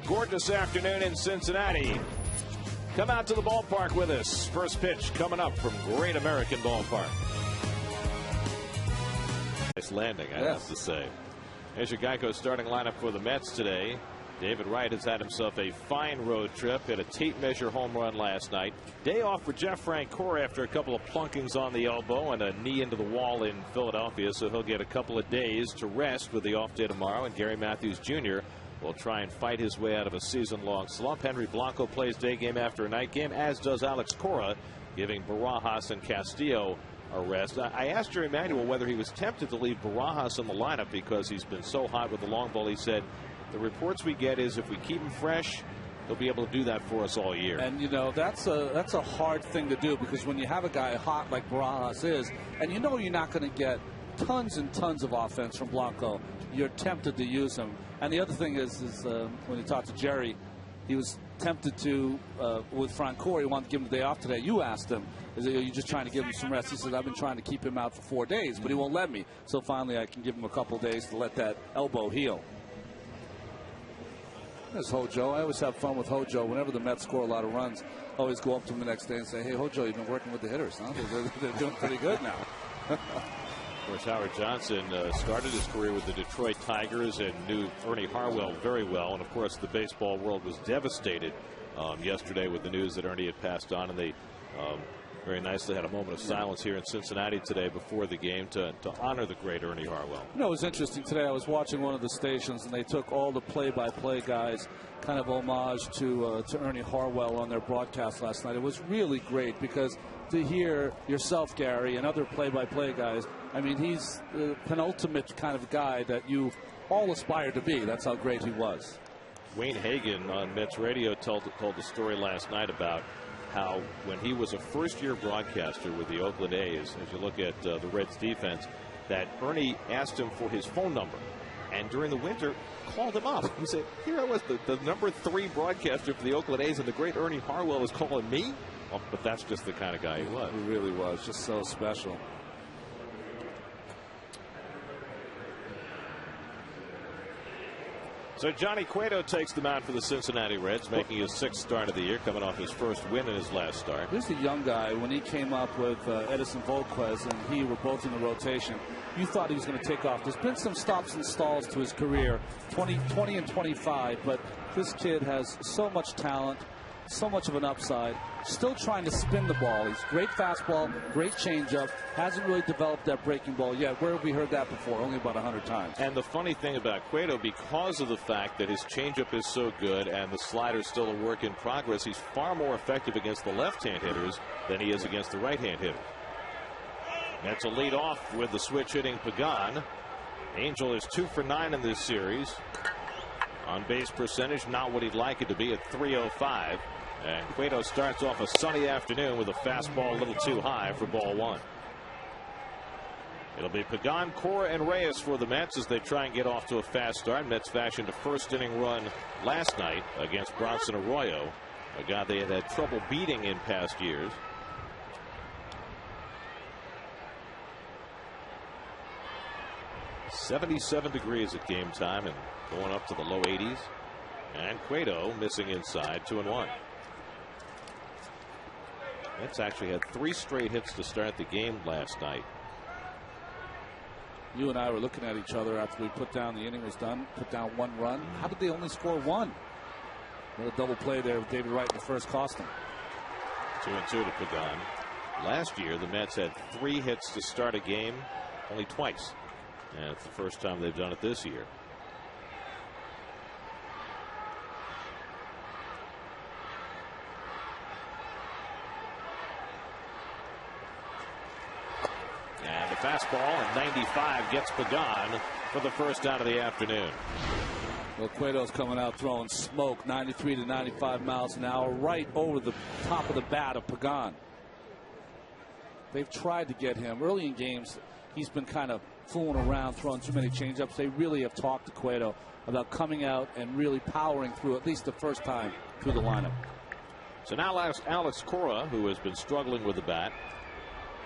gorgeous afternoon in Cincinnati. Come out to the ballpark with us. First pitch coming up from Great American Ballpark. Nice landing, I have to say. Here's your Geico starting lineup for the Mets today. David Wright has had himself a fine road trip. Hit a tape measure home run last night. Day off for Jeff Francoeur after a couple of plunkings on the elbow and a knee into the wall in Philadelphia. So he'll get a couple of days to rest with the off day tomorrow. And Gary Matthews Jr. will try and fight his way out of a season-long slump. Henry Blanco plays day game after a night game, as does Alex Cora, giving Barajas and Castillo a rest. I asked Jerry Manuel whether he was tempted to leave Barajas in the lineup because he's been so hot with the long ball. He said, the reports we get is if we keep him fresh, he'll be able to do that for us all year. And, you know, that's a hard thing to do, because when you have a guy hot like Barajas is, and you know you're not going to get tons and tons of offense from Blanco, you're tempted to use him. And the other thing is when you talk to Jerry, he was tempted to, with Francoeur, he wanted to give him the day off today. You asked him, are you just trying to give him some rest? He said, I've been trying to keep him out for 4 days, but he won't let me. So finally I can give him a couple days to let that elbow heal. There's Hojo. I always have fun with Hojo. Whenever the Mets score a lot of runs, I always go up to him the next day and say, hey, Hojo, you've been working with the hitters, huh? They're doing pretty good now. Of course, Howard Johnson started his career with the Detroit Tigers and knew Ernie Harwell very well. And, of course, the baseball world was devastated yesterday with the news that Ernie had passed on. And they very nicely had a moment of silence here in Cincinnati today before the game to honor the great Ernie Harwell. You know, it was interesting today. I was watching one of the stations, and they took all the play-by-play guys, kind of homage to Ernie Harwell on their broadcast last night. It was really great, because to hear yourself, Gary, and other play-by-play guys, I mean, he's the penultimate kind of guy that you all aspire to be. That's how great he was. Wayne Hagan on Mets radio told the story last night about how when he was a first-year broadcaster with the Oakland A's, as you look at the Reds defense, that Ernie asked him for his phone number, and during the winter called him up. He said, here I was, the number 3 broadcaster for the Oakland A's, and the great Ernie Harwell was calling me? Well, but that's just the kind of guy he was. He really was, just so special. So Johnny Cueto takes the mound for the Cincinnati Reds, making his 6th start of the year, coming off his first win in his last start. Here's the young guy. When he came up with Edison Volquez and he were both in the rotation, you thought he was going to take off. There's been some stops and stalls to his career, 20 and 25, but this kid has so much talent, so much of an upside, still trying to spin the ball. He's great fastball, great changeup, hasn't really developed that breaking ball yet. Where have we heard that before? Only about 100 times. And the funny thing about Cueto, because of the fact that his changeup is so good and the slider's still a work in progress, he's far more effective against the left-hand hitters than he is against the right-hand hitters. That's a lead off with the switch hitting Pagan. Angel is 2 for 9 in this series. On base percentage, not what he'd like it to be at .305. And Cueto starts off a sunny afternoon with a fastball a little too high for ball 1. It'll be Pagan, Cora, and Reyes for the Mets as they try and get off to a fast start. Mets fashioned a first-inning run last night against Bronson Arroyo, a guy they had trouble beating in past years. .77 degrees at game time and going up to the low 80s. And Cueto missing inside, 2-1. Mets actually had 3 straight hits to start the game last night. You and I were looking at each other after we put down, the inning was done, put down 1 run. How did they only score 1? A double play there with David Wright in the first cost him. 2-2 to Pagan. Last year, the Mets had 3 hits to start a game, only twice. And it's the first time they've done it this year. And the fastball at 95 gets Pagan for the first out of the afternoon. Well, Cueto's coming out throwing smoke, 93 to 95 miles an hour, right over the top of the bat of Pagan. They've tried to get him early in games. He's been kind of fooling around, throwing too many changeups. They really have talked to Cueto about coming out and really powering through, at least the first time, through the lineup. So now Alex Cora, who has been struggling with the bat.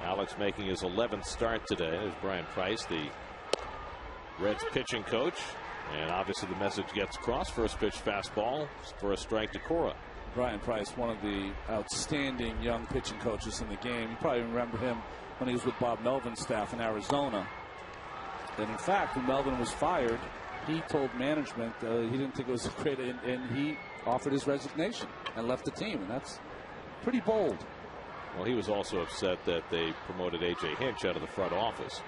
Alex making his 11th start today. There's Brian Price, the Reds pitching coach. And obviously the message gets across. First pitch fastball for a strike to Cora. Brian Price, one of the outstanding young pitching coaches in the game. You probably remember him when he was with Bob Melvin's staff in Arizona. And in fact, when Melvin was fired, he told management he didn't think it was a great, and he offered his resignation and left the team. And that's pretty bold. Well, he was also upset that they promoted A.J. Hinch out of the front office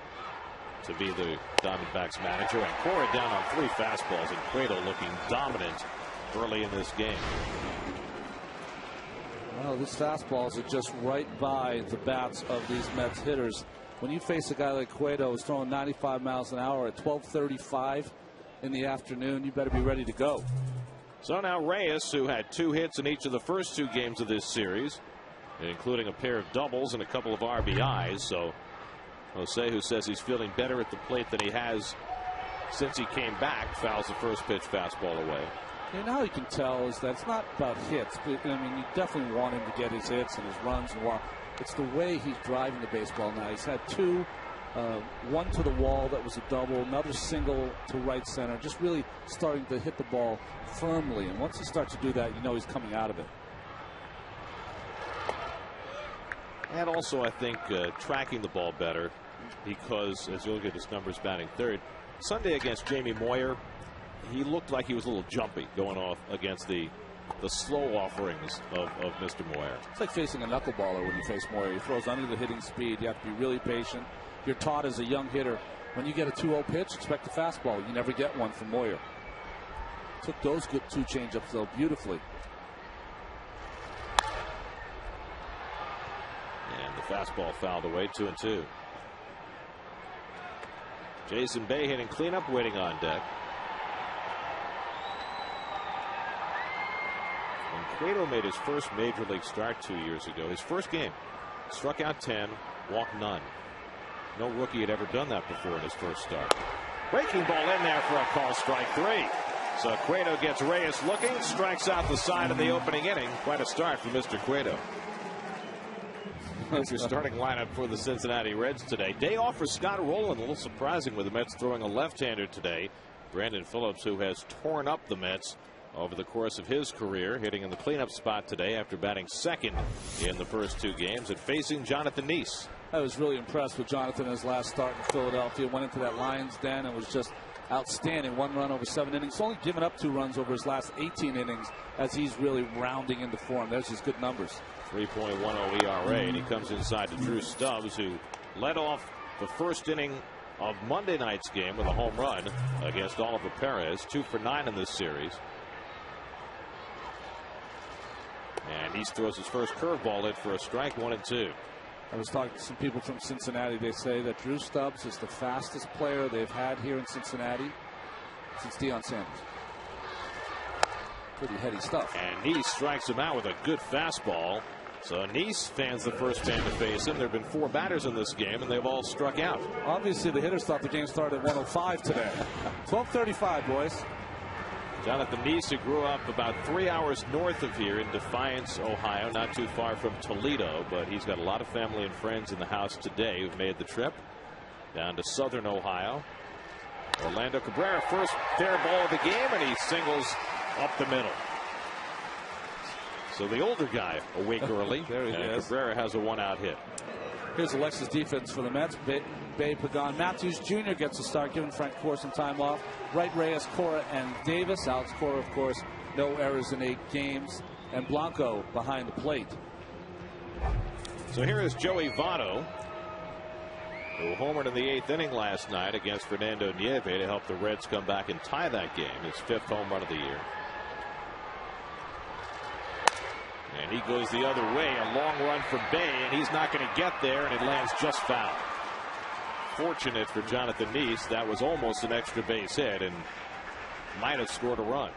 to be the Diamondbacks manager. And Cora down on 3 fastballs, and Cueto looking dominant early in this game. Well, these fastballs are just right by the bats of these Mets hitters. When you face a guy like Cueto who's throwing 95 miles an hour at 12:35 in the afternoon, you better be ready to go. So now Reyes, who had 2 hits in each of the first 2 games of this series, including a pair of doubles and a couple of RBIs. So Jose, who says he's feeling better at the plate than he has since he came back, fouls the first pitch fastball away. And how you can tell is that it's not about hits. But, I mean, you definitely want him to get his hits and his runs and walk. It's the way he's driving the baseball now. He's had 2, one to the wall that was a double, another single to right center, just really starting to hit the ball firmly. And once he starts to do that, you know he's coming out of it. And also, I think, tracking the ball better, because as you look at his numbers batting third, Sunday against Jamie Moyer, he looked like he was a little jumpy going off against the slow offerings of Mr. Moyer. It's like facing a knuckleballer when you face Moyer. He throws under the hitting speed. You have to be really patient. You're taught as a young hitter, when you get a 2-0 pitch, expect a fastball. You never get one from Moyer. Took those good 2 changeups, though, beautifully. And the fastball fouled away, 2-2. Jason Bay hitting cleanup, waiting on deck. And Cueto made his first major league start 2 years ago. His first game, struck out 10, walked none. No rookie had ever done that before in his first start. Breaking ball in there for a call, strike 3. So Cueto gets Reyes looking, strikes out the side of the opening inning. Quite a start for Mr. Cueto. That's your starting lineup for the Cincinnati Reds today. Day off for Scott Rowland. A little surprising with the Mets throwing a left-hander today. Brandon Phillips, who has torn up the Mets over the course of his career, hitting in the cleanup spot today after batting second in the first 2 games and facing Jonathan Neese. I was really impressed with Jonathan in his last start in Philadelphia. Went into that Lions den and was just outstanding. 1 run over 7 innings. Only given up 2 runs over his last 18 innings as he's really rounding into form. There's his good numbers. 3.10 ERA, and he comes inside to Drew Stubbs, who led off the first inning of Monday night's game with a home run against Oliver Perez. 2 for 9 in this series. And he throws his first curveball in for a strike, 1-2. I was talking to some people from Cincinnati. They say that Drew Stubbs is the fastest player they've had here in Cincinnati since Deion Sanders. Pretty heady stuff. And Neese strikes him out with a good fastball. So Neese fans the first man to face him. There have been 4 batters in this game, and they've all struck out. Obviously, the hitters thought the game started at 105 today. 12:35, boys. Jonathan Neese, who grew up about 3 hours north of here in Defiance, Ohio, not too far from Toledo, but he's got a lot of family and friends in the house today who've made the trip down to southern Ohio. Orlando Cabrera, first fair ball of the game, and he singles up the middle. So the older guy awake early. There he is. Cabrera has a 1-out hit. Here's Alexis defense for the Mets. Bay, Pagan, Matthews Jr. gets a start, giving Frank Corson time off. Right, Reyes, Cora, and Davis. Alex Cora, of course, no errors in 8 games. And Blanco behind the plate. So here is Joey Votto, who homered in the 8th inning last night against Fernando Nieve to help the Reds come back and tie that game. His 5th home run of the year. And he goes the other way, a long run from Bay, and he's not going to get there, and it lands just foul. Fortunate for Jonathan Neese, that was almost an extra base hit and might have scored a run.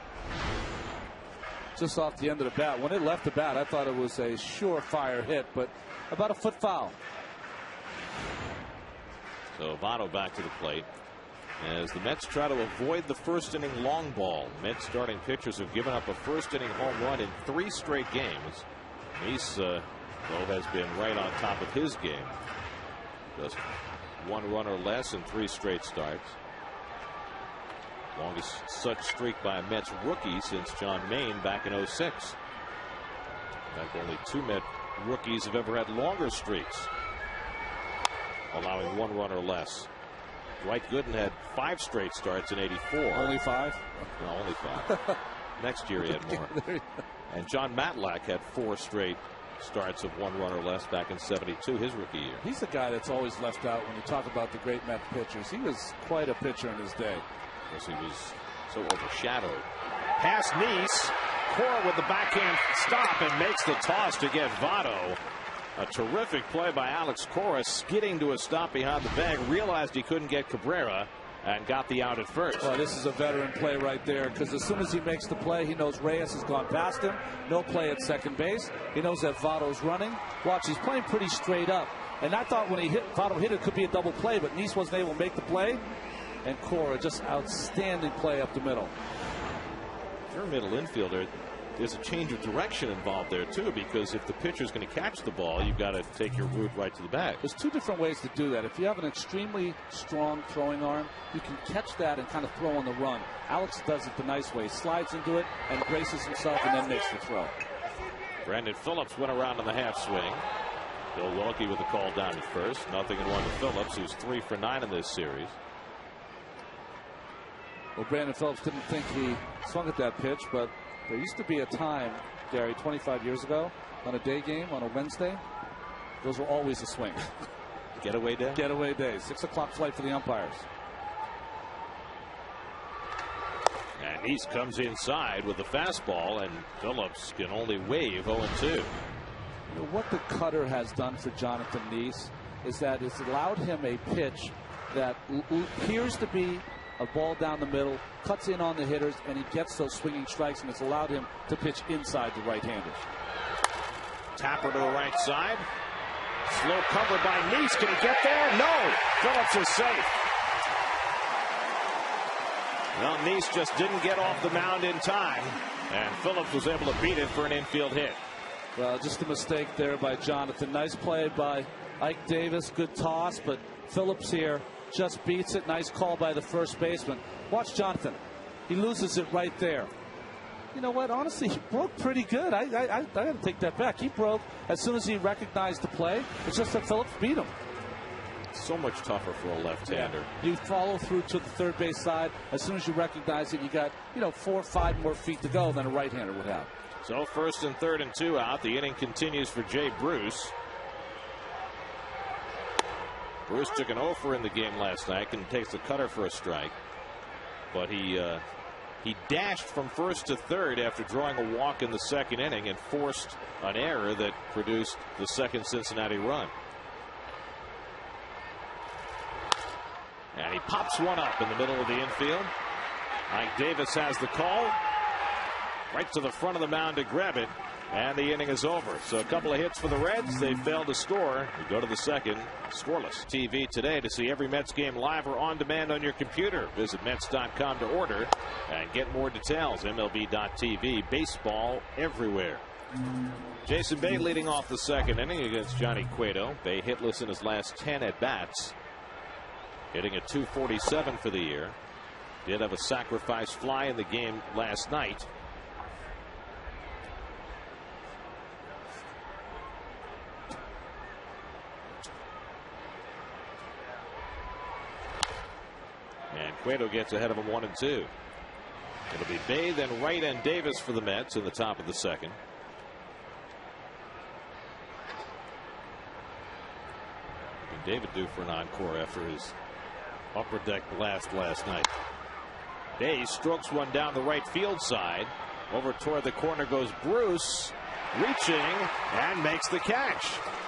Just off the end of the bat. When it left the bat, I thought it was a surefire hit, but about a foot foul. So Votto back to the plate as the Mets try to avoid the first inning long ball. Mets starting pitchers have given up a first inning home run in 3 straight games. Neese, though, has been right on top of his game. Just 1 run or less in 3 straight starts. Longest such streak by a Mets rookie since John Mayne back in '06. In fact, only 2 Met rookies have ever had longer streaks, allowing 1 run or less. Dwight Gooden had 5 straight starts in '84. Only 5? No, only 5. Next year he had more. And John Matlack had 4 straight starts of 1 run or less back in '72, his rookie year. He's the guy that's always left out when you talk about the great Met pitchers. He was quite a pitcher in his day. Because he was so overshadowed. Past Nice. Cora with the backhand stop and makes the toss to get Votto. A terrific play by Alex Cora, skidding to a stop behind the bag. Realized he couldn't get Cabrera and got the out at first. Well, this is a veteran play right there, because as soon as he makes the play, he knows Reyes has gone past him. No play at second base. He knows that Votto's running. Watch, he's playing pretty straight up. And I thought when Votto hit it could be a double play, but Nice wasn't able to make the play. And Cora, just outstanding play up the middle. If you're a middle infielder, there's a change of direction involved there too, because if the pitcher's going to catch the ball, you've got to take your route right to the bag. There's 2 different ways to do that. If you have an extremely strong throwing arm, you can catch that and kind of throw on the run. Alex does it the nice way. Slides into it and braces himself and then makes the throw. Brandon Phillips went around in the half swing. Bill Wilkie with the call down at first. 0-1 to Phillips, who's 3 for 9 in this series. Well, Brandon Phillips didn't think he swung at that pitch, but there used to be a time, Gary, 25 years ago, on a day game, on a Wednesday, those were always a swing. Getaway day? Getaway day. 6 o'clock flight for the umpires. And Nice comes inside with the fastball, and Phillips can only wave 0-2. You know, what the cutter has done for Jonathan Nice is that it's allowed him a pitch that appears to be a ball down the middle, cuts in on the hitters, and he gets those swinging strikes, and it's allowed him to pitch inside the right-handers. Tapper to the right side. Slow cover by Nice. Can he get there? No. Phillips is safe. Well, Nice just didn't get off the mound in time, and Phillips was able to beat it for an infield hit. Well, just a mistake there by Jonathan. Nice play by Ike Davis. Good toss, but Phillips here just beats it. Nice call by the first baseman. Watch Jonathan. He loses it right there. You know what? Honestly, he broke pretty good. I got to take that back. He broke as soon as he recognized the play. It's just that Phillips beat him. So much tougher for a left-hander. Yeah. You follow through to the third base side. As soon as you recognize it, you got 4 or 5 more feet to go than a right-hander would have. So 1st and 3rd and 2 out. The inning continues for Jay Bruce. Bruce took an offer in the game last night and takes the cutter for a strike. But he dashed from 1st to 3rd after drawing a walk in the 2nd inning and forced an error that produced the 2nd Cincinnati run. And he pops one up in the middle of the infield. Ike Davis has the call. Right to the front of the mound to grab it. And the inning is over. So a couple of hits for the Reds. They failed to score. We go to the 2nd, scoreless. TV today to see every Mets game live or on demand on your computer. Visit Mets.com to order and get more details. MLB.tv. Baseball everywhere. Jason Bay leading off the 2nd inning against Johnny Cueto. Bay hitless in his last 10 at bats. Hitting a .247 for the year. Did have a sacrifice fly in the game last night. And Cueto gets ahead of him 1-2. It'll be Bay, then Wright and Davis for the Mets in the top of the 2nd. And David due for an encore after his upper deck blast last night. Bay strokes one down the right field side. Over toward the corner goes Bruce, reaching and makes the catch.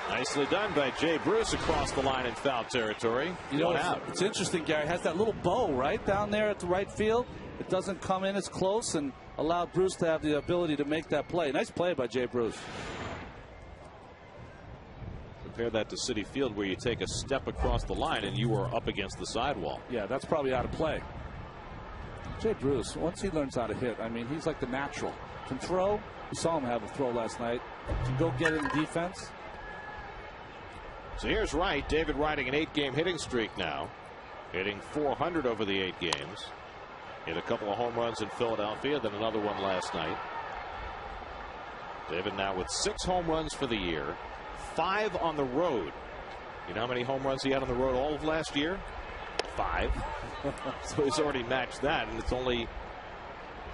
Nicely done by Jay Bruce across the line in foul territory. It's interesting, Gary. It has that little bow right down there at the right field. It doesn't come in as close and allow Bruce to have the ability to make that play. Nice play by Jay Bruce. Compare that to Citi Field, where you take a step across the line and you are up against the sidewall. Yeah, that's probably out of play. Jay Bruce, once he learns how to hit, I mean, he's like the natural. Can throw. You saw him have a throw last night. Can go get it in defense. So here's Wright. David riding an 8-game hitting streak now. Hitting .400 over the 8 games. Hit a couple of home runs in Philadelphia, then another one last night. David now with 6 home runs for the year, 5 on the road. You know how many home runs he had on the road all of last year? 5. So he's already matched that, and it's only,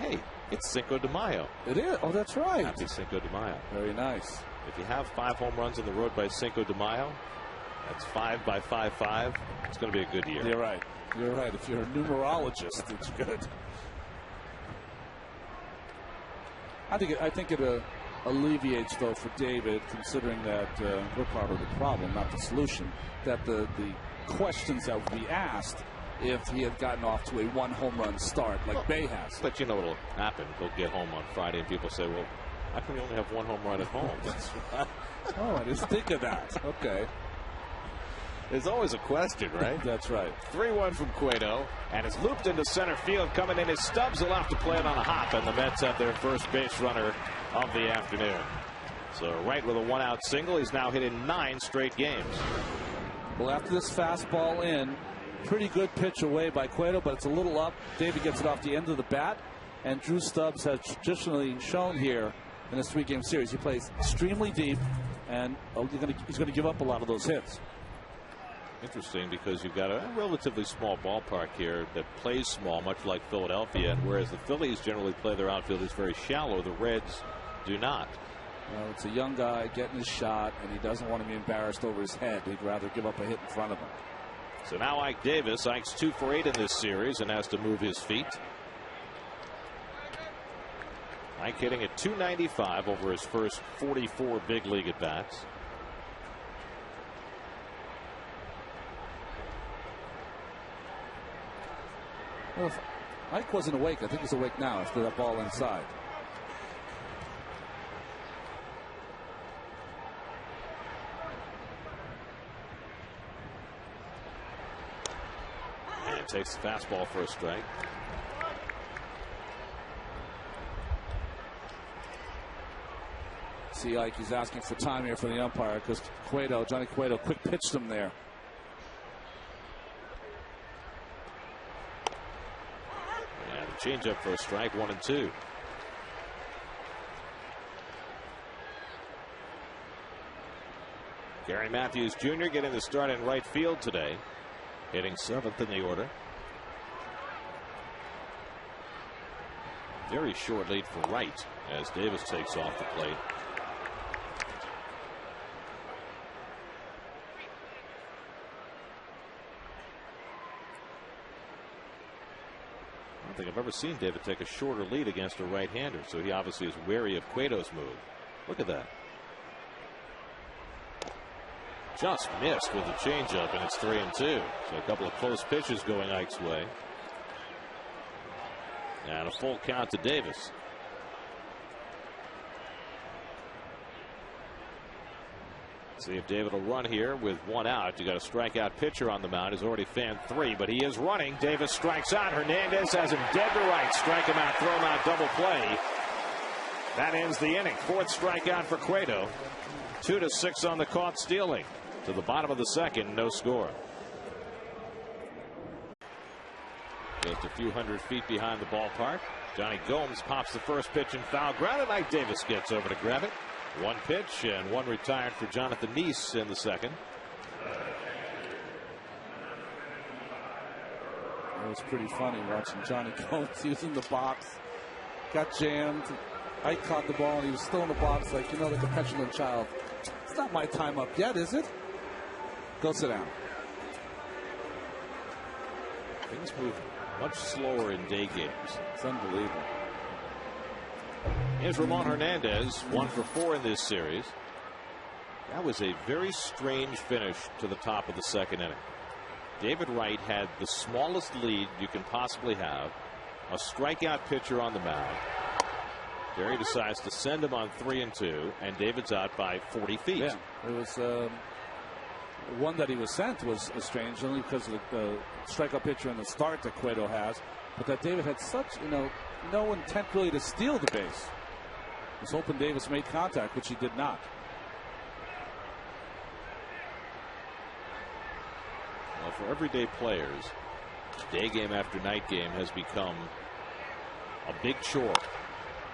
hey, it's Cinco de Mayo. It is. Oh, that's right. Happy Cinco de Mayo. Very nice. If you have 5 home runs on the road by Cinco de Mayo, that's 5 by 5-5. It's going to be a good year. You're right. You're right. If you're a numerologist, it's good. I think it alleviates, though, for David, considering that we're part of the problem, not the solution, that the questions that would be asked if he had gotten off to a 1 home run start like Bay has. But you know what'll happen? He'll get home on Friday and people say, well, how come you only have 1 home run at home? Oh, I didn't think of that. Okay. There's always a question, right? That's right. 3-1 from Cueto, and it's looped into center field. Coming in is Stubbs. Will have to play it on a hop, and the Mets have their first base runner of the afternoon. So Wright with a 1-out single. He's now hit in 9 straight games. Well, after this fastball in, pretty good pitch away by Cueto, but it's a little up. David gets it off the end of the bat, and Drew Stubbs has traditionally shown here in this 3-game series. He plays extremely deep, and he's going to give up a lot of those hits. Interesting, because you've got a relatively small ballpark here that plays small, much like Philadelphia, and whereas the Phillies generally play their outfielders very shallow, the Reds do not. Well, it's a young guy getting his shot, and he doesn't want to be embarrassed over his head. He'd rather give up a hit in front of him. So now Ike Davis. Ike's 2 for 8 in this series and has to move his feet. Ike hitting at .295 over his first 44 big league at bats. Well, if Ike wasn't awake, I think he's awake now after that ball inside. And takes the fastball for a strike. See, Ike, he's asking for time here for the umpire because Johnny Cueto quick pitched him there. And a changeup for a strike, 1-2. Gary Matthews Jr. getting the start in right field today, hitting 7th in the order. Very short lead for Wright as Davis takes off the plate. I don't think I've ever seen David take a shorter lead against a right-hander, so he obviously is wary of Cueto's move. Look at that. Just missed with the changeup, and it's 3-2. So a couple of close pitches going Ike's way. And a full count to Davis. See if David will run here with 1 out. You got a strikeout pitcher on the mound. He's already fanned 3, but he is running. Davis strikes out. Hernandez has him dead to right. Strike him out, throw him out, double play. That ends the inning. 4th strikeout for Cueto. 2-6 on the caught stealing. To the bottom of the 2nd, no score. Just a few hundred feet behind the ballpark. Johnny Gomes pops the first pitch and foul ground, and Ike Davis gets over to grab it. 1 pitch and 1 retired for Jonathan Neese in the 2nd. It was pretty funny watching Johnny Gomes. He was in the box, got jammed. Ike caught the ball, and he was still in the box like a petulant child. It's not my time up yet, is it? Go sit down. Things move much slower in day games. It's unbelievable. Here's Ramon Hernandez, 1 for 4 in this series. That was a very strange finish to the top of the 2nd inning. David Wright had the smallest lead you can possibly have. A strikeout pitcher on the mound. Gary decides to send him on 3-2, and David's out by 40 feet. Yeah, it was one that he was sent was strange, only because of the strikeout pitcher in the start that Cueto has, but that David had such no intent really to steal the base. He was hoping Davis made contact, which he did not. Well, for everyday players, Day game after night game has become a big chore.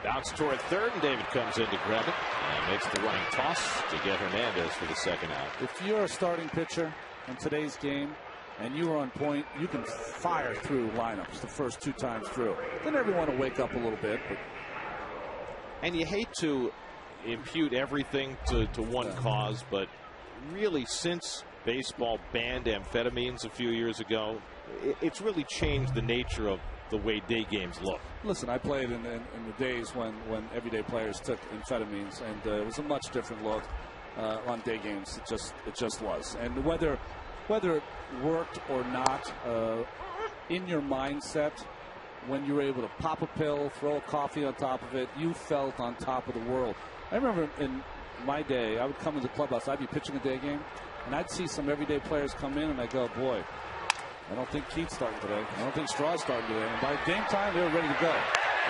Bounce toward third, and David comes in to grab it and makes the running toss to get Hernandez for the second out. If you're a starting pitcher in today's game and you are on point, you can fire through lineups the first 2 times through. Then everyone will wake up a little bit. And you hate to impute everything to one cause, but really since baseball banned amphetamines a few years ago, it's really changed the nature of the way day games look. Listen, I played in the days when everyday players took amphetamines, and it was a much different look on day games. It just was. And whether it worked or not, in your mindset, when you were able to pop a pill, throw a coffee on top of it, you felt on top of the world. I remember in my day, I would come into the clubhouse, I'd be pitching a day game, and I'd see some everyday players come in, and I go, boy, I don't think Keith's starting today. I don't think Straw's starting today. And by game time, they were ready to go.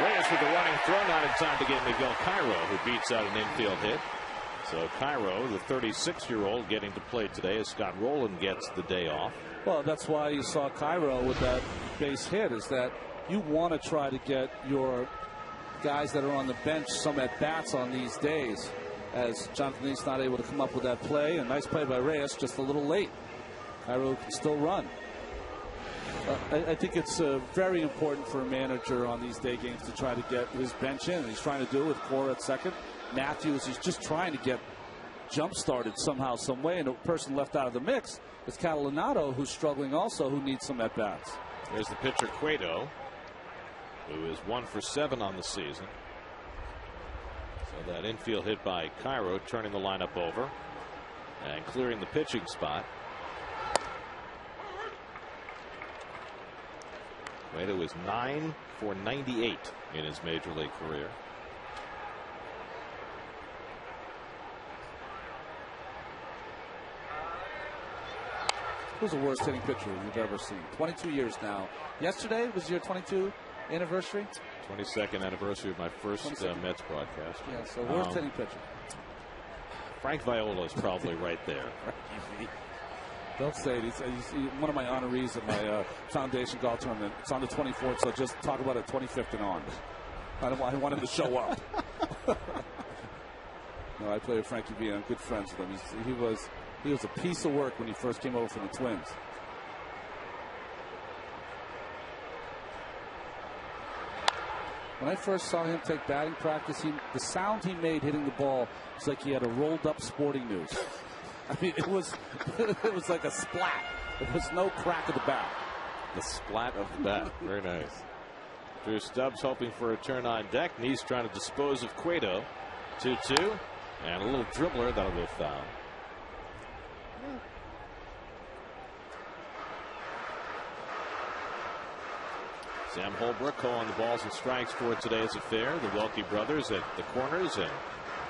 Reyes with the running throw, not in time to get Miguel Cairo, who beats out an infield hit. So Cairo, the 36-year-old, getting to play today as Scott Rowland gets the day off. Well, that's why you saw Cairo with that base hit, is that you want to try to get your guys that are on the bench some at-bats on these days, as Jonathan Lee's not able to come up with that play. A nice play by Reyes, just a little late. Cairo can still run. I think it's very important for a manager on these day games to try to get his bench in. And he's trying to do it with Cora at second. Matthews, he's just trying to get jump-started somehow, some way. And the person left out of the mix is Catalinato, who's struggling also, who needs some at-bats. There's the pitcher, Cueto, who is 1 for 7 on the season. So that infield hit by Cairo, turning the lineup over and clearing the pitching spot. Cueto is 9 for 98 in his major league career. Who's the worst hitting pitcher you've ever seen? 22 years now. Yesterday was your 22 anniversary? 22nd anniversary of my first Mets broadcast. Yeah, so worst hitting pitcher. Frank Viola is probably right there. Don't say it. He's one of my honorees at my foundation golf tournament. It's on the 24th, so just talk about it 25th and on. I want him to show up. No, I play with Frankie V. I'm good friends with him. He was a piece of work when he first came over from the Twins. When I first saw him take batting practice, the sound he made hitting the ball was like he had a rolled up Sporting News. I mean, it was like a splat. There was no crack of the bat. The splat of the bat. Very nice. Drew Stubbs hoping for a turn on deck. Neese trying to dispose of Cueto. 2-2. And a little dribbler. That'll go foul. Sam Holbrook calling the balls and strikes for today's affair. The Welke brothers at the corners and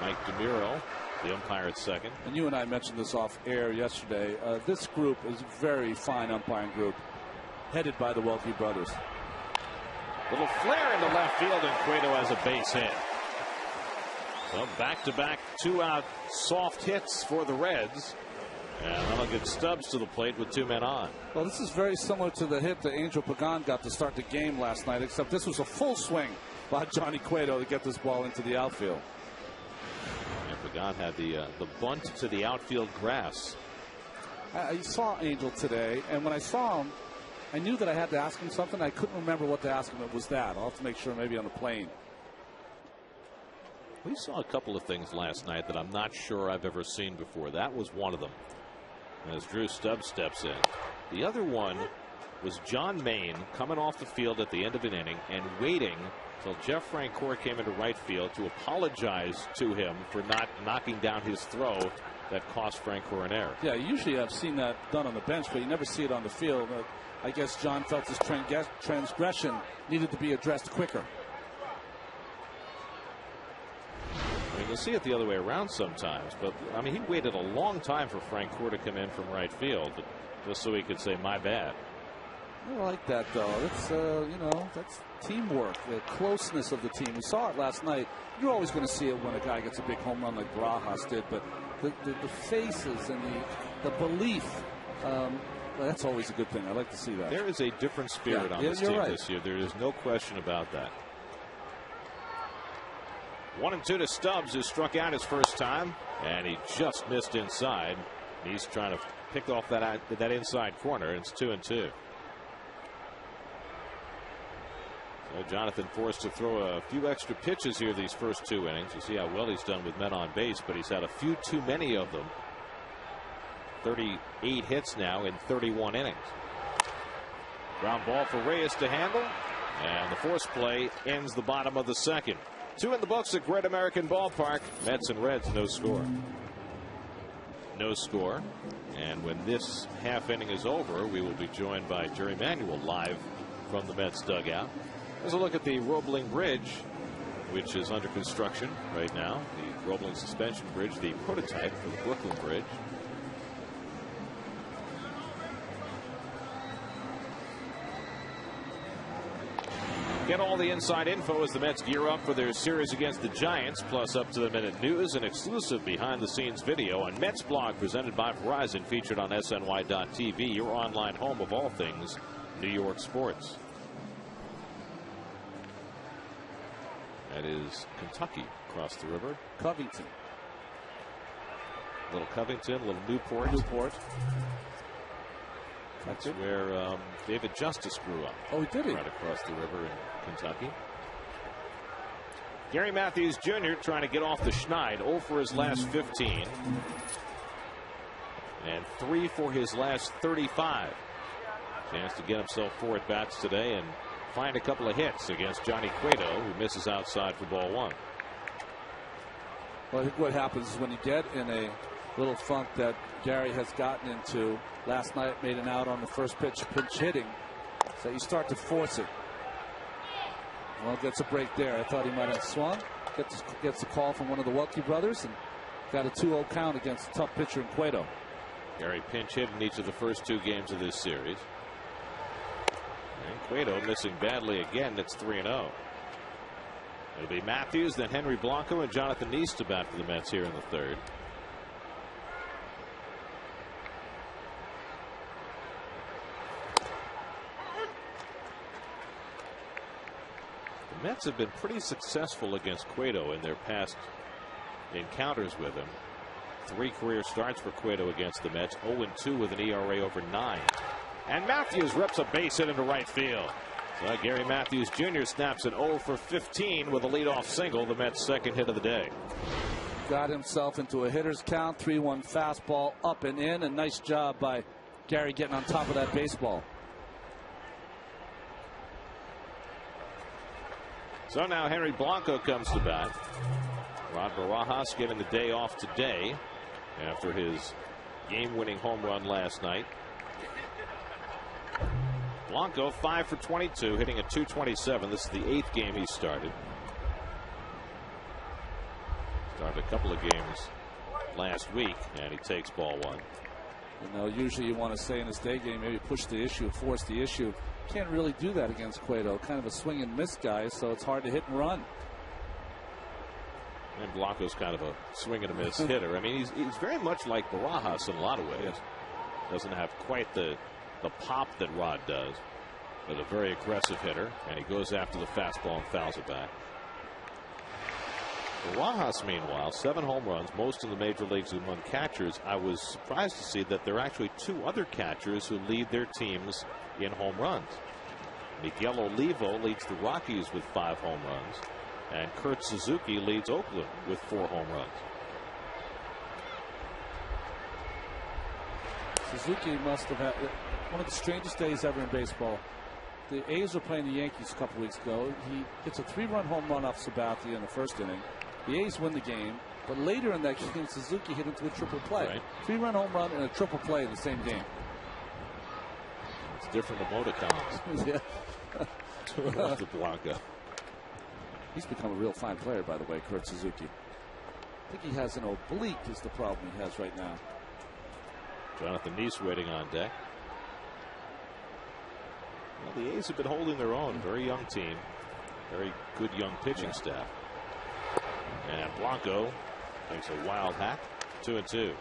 Mike DeMuro, the umpire at second. And you and I mentioned this off air yesterday. This group is a very fine umpiring group, headed by the Welke brothers. Little flare into left field, and Cueto has a base hit. So back-to-back 2-out soft hits for the Reds. And that'll get Stubbs to the plate with 2 men on. Well, this is very similar to the hit that Angel Pagan got to start the game last night, except this was a full swing by Johnny Cueto to get this ball into the outfield. And Pagan had the bunt to the outfield grass. I saw Angel today, and when I saw him, I knew that I had to ask him something. I couldn't remember what to ask him. It was that. I'll have to make sure maybe on the plane. We saw a couple of things last night that I'm not sure I've ever seen before. That was one of them, as Drew Stubbs steps in. The other one was John Maine coming off the field at the end of an inning and waiting until Jeff Francoeur came into right field to apologize to him for not knocking down his throw that cost Francoeur an error. Yeah, usually I've seen that done on the bench, but you never see it on the field. I guess John felt his transgression needed to be addressed quicker. I mean, you'll see it the other way around sometimes, but I mean, he waited a long time for Francoeur to come in from right field, just so he could say, "My bad." I like that, though. It's that's teamwork, the closeness of the team. We saw it last night. You're always going to see it when a guy gets a big home run like Barajas did, but the faces and the belief Well, that's always a good thing. I like to see that. There is a different spirit on this team this year. There is no question about that. 1-2 to Stubbs, who struck out his first time, and he just missed inside. He's trying to pick off that inside corner. It's 2-2. So Jonathan forced to throw a few extra pitches here these first 2 innings. You see how well he's done with men on base, but he's had a few too many of them. 38 hits now in 31 innings. Ground ball for Reyes to handle, and the force play ends the bottom of the second. 2 in the books at Great American Ballpark. Mets and Reds, no score. No score. And when this half inning is over, we will be joined by Jerry Manuel live from the Mets dugout. Here's a look at the Roebling Bridge, which is under construction right now. The Roebling Suspension Bridge, the prototype for the Brooklyn Bridge. Get all the inside info as the Mets gear up for their series against the Giants, plus up-to-the-minute news and exclusive behind-the-scenes video on Mets Blog presented by Verizon, featured on SNY.TV, your online home of all things New York sports. That is Kentucky across the river. Covington. Little Covington, little Newport. That's where David Justice grew up. Oh, did he? Right across the river in Kentucky. Gary Matthews Jr. trying to get off the schneid. 0 for his last 15. And 3 for his last 35. Chance to get himself 4 at bats today and find a couple of hits against Johnny Cueto, who misses outside for ball 1. Well, I think what happens is when you get in a little funk that Gary has gotten into. Last night made an out on the first pitch, pinch hitting. So you start to force it. Well, gets a break there. I thought he might have swung. Gets a call from one of the Welke brothers and got a 2-0 count against a tough pitcher in Cueto. Gary pinch hit in each of the first 2 games of this series. And Cueto missing badly again. That's 3-0. It'll be Matthews, then Henry Blanco, and Jonathan Neese to bat for the Mets here in the 3rd. The Mets have been pretty successful against Cueto in their past encounters with him. 3 career starts for Cueto against the Mets. 0-2 with an ERA over 9. And Matthews rips a base hit into right field. So Gary Matthews Jr. snaps an 0 for 15 with a leadoff single, the Mets' second hit of the day. Got himself into a hitter's count. 3-1 fastball up and in. A nice job by Gary getting on top of that baseball. So now Henry Blanco comes to bat. Rod Barajas getting the day off today after his game-winning home run last night. Blanco 5 for 22, hitting a .227. This is the 8th game he started. Started a couple of games last week, and he takes ball 1. You know, usually you want to say in his day game, maybe push the issue, force the issue. Can't really do that against Cueto. Kind of a swing and miss guy, so it's hard to hit and run. And Blanco's kind of a swing and a miss hitter. I mean, he's very much like Barajas in a lot of ways. Yes. Doesn't have quite the pop that Rod does, but a very aggressive hitter, and he goes after the fastball and fouls it back. Barajas, meanwhile, 7 home runs, most in the major leagues among catchers. I was surprised to see that there are actually 2 other catchers who lead their teams in home runs. Miguel Olivo leads the Rockies with 5 home runs, and Kurt Suzuki leads Oakland with 4 home runs. Suzuki must have had one of the strangest days ever in baseball. The A's were playing the Yankees a couple weeks ago. He hits a 3-run home run off Sabathia in the first inning. The A's win the game, but later in that game, Suzuki hit into a triple play. Right. 3-run home run and a triple play in the same game. It's different emoticons. Yeah. To Blanco. He's become a real fine player, by the way, Kurt Suzuki. I think he has an oblique is the problem he has right now. Jonathan Neese waiting on deck. Well, the A's have been holding their own. Very young team. Very good young pitching staff. And Blanco takes a wild hack. 2-2.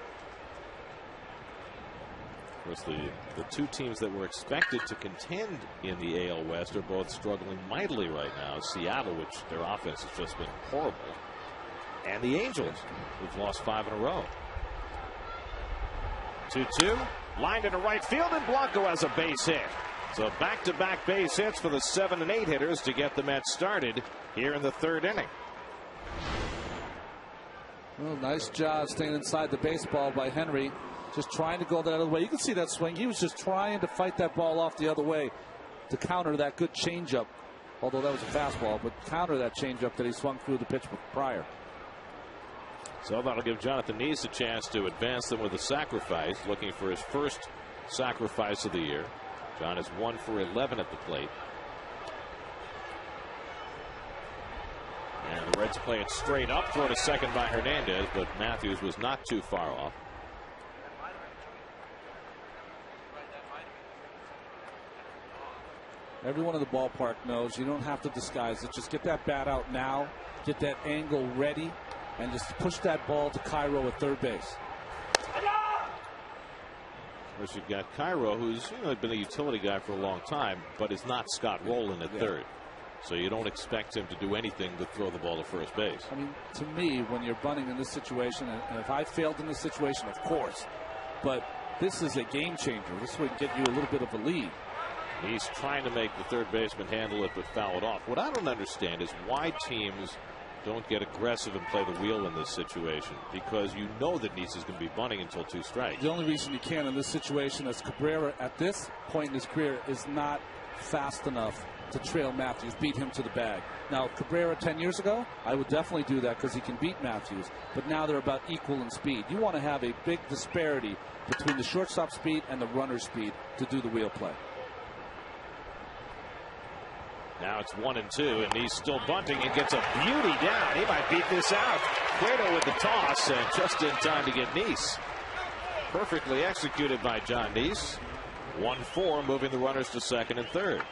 Of course, the two teams that were expected to contend in the AL West are both struggling mightily right now. Seattle, which their offense has just been horrible, and the Angels, who've lost 5 in a row. 2-2, lined into right field, and Blanco has a base hit. So back-to-back base hits for the 7 and 8 hitters to get the Mets started here in the 3rd inning. Well, nice job staying inside the baseball by Henry. Just trying to go the other way. You can see that swing. He was just trying to fight that ball off the other way to counter that good changeup. Although that was a fastball, but counter that changeup that he swung through the pitch prior. So that'll give Jonathan Neese a chance to advance them with a sacrifice, looking for his first sacrifice of the year. John is 1 for 11 at the plate. And the Reds play it straight up, throw to second by Hernandez, but Matthews was not too far off. Everyone in the ballpark knows you don't have to disguise it. Just get that bat out now, get that angle ready, and just push that ball to Cairo at third base. Of course, you've got Cairo, who's been a utility guy for a long time, but is not Scott Rowland at third. So you don't expect him to do anything but throw the ball to first base. I mean, to me, when you're bunting in this situation, and if I failed in this situation, of course, but this is a game changer. This would get you a little bit of a lead. He's trying to make the third baseman handle it but foul it off. What I don't understand is why teams don't get aggressive and play the wheel in this situation, because you know that Neese is going to be bunting until 2 strikes. The only reason you can in this situation is Cabrera at this point in his career is not fast enough to trail Matthews, beat him to the bag. Now, Cabrera 10 years ago, I would definitely do that because he can beat Matthews, but now they're about equal in speed. You want to have a big disparity between the shortstop speed and the runner speed to do the wheel play. Now it's 1-2, and he's still bunting and gets a beauty down. He might beat this out. Cueto with the toss, and just in time to get Neese. Perfectly executed by John Neese. 1-4, moving the runners to second and third.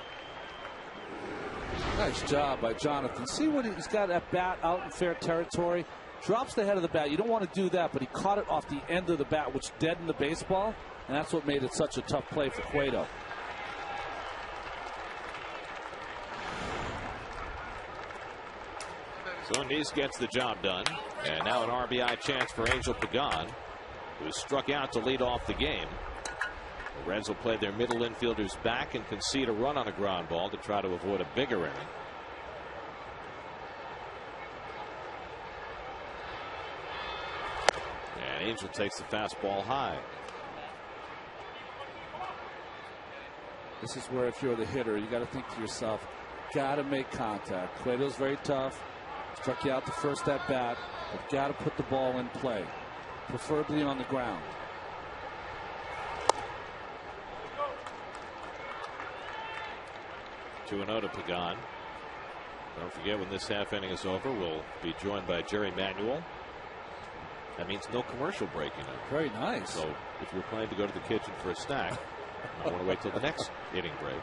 Nice job by Jonathan. See when he's got that bat out in fair territory, drops the head of the bat. You don't want to do that, but he caught it off the end of the bat, which deadened the baseball, and that's what made it such a tough play for Cueto. So Neese gets the job done, and now an RBI chance for Angel Pagan, who struck out to lead off the game. The Reds will play their middle infielders back and concede a run on a ground ball to try to avoid a bigger inning. And Angel takes the fastball high. This is where, if you're the hitter, you got to think to yourself, got to make contact. Cueto's very tough. Struck you out the first at bat, but got to put the ball in play, preferably on the ground. Two 2-0 to Pagan. Don't forget, when this half inning is over, we'll be joined by Jerry Manuel. That means no commercial break, Very nice. So if you're planning to go to the kitchen for a snack, I want to wait till the next inning break.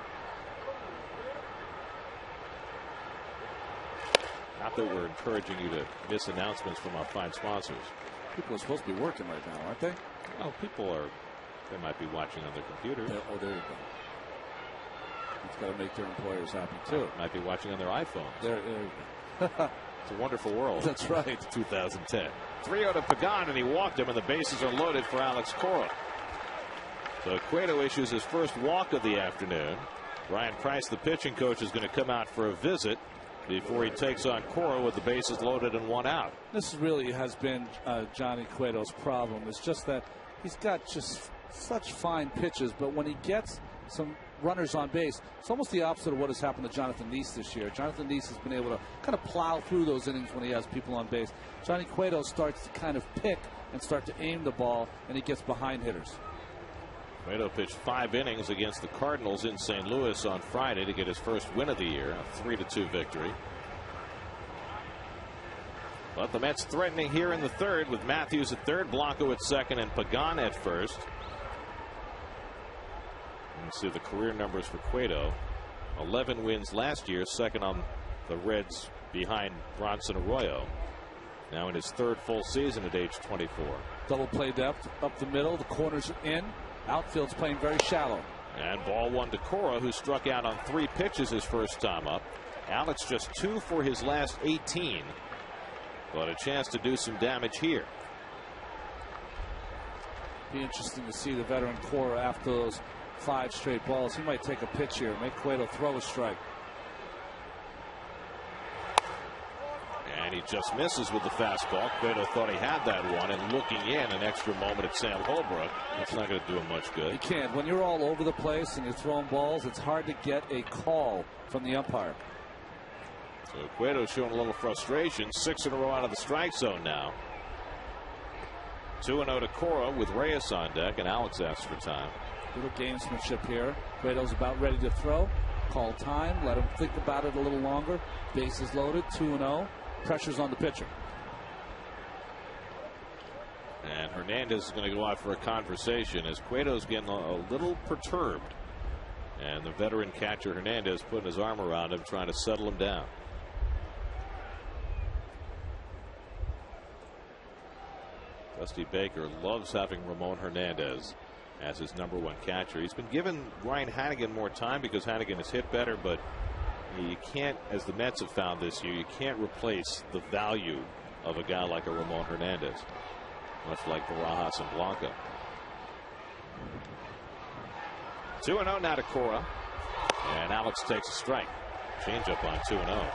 Not that we're encouraging you to miss announcements from our fine sponsors. People are supposed to be working right now, aren't they? Well, they might be watching on their computer. Yeah, oh, there you go. It's got to make their employers happy, too. Might be watching on their iPhones. There you go. It's a wonderful world. That's right. 2010. 3-0 to Pagan, and he walked him, and the bases are loaded for Alex Cora. So Cueto issues his first walk of the afternoon. Ryan Price, the pitching coach, is going to come out for a visit before he takes on Cora with the bases loaded and 1 out. This really has been Johnny Cueto's problem. It's just that he's got just such fine pitches, but when he gets some runners on base, it's almost the opposite of what has happened to Jonathan Neese this year. Jonathan Neese has been able to kind of plow through those innings when he has people on base. Johnny Cueto starts to kind of pick and start to aim the ball, and he gets behind hitters. Cueto pitched 5 innings against the Cardinals in St. Louis on Friday to get his first win of the year, a 3-2 victory. But the Mets threatening here in the third with Matthews at third, Blanco at second, and Pagan at first. You see the career numbers for Cueto. 11 wins last year, second on the Reds behind Bronson Arroyo. Now in his third full season at age 24. Double play depth up the middle. The corners are in. Outfield's playing very shallow. And ball one to Cora, who struck out on 3 pitches his first time up. Alex just 2 for his last 18, but a chance to do some damage here. Be interesting to see the veteran Cora after those 5 straight balls. He might take a pitch here, make Cueto throw a strike. And he just misses with the fastball. Cueto thought he had that one, and looking in, an extra moment at Sam Holbrook. It's not going to do him much good. You can't. When you're all over the place and you're throwing balls, it's hard to get a call from the umpire. So Cueto's showing a little frustration. 6 in a row out of the strike zone now. 2-0 to Cora with Reyes on deck, and Alex asks for time. Little gamesmanship here. Cueto's about ready to throw. Call time. Let him think about it a little longer. Bases loaded. 2-0. Pressure's on the pitcher. And Hernandez is going to go out for a conversation as Cueto's getting a little perturbed. And the veteran catcher Hernandez putting his arm around him, trying to settle him down. Dusty Baker loves having Ramon Hernandez as his #1 catcher. He's been giving Ryan Hanigan more time because Hanigan has hit better, but you can't, as the Mets have found this year, you can't replace the value of a guy like a Ramon Hernandez, much like Barajas and Blanco. 2-0 now to Cora, and Alex takes a strike. Changeup on 2-0.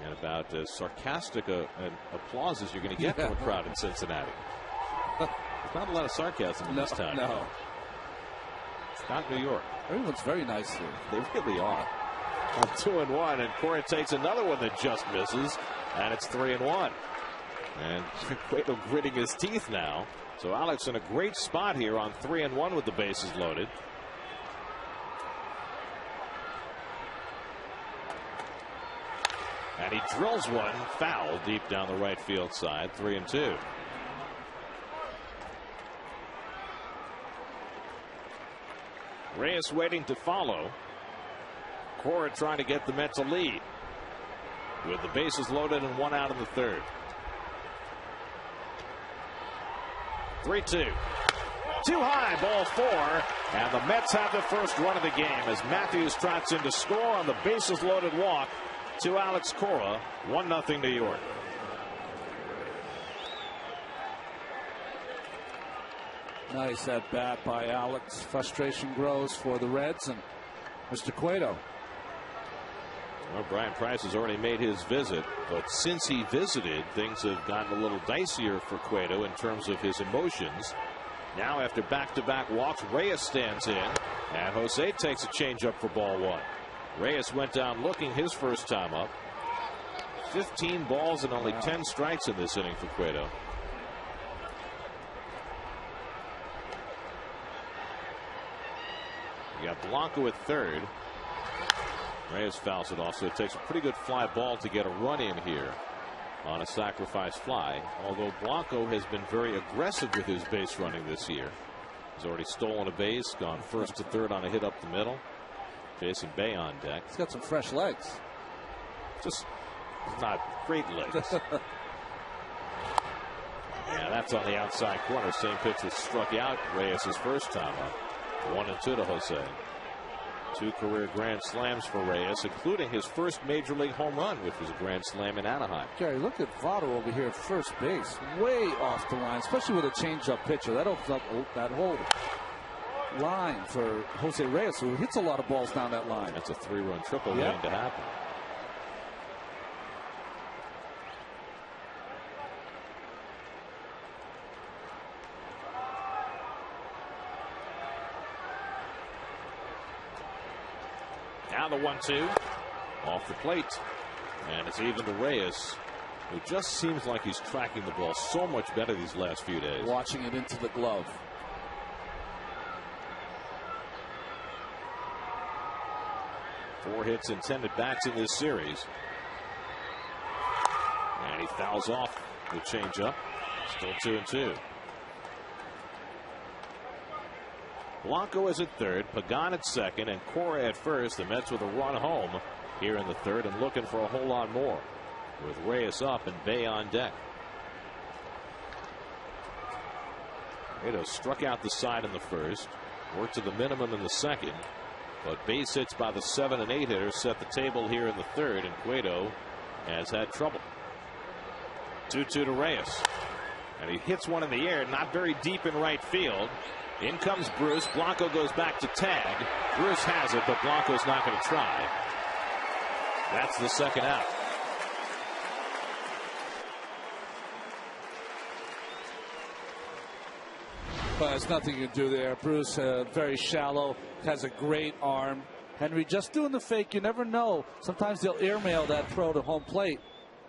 And about as sarcastic an applause as you're going to get from a crowd in Cincinnati. There's not a lot of sarcasm in this town. No. It's not New York. Everyone's very nice here. They really are. 2-1, and Cora takes another one that just misses, and it's 3-1. And Cueto gritting his teeth now. So Alex in a great spot here on 3-1 with the bases loaded. And he drills one foul deep down the right field side. 3-2. Reyes waiting to follow. Cora trying to get the Mets a lead with the bases loaded and 1 out in the 3rd. 3-2. Too high, ball 4, and the Mets have the first run of the game as Matthews trots in to score on the bases loaded walk to Alex Cora. 1-0 New York. Nice at bat by Alex. Frustration grows for the Reds and Mr. Cueto. Well, Brian Price has already made his visit, but since he visited, things have gotten a little dicier for Cueto in terms of his emotions. Now, after back-to-back walks, Reyes stands in, and Jose takes a changeup for ball 1. Reyes went down looking his first time up. 15 balls and only 10 strikes in this inning for Cueto. You got Blanco at 3rd. Reyes fouls it off, so it takes a pretty good fly ball to get a run in here on a sacrifice fly. Although Blanco has been very aggressive with his base running this year. He's already stolen a base, gone 1st to 3rd on a hit up the middle. Jason Bay on deck. He's got some fresh legs. Just not great legs. Yeah, that's on the outside corner. Same pitch that struck out Reyes' first time up. 1-2 to Jose. 2 career grand slams for Reyes, including his first major league home run, which was a grand slam in Anaheim. Gary, look at Votto over here at first base, way off the line, especially with a changeup pitcher. That opens up that whole line for Jose Reyes, who hits a lot of balls down that line. That's a 3-run triple waiting to happen. Now the 1-2 off the plate, and it's even to Reyes, who just seems like he's tracking the ball so much better these last few days. Watching it into the glove. Four hits and 10 at-bats in this series. And he fouls off the changeup. Still 2-2. Blanco is at 3rd, Pagan at 2nd, and Cora at 1st. The Mets with a run home here in the 3rd and looking for a whole lot more with Reyes up and Bay on deck. Cueto struck out the side in the first, worked to the minimum in the second, but base hits by the 7 and 8 hitters set the table here in the third, and Cueto has had trouble. 2-2 to Reyes, and he hits one in the air, not very deep in right field. In comes Bruce. Blanco goes back to tag. Bruce has it, but Blanco's not going to try. That's the second out. But there's nothing you can do there. Bruce, very shallow, has a great arm. Henry just doing the fake. You never know. Sometimes they'll airmail that throw to home plate,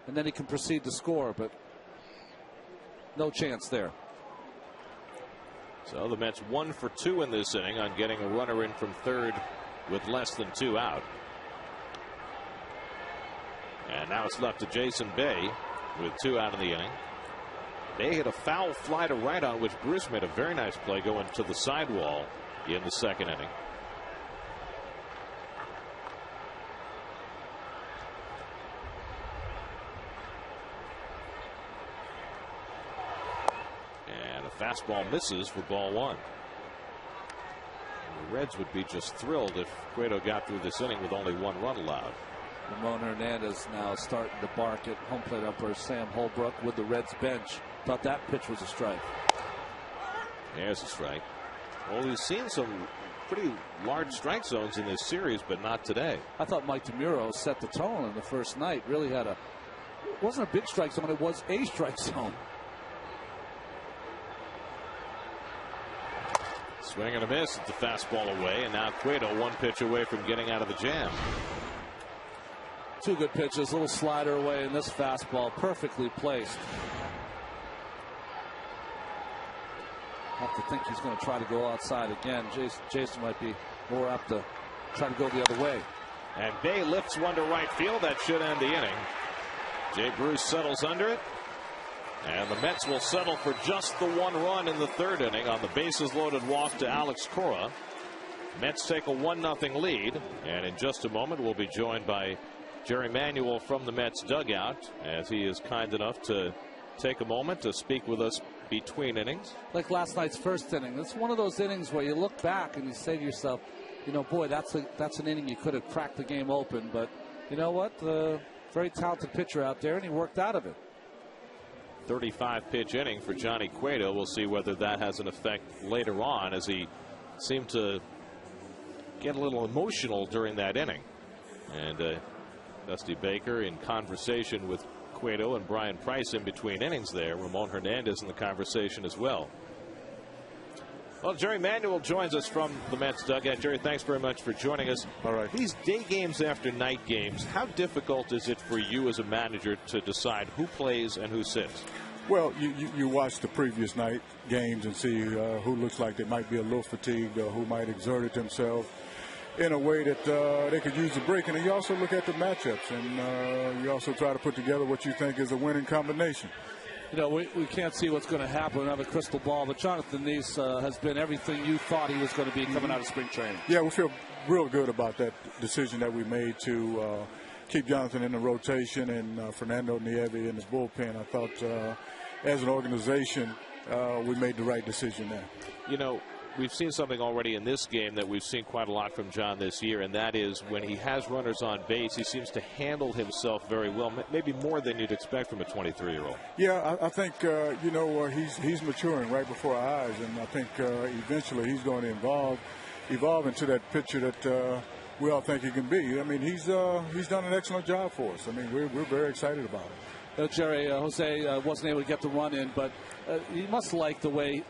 and then he can proceed to score, but no chance there. So the Mets 1 for 2 in this inning on getting a runner in from third with less than 2 out. And now it's left to Jason Bay with 2 out in the inning. Bay hit a foul fly to right on which Bruce made a very nice play going to the sidewall in the second inning. And a fastball misses for ball 1. The Reds would be just thrilled if Cueto got through this inning with only 1 run allowed. Ramon Hernandez now starting to bark at home plate umpire Sam Holbrook with the Reds bench. Thought that pitch was a strike. There's a strike. Well, we've seen some pretty large strike zones in this series, but not today. I thought Mike DeMuro set the tone in the first night. Really had it wasn't a big strike zone, it was a strike zone. Swing and a miss at the fastball away, and now Cueto 1 pitch away from getting out of the jam. 2 good pitches, a little slider away, and this fastball perfectly placed. I have to think he's going to try to go outside again. Jason might be more apt to try to go the other way. And Bay lifts one to right field. That should end the inning. Jay Bruce settles under it. And the Mets will settle for just the 1 run in the third inning on the bases loaded walk to Alex Cora. Mets take a 1-0 lead. And in just a moment, we'll be joined by Jerry Manuel from the Mets dugout, as he is kind enough to take a moment to speak with us between innings. Like last night's first inning. It's one of those innings where you look back and you say to yourself, you know, boy, that's an inning you could have cracked the game open. But you know what? Very talented pitcher out there, and he worked out of it. 35 pitch inning for Johnny Cueto. We'll see whether that has an effect later on, as he seemed to get a little emotional during that inning. And Dusty Baker in conversation with Cueto and Brian Price in between innings there. Ramon Hernandez in the conversation as well. Well, Jerry Manuel joins us from the Mets dugout. Jerry, thanks very much for joining us. All right. These day games after night games, how difficult is it for you as a manager to decide who plays and who sits? Well, you watch the previous night games and see who looks like they might be a little fatigued or who might exert themselves in a way that they could use a break. And then you also look at the matchups, and you also try to put together what you think is a winning combination. You know, we can't see what's going to happen. We have a crystal ball, but Jonathan Neese has been everything you thought he was going to be coming out of spring training. Yeah, we feel real good about that decision that we made to keep Jonathan in the rotation and Fernando Nieve in his bullpen. I thought as an organization we made the right decision there. You know, we've seen something already in this game that we've seen quite a lot from John this year, and that is when he has runners on base, he seems to handle himself very well, maybe more than you'd expect from a 23-year-old. Yeah, I think, he's maturing right before our eyes, and I think eventually he's going to evolve into that pitcher that we all think he can be. I mean, he's done an excellent job for us. I mean, we're very excited about it. Jerry, Jose wasn't able to get the run in, but he must like the way,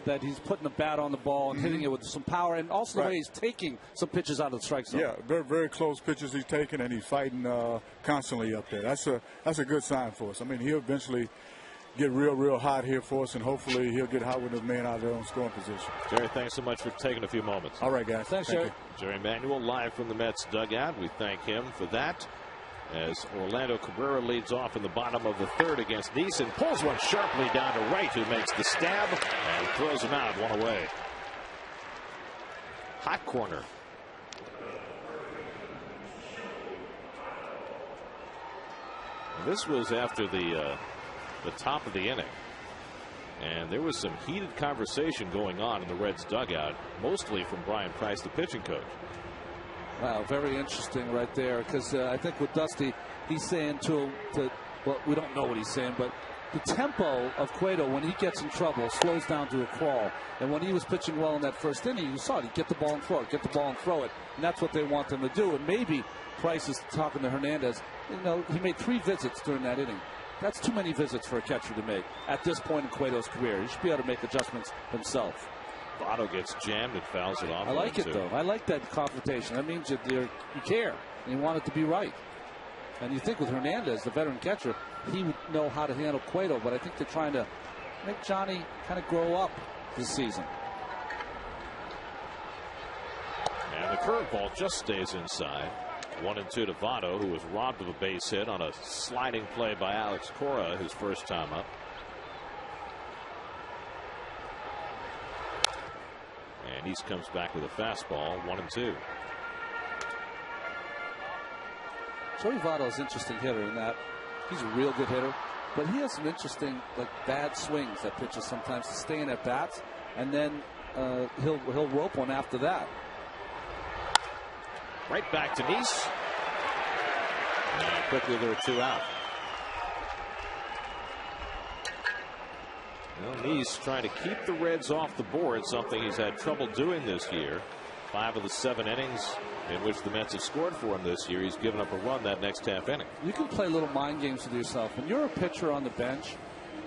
that he's putting the bat on the ball and hitting it with some power, and also the way he's taking some pitches out of the strike zone. Yeah, very, very close pitches he's taking, and he's fighting constantly up there. That's a good sign for us. I mean, he'll eventually get real hot here for us, and hopefully he'll get hot with his man out there on scoring position. Jerry, thanks so much for taking a few moments. All right, guys. Thanks, Jerry. Jerry Manuel live from the Mets dugout. We thank him for that. As Orlando Cabrera leads off in the bottom of the third against Neeson, pulls one sharply down to right, who makes the stab and throws him out, one away. Hot corner. This was after the top of the inning. And there was some heated conversation going on in the Reds dugout, mostly from Brian Price, the pitching coach. Wow, very interesting right there, because I think with Dusty, he's saying well, we don't know what he's saying, but the tempo of Cueto when he gets in trouble slows down to a crawl. And when he was pitching well in that first inning, you saw it. He'd get the ball and throw it, get the ball and throw it. And that's what they want them to do. And maybe Price is talking to Hernandez. You know, he made 3 visits during that inning. That's too many visits for a catcher to make at this point in Cueto's career. He should be able to make adjustments himself. Votto gets jammed and fouls it off. I like it, though. I like that confrontation. That means you care and you want it to be right. And you think with Hernandez, the veteran catcher, he would know how to handle Cueto. But I think they're trying to make Johnny kind of grow up this season. And the curveball just stays inside. 1-2 to Votto, who was robbed of a base hit on a sliding play by Alex Cora, his first time up. And he comes back with a fastball, 1-2. Joey Votto is an interesting hitter in that he's a real good hitter, but he has some interesting bad swings that pitches sometimes to stay in at bats, and then he'll rope one after that. Right back to Nice. And quickly there are 2 out. Well, Nice trying to keep the Reds off the board, something he's had trouble doing this year. 5 of the 7 innings in which the Mets have scored for him this year, he's given up a run that next half inning. You can play little mind games with yourself. When you're a pitcher on the bench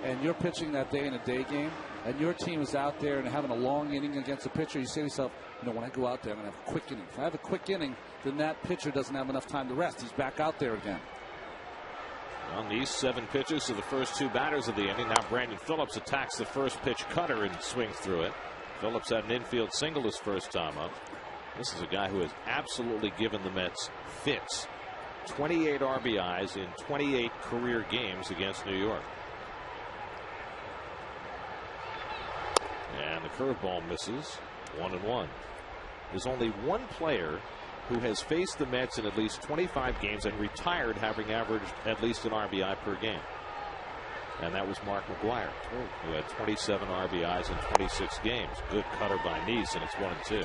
and you're pitching that day in a day game and your team is out there and having a long inning against a pitcher, you say to yourself, you know, when I go out there, I'm going to have a quick inning. If I have a quick inning, then that pitcher doesn't have enough time to rest. He's back out there again. On these 7 pitches to the first 2 batters of the inning. Now Brandon Phillips attacks the first pitch cutter and swings through it. Phillips had an infield single his first time up. This is a guy who has absolutely given the Mets fits. 28 RBIs in 28 career games against New York. And the curveball misses. 1-1. There's only one player who has faced the Mets in at least 25 games and retired having averaged at least an RBI per game. And that was Mark McGwire, who had 27 RBIs in 26 games. Good cutter by Nice, and it's 1-2.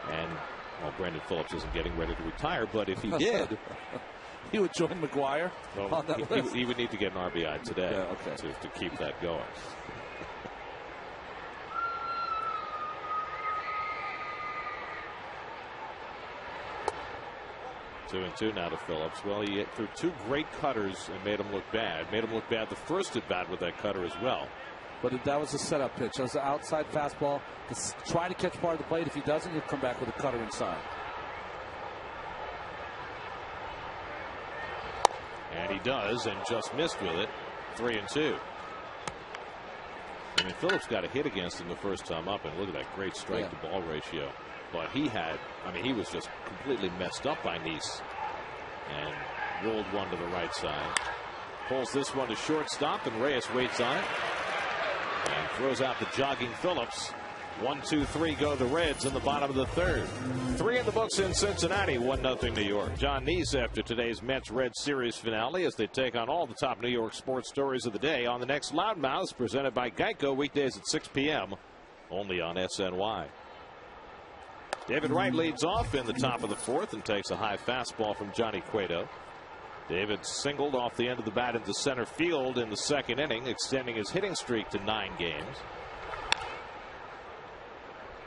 And well, Brandon Phillips isn't getting ready to retire, but if he did, he would join McGwire. Well, he would need to get an RBI today to keep that going. 2-2 now to Phillips. Well, he threw 2 great cutters and made him look bad. Made him look bad the first at bat with that cutter as well. But that was a setup pitch. That was an outside fastball to try to catch part of the plate. If he doesn't, he'll come back with a cutter inside. And he does, and just missed with it. 3-2. I mean, Phillips got a hit against him the first time up, and look at that great strike to ball ratio. But he was just completely messed up by Nice and rolled one to the right side. Pulls this one to shortstop, and Reyes waits on it and throws out the jogging Phillips. 1-2-3 go the Reds in the bottom of the 3rd. 3 in the books in Cincinnati, 1-0 New York. John Nice after today's Mets-Reds series finale as they take on all the top New York sports stories of the day on the next Loudmouths, presented by Geico, weekdays at 6 p.m. only on SNY. David Wright leads off in the top of the 4th and takes a high fastball from Johnny Cueto. David singled off the end of the bat into center field in the 2nd inning, extending his hitting streak to 9 games.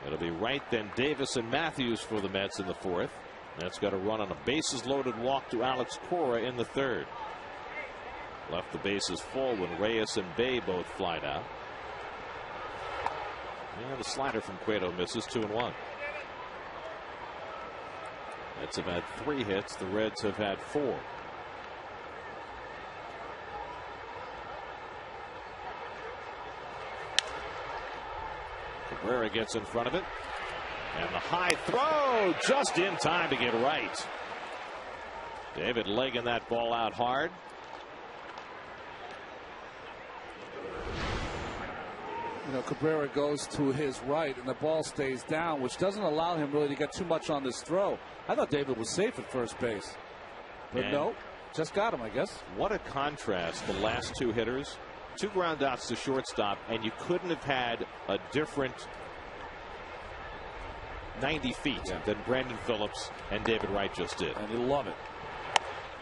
It'll be Wright, then Davis and Matthews for the Mets in the 4th. That's got a run on a bases loaded walk to Alex Cora in the 3rd. Left the bases full when Reyes and Bay both flied out. And the slider from Cueto misses. 2-1. Mets have had 3 hits. The Reds have had 4. Cabrera gets in front of it. And the high throw just in time to get right. David legging that ball out hard. You know, Cabrera goes to his right and the ball stays down, which doesn't allow him really to get too much on this throw. I thought David was safe at first base, but no. Just got him, I guess. What a contrast, the last two hitters. 2 ground outs to shortstop, and you couldn't have had a different 90 feet than Brandon Phillips and David Wright just did. And you love it.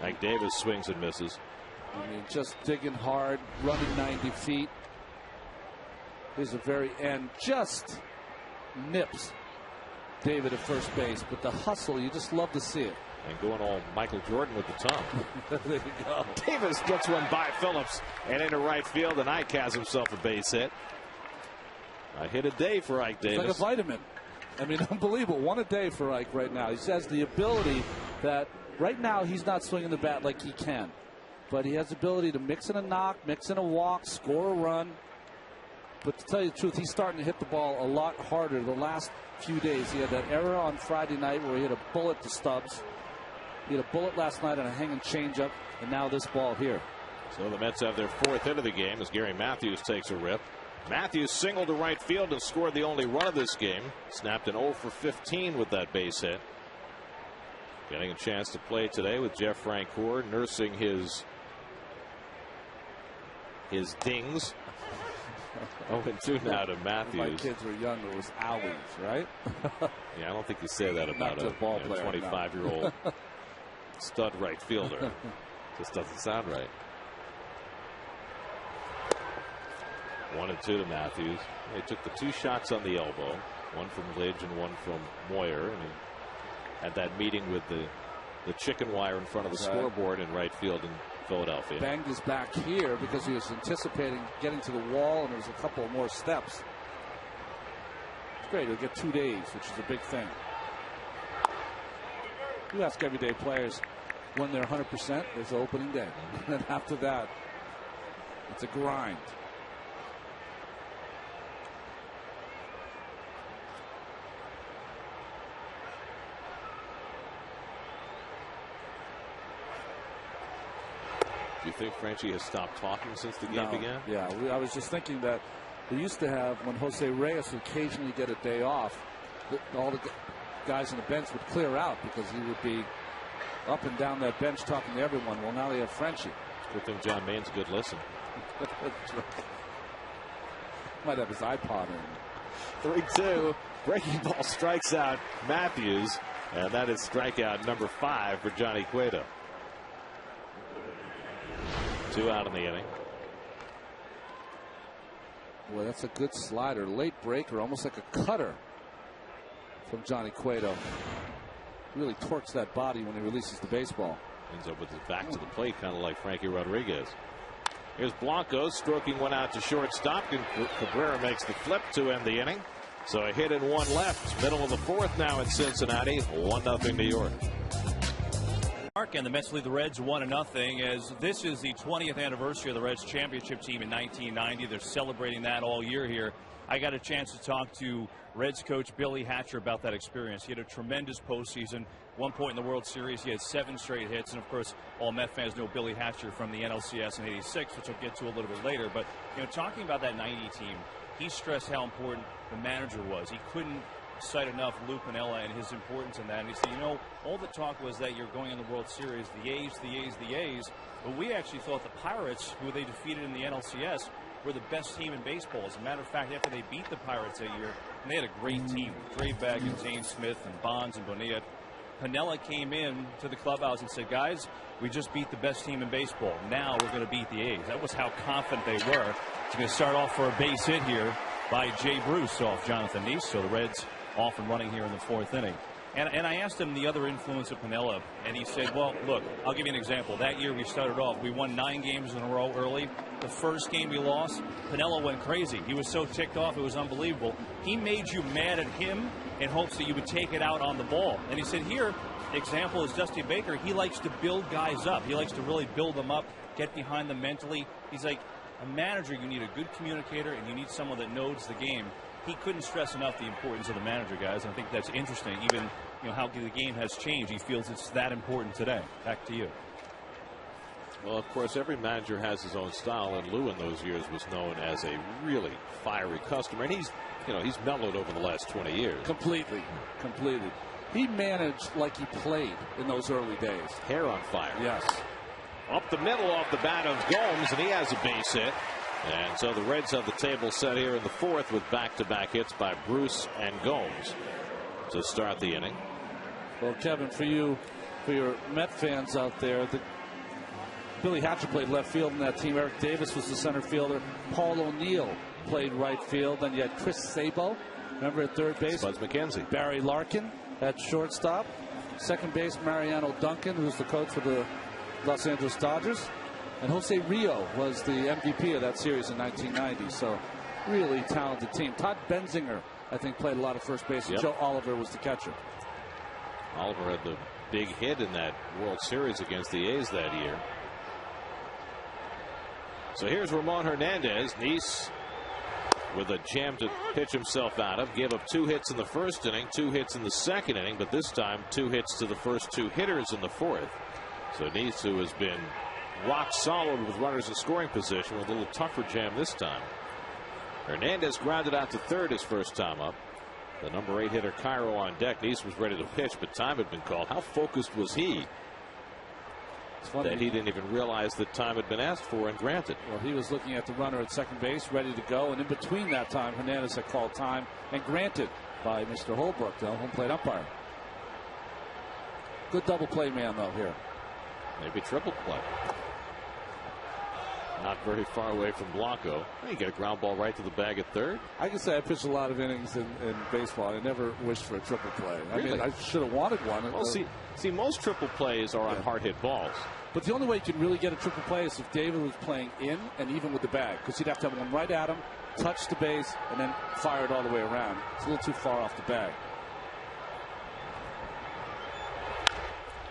Mike Davis swings and misses. I mean, just digging hard, running 90 feet. Here's the very end. Just nips David at first base. But the hustle, you just love to see it. And going all Michael Jordan with the tongue. There you go. Davis gets one by Phillips and into right field, and Ike has himself a base hit. A hit a day for Ike Davis. It's like a vitamin. I mean, unbelievable. 1 a day for Ike right now. He has the ability that right now he's not swinging the bat like he can. But he has the ability to mix in a knock, mix in a walk, score a run. But to tell you the truth, he's starting to hit the ball a lot harder the last few days. He had that error on Friday night where he hit a bullet to Stubbs. He had a bullet last night on a hanging changeup, and now this ball here. So the Mets have their 4th hit of the game as Gary Matthews takes a rip. Matthews singled to right field and scored the only run of this game. Snapped an 0 for 15 with that base hit. Getting a chance to play today with Jeff Francoeur nursing his dings. 0-2 now to Matthews. When my kids were younger, it was owies, right? Yeah, I don't think you say that about a 25-year-old stud right fielder. Just doesn't sound right. 1-2 to Matthews. They took the 2 shots on the elbow, one from Lidge and one from Moyer, and he had that meeting with the chicken wire in front of the scoreboard in right field in Philadelphia. Banged his back here because he was anticipating getting to the wall, and there was a couple more steps. It's great. He'll get 2 days, which is a big thing. You ask everyday players when they're 100%, there's the opening day. And then after that, it's a grind. Do you think Frenchie has stopped talking since the game began? Yeah, I was just thinking that they used to have, when Jose Reyes would occasionally get a day off, all the guys on the bench would clear out because he would be up and down that bench talking to everyone. Well, now they have Frenchie. Good thing John Main's a good listen. Might have his iPod in. 3-2. Breaking ball strikes out Matthews, and that is strikeout number 5 for Johnny Cueto. 2 out in the inning. Boy, that's a good slider. Late breaker, almost like a cutter from Johnny Cueto. Really torques that body when he releases the baseball. Ends up with his back to the plate, kind of like Frankie Rodriguez. Here's Blanco stroking one out to shortstop, and Cabrera makes the flip to end the inning. So a hit and 1 left. Middle of the 4th now in Cincinnati. 1-0 New York. And the Mets lead the Reds 1-0 as this is the 20th anniversary of the Reds championship team in 1990. They're celebrating that all year here. I got a chance to talk to Reds coach Billy Hatcher about that experience. He had a tremendous postseason. One point in the World Series, he had 7 straight hits. And, of course, all Met fans know Billy Hatcher from the NLCS in '86, which I'll get to a little bit later. But, you know, talking about that 90 team, he stressed how important the manager was. He couldn't cite enough Lou Piniella and his importance in that. And he said, you know, all the talk was that you're going in the World Series, the A's, the A's, the A's. But we actually thought the Pirates, who they defeated in the NLCS, were the best team in baseball. As a matter of fact, after they beat the Pirates that year, and they had a great team. Dre Bag and Zane Smith and Bonds and Bonilla. Piniella came in to the clubhouse and said, guys, we just beat the best team in baseball. Now we're going to beat the A's. That was how confident they were. It's going to start off for a base hit here by Jay Bruce off Jonathan Neese. So the Reds off and running here in the 4th inning. And I asked him the other influence of Piniella, and he said, well, look, I'll give you an example. That year we started off, we won 9 games in a row early. The first game we lost, Piniella went crazy. He was so ticked off, it was unbelievable. He made you mad at him in hopes that you would take it out on the ball. And he said, here, example is Dusty Baker. He likes to build guys up. He likes to really build them up, get behind them mentally. He's like, a manager, you need a good communicator, and you need someone that knows the game. He couldn't stress enough the importance of the manager, guys. I think that's interesting, even, you know, how the game has changed. He feels it's that important today. Back to you. Well, of course, every manager has his own style, and Lou in those years was known as a really fiery customer. And he's mellowed over the last 20 years. Completely. He managed like he played in those early days. Hair on fire. Yes. Up the middle off the bat of Gomes, and he has a base hit. And so the Reds have the table set here in the fourth with back-to-back hits by Bruce and Gomes to start the inning. Well, Kevin, for your Met fans out there, Billy Hatcher played left field in that team. Eric Davis was the center fielder. Paul O'Neill played right field. Then you had Chris Sabo, remember, at third base. Buzz McKenzie. Barry Larkin at shortstop. Second base, Mariano Duncan, who's the coach for the Los Angeles Dodgers. And Jose Rio was the MVP of that series in 1990. So really talented team. Todd Benzinger, I think, played a lot of first base. And Joe Oliver was the catcher. Oliver had the big hit in that World Series against the A's that year. So here's Ramon Hernandez. Nice with a jam to pitch himself out of. Gave up 2 hits in the first inning, 2 hits in the second inning, but this time 2 hits to the first 2 hitters in the fourth. So Nice, who has been rock solid with runners in scoring position, with a little tougher jam this time. Hernandez grounded out to third his first time up. The number 8 hitter Cairo on deck. Nice was ready to pitch, but time had been called. How focused was he that he didn't even realize that time had been asked for and granted? Well, he was looking at the runner at second base, ready to go, and in between that time, Hernandez had called time and granted by Mr. Holbrook, the home plate umpire. Good double play man, though, here. Maybe triple play. Not very far away from Blanco. You get a ground ball right to the bag at third. I can say I pitched a lot of innings in baseball. I never wished for a triple play. Really? I mean, I should have wanted one. Well, see, most triple plays are on hard hit balls. But the only way you can really get a triple play is if David was playing in and even with the bag, because he'd have to have one right at him, touch the base, and then fire it all the way around. It's a little too far off the bag.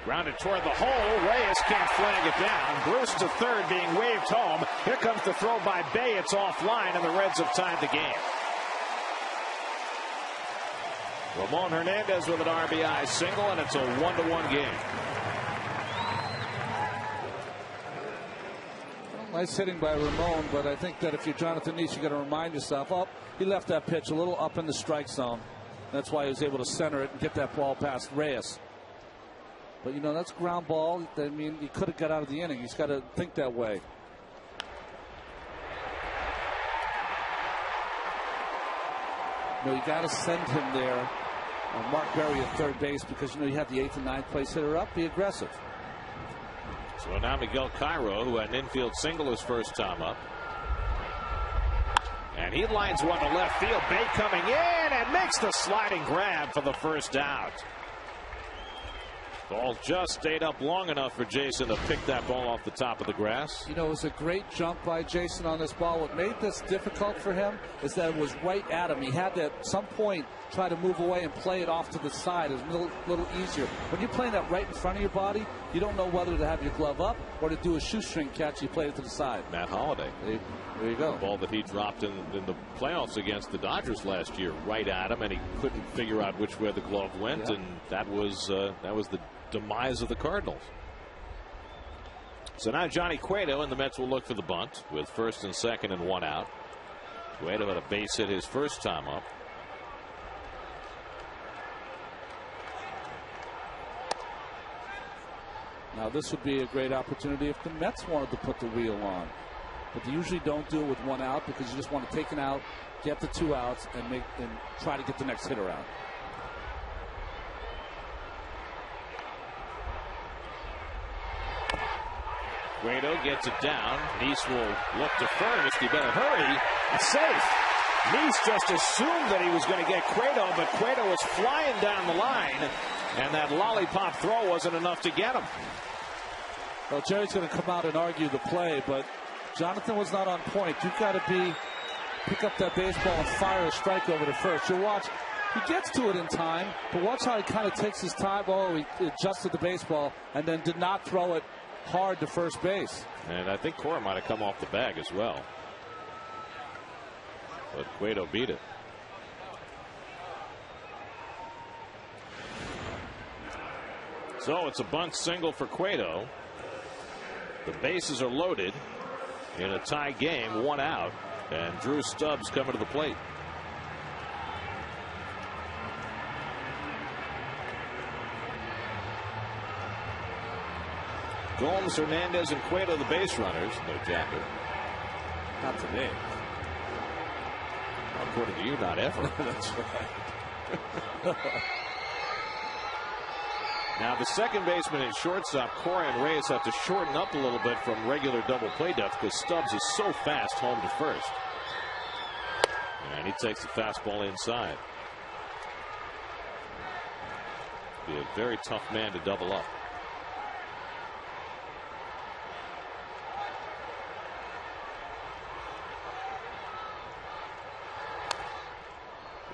Grounded toward the hole. Reyes can't flag it down. Bruce to third, being waved home. Here comes the throw by Bay. It's offline, and the Reds have tied the game. Ramon Hernandez with an RBI single, and it's a 1-1 game. Well, nice hitting by Ramon, but I think that if you're Jonathan Nice, you got to remind yourself, oh, he left that pitch a little up in the strike zone. That's why he was able to center it and get that ball past Reyes. But, you know, that's ground ball. I mean, he could have got out of the inning. He's got to think that way. You know, you got to send him there on Mark Berry at third base because, you know, you have the 8th and 9th place hitter up. Be aggressive. So now Miguel Cairo, who had an infield single his first time up. And he lines one to left field. Bay coming in and makes the sliding grab for the first out. Ball just stayed up long enough for Jason to pick that ball off the top of the grass. You know, it was a great jump by Jason on this ball. What made this difficult for him is that it was right at him. He had to, at some point, try to move away and play it off to the side. It was a little easier. When you're playing that right in front of your body, you don't know whether to have your glove up or to do a shoestring catch. You play it to the side. Matt Holliday. There you go. The ball that he dropped in the playoffs against the Dodgers last year, right at him, and he couldn't figure out which way the glove went, and that was the demise of the Cardinals. So now Johnny Cueto, and the Mets will look for the bunt with first and second and 1 out. Cueto had a base hit his first time up. Now this would be a great opportunity if the Mets wanted to put the wheel on. But they usually don't do it with 1 out because you just want to take an out, get the 2 outs, and try to get the next hitter out. Cueto gets it down. Nice will look to first. He better hurry. It's safe. Nice just assumed that he was going to get Cueto, but Cueto was flying down the line, and that lollipop throw wasn't enough to get him. Well, Jerry's going to come out and argue the play, but Jonathan was not on point. You've got to pick up that baseball and fire a strike over to first. You'll watch. He gets to it in time, but watch how he kind of takes his time. Oh, he adjusted the baseball and then did not throw it hard to first base. And I think Cora might have come off the bag as well. But Cueto beat it. So it's a bunt single for Cueto. The bases are loaded in a tie game, 1 out, and Drew Stubbs coming to the plate. Gomes, Hernandez, and Cueto, the base runners. No Jacker. Not today. According to you, not ever. That's right. Now the second baseman and shortstop, Corey and Reyes, have to shorten up a little bit from regular double play depth because Stubbs is so fast home to first. And he takes the fastball inside. Be a very tough man to double up.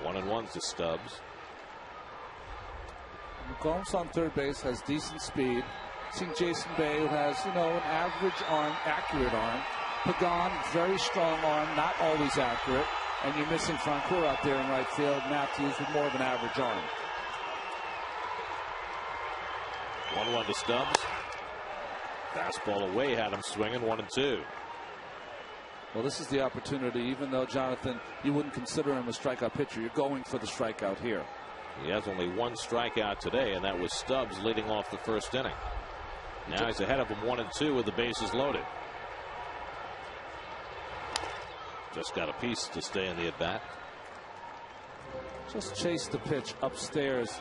One and one's to Stubbs. Gomes on third base has decent speed. Seeing Jason Bay, who has, an average arm, accurate arm. Pagan, very strong arm, not always accurate. And you're missing Francoeur out there in right field. Matthews with more of an average arm. 1-1 to Stubbs. Fastball away had him swinging 1-2. Well, this is the opportunity, even though, Jonathan, you wouldn't consider him a strikeout pitcher. You're going for the strikeout here. He has only one strikeout today, and that was Stubbs leading off the first inning. Now he's ahead of him 1-2 with the bases loaded. Just got a piece to stay in the at-bat. Just chase the pitch upstairs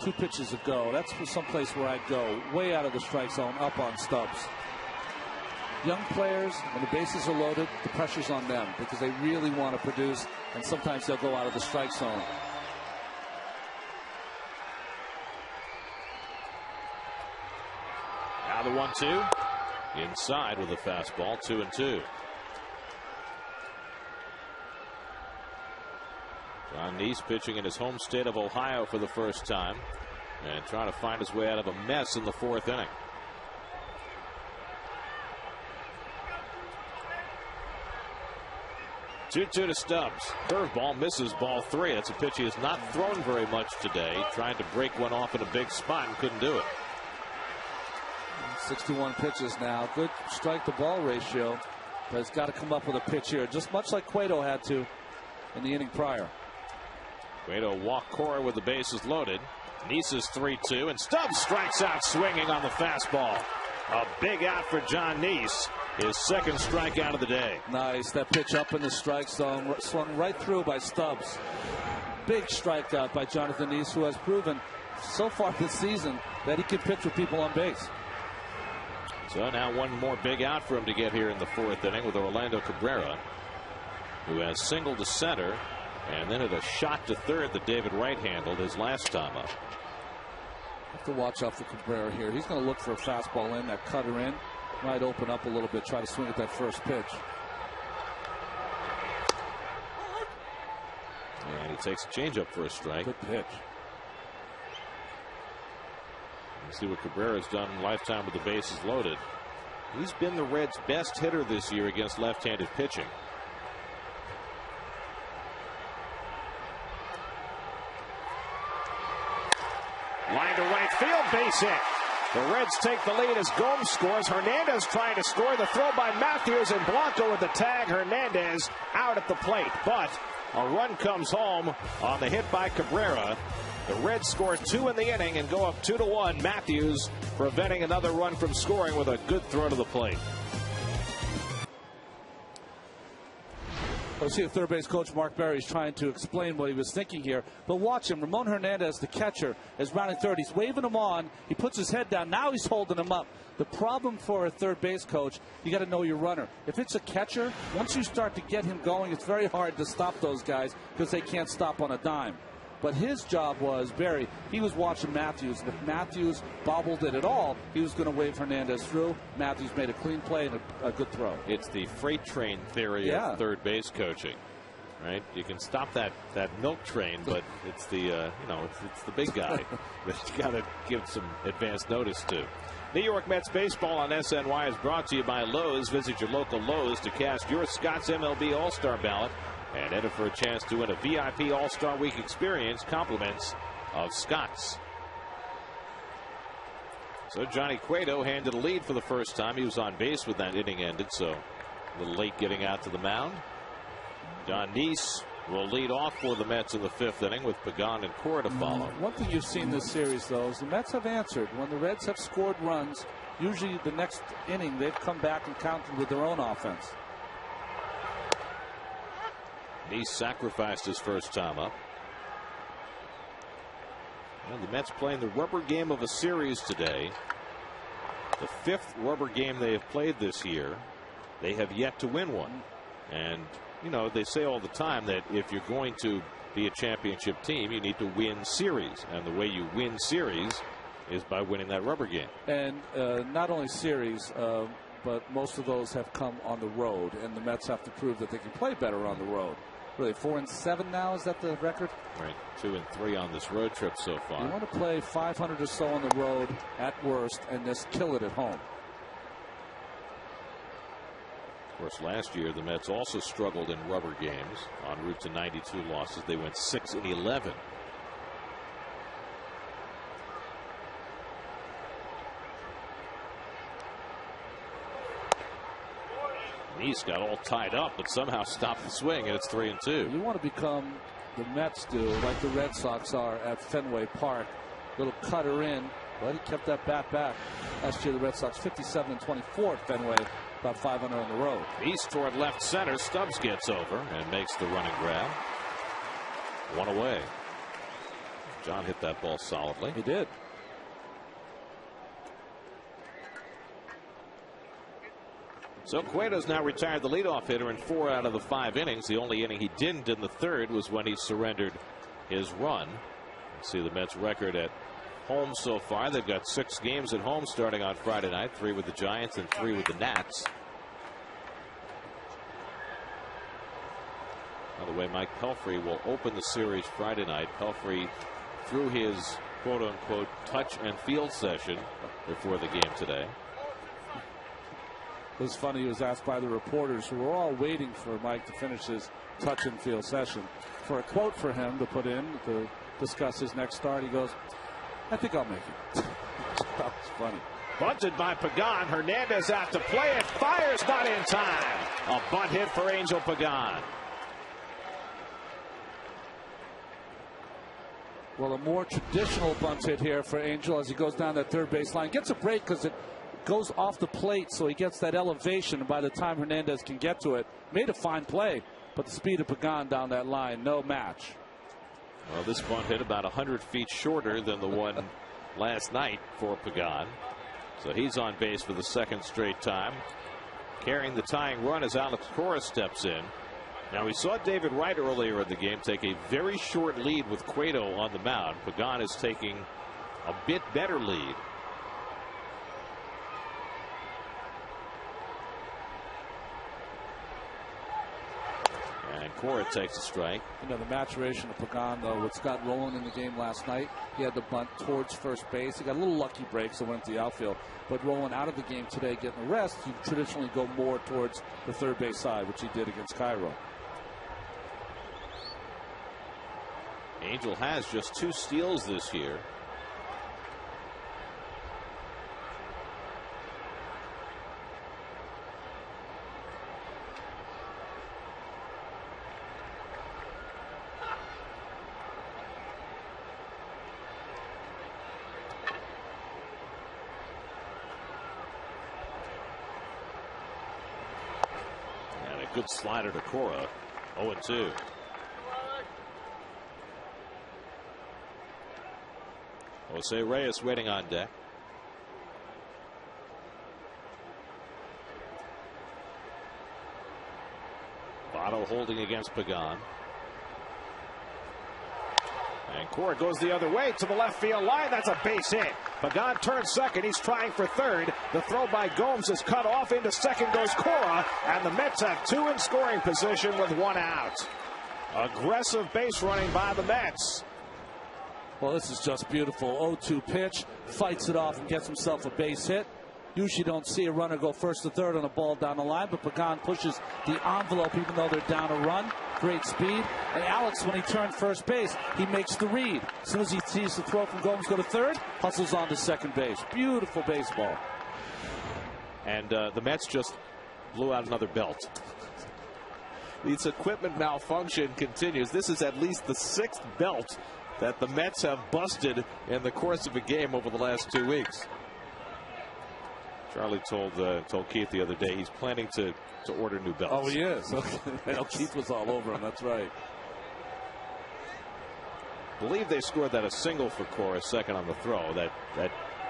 2 pitches ago. That's someplace where I'd go. Way out of the strike zone, up on Stubbs. Young players, when the bases are loaded, the pressure's on them because they really want to produce, and sometimes they'll go out of the strike zone. Now the 1-2. Inside with a fastball, 2-2. John Neese pitching in his home state of Ohio for the first time and trying to find his way out of a mess in the 4th inning. Two to Stubbs. Curveball misses, ball 3. That's a pitch he has not thrown very much today. Trying to break one off in a big spot and couldn't do it. 61 pitches now. Good strike to ball ratio. But he's got to come up with a pitch here, just much like Cueto had to in the inning prior. Cueto walked Cora with the bases loaded. Neese is 3-2, and Stubbs strikes out swinging on the fastball. A big out for John Neese. His second strikeout of the day. Nice. That pitch up in the strike zone, swung right through by Stubbs. Big strikeout by Jonathan Neese, who has proven so far this season that he can pitch with people on base. So now one more big out for him to get here in the 4th inning with Orlando Cabrera, who has singled to center and then hit a shot to third that David Wright handled his last time up. Have to watch out for Cabrera here. He's going to look for a fastball in, that cutter in. Might open up a little bit, try to swing at that first pitch. And he takes a changeup for a strike. Good pitch. Let's see what Cabrera's done in lifetime with the bases loaded. He's been the Reds' best hitter this year against left-handed pitching. Line to right field, base hit. The Reds take the lead as Gomes scores. Hernandez trying to score. The throw by Matthews, and Blanco with the tag. Hernandez out at the plate, but a run comes home on the hit by Cabrera. The Reds score 2 in the inning and go up 2-1. Matthews preventing another run from scoring with a good throw to the plate. We'll see if third base coach Mark Berry's trying to explain what he was thinking here. But watch him. Ramon Hernandez, the catcher, is rounding third. He's waving him on. He puts his head down. Now he's holding him up. The problem for a third base coach, you got to know your runner. If it's a catcher, once you start to get him going, it's very hard to stop those guys because they can't stop on a dime. But his job was, Berry, he was watching Matthews. And if Matthews bobbled it at all, he was going to wave Hernandez through. Matthews made a clean play and a good throw. It's the freight train theory of third base coaching, right? You can stop that milk train, but it's the it's the big guy that you got to give some advance notice to. New York Mets baseball on SNY is brought to you by Lowe's. Visit your local Lowe's to cast your Scott's MLB All-Star ballot and enter for a chance to win a VIP All-Star Week experience, compliments of Scott's. So Johnny Cueto handed a lead for the first time. He was on base when that inning ended, so a little late getting out to the mound. John Neese will lead off for the Mets in the 5th inning with Pagan and Cora to follow. One thing you've seen this series, though, is the Mets have answered. When the Reds have scored runs usually the next inning they've come back and countered with their own offense. He sacrificed his first time up. And the Mets playing the rubber game of a series today. The 5th rubber game they have played this year. They have yet to win one. And, you know, they say all the time that if you're going to be a championship team, you need to win series. And the way you win series is by winning that rubber game. And not only series, but most of those have come on the road. And the Mets have to prove that they can play better on the road. Really, 4-7 now, is that the record? Right, 2-3 on this road trip so far. You want to play 500 or so on the road at worst and just kill it at home. Of course, last year the Mets also struggled in rubber games. En route to 92 losses, they went 6-11. East got all tied up, but somehow stopped the swing, and it's 3-2. You want to become the Mets do, like the Red Sox are at Fenway Park. Little cutter in, but he kept that bat back. Last year, the Red Sox 57-24 at Fenway, about 500 on the road. East toward left center. Stubbs gets over and makes the running grab. One away. John hit that ball solidly. He did. So Cueto's now retired the leadoff hitter in 4 out of the 5 innings. The only inning he didn't in the 3rd was when he surrendered his run. See the Mets record at home so far. They've got 6 games at home starting on Friday night, 3 with the Giants and 3 with the Nats. By the way, Mike Pelfrey will open the series Friday night. Pelfrey threw his quote-unquote touch and field session before the game today. It was funny, he was asked by the reporters who were all waiting for Mike to finish his touch and field session for a quote for him to put in to discuss his next start. He goes, I think I'll make it. That was funny. Bunted by Pagan. Hernandez out to play it. Fires, not in time. A bunt hit for Angel Pagan. Well, a more traditional bunt hit here for Angel as he goes down that third base line. Gets a break because it goes off the plate, so he gets that elevation. And by the time Hernandez can get to it, made a fine play, but the speed of Pagan down that line, no match. Well, this bunt hit about 100 feet shorter than the one last night for Pagan. So he's on base for the 2nd straight time. Carrying the tying run as Alex Cora steps in. Now, we saw David Wright earlier in the game take a very short lead with Cueto on the mound. Pagan is taking a bit better lead. And Cora takes a strike. You know, the maturation of Pagan, though, with Scott Rowland in the game last night, he had the bunt towards first base. He got a little lucky break, so went to the outfield. But Rowland out of the game today, getting a rest, he traditionally go more towards the third base side, which he did against Cairo. Angel has just 2 steals this year. And a good slider to Cora. 0-2. Jose Reyes waiting on deck. Votto holding against Pagan. And Cora goes the other way to the left field line. That's a base hit. Pagan turns second. He's trying for third. The throw by Gomes is cut off. Into second goes Cora. And the Mets have 2 in scoring position with 1 out. Aggressive base running by the Mets. Well, this is just beautiful. 0-2 pitch, fights it off and gets himself a base hit. Usually don't see a runner go first to third on a ball down the line, but Pagan pushes the envelope even though they're down a run. Great speed. And Alex, when he turned first base, he makes the read. As soon as he sees the throw from Gomes go to third, hustles on to second base. Beautiful baseball. And the Mets just blew out another belt. This equipment malfunction continues. This is at least the 6th belt that the Mets have busted in the course of a game over the last 2 weeks. Charlie told Keith the other day he's planning to order new belts. Oh, he is. Keith was all over him. That's right. Believe they scored that a single for Cora, second on the throw. That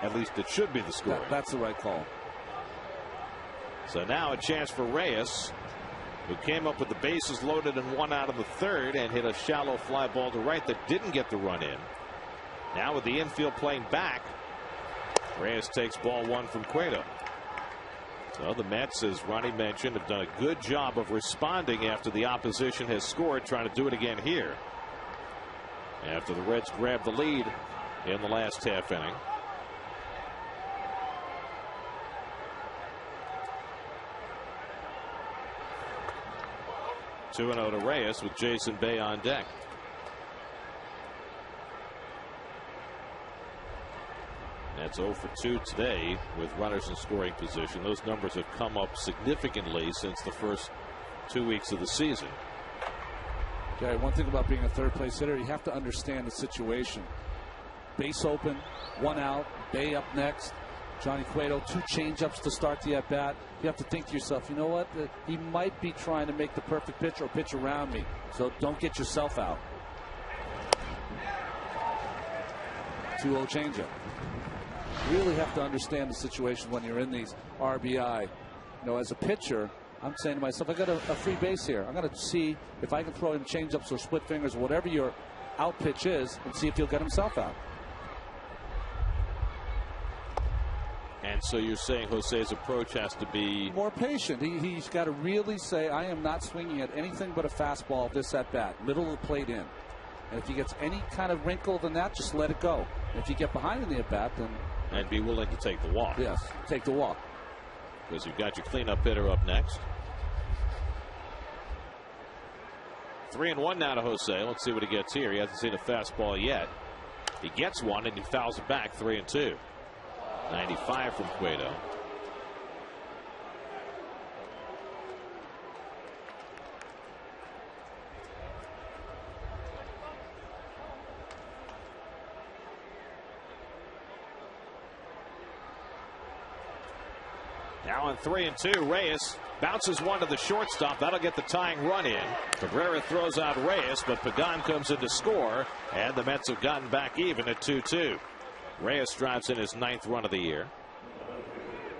at least it should be the score. That's the right call. So now a chance for Reyes, who came up with the bases loaded and one out of the third and hit a shallow fly ball to right that didn't get the run in. Now with the infield playing back, Reyes takes ball one from Cueto. So the Mets, as Ronnie mentioned, have done a good job of responding after the opposition has scored, trying to do it again here. After the Reds grabbed the lead in the last half inning. Two and 0 to Reyes with Jason Bay on deck. That's 0 for 2 today with runners in scoring position. Those numbers have come up significantly since the first 2 weeks of the season. Okay, one thing about being a third place hitter, you have to understand the situation. Base open, one out, Bay up next. Johnny Cueto, 2 changeups to start the at-bat. You have to think to yourself, you know what? He might be trying to make the perfect pitch or pitch around me. So don't get yourself out. 2-0 changeup. Really have to understand the situation when you're in these RBI. You know, as a pitcher, I'm saying to myself, I got a free base here. I'm going to see if I can throw him changeups or split fingers or whatever your out pitch is and see if he'll get himself out. And so you're saying Jose's approach has to be more patient. He's got to really say, I am not swinging at anything but a fastball this at bat, middle of the plate in. And if he gets any kind of wrinkle than that, just let it go. And if you get behind in the at bat, then. And be willing to take the walk. Yes, take the walk. Because you've got your cleanup hitter up next. 3-1 now to Jose. Let's see what he gets here. He hasn't seen a fastball yet. He gets one and he fouls it back. 3-2. 95 from Cueto. Now on 3-2, Reyes bounces one to the shortstop. That'll get the tying run in. Cabrera throws out Reyes, but Pagan comes in to score, and the Mets have gotten back even at 2-2. Reyes drives in his 9th run of the year.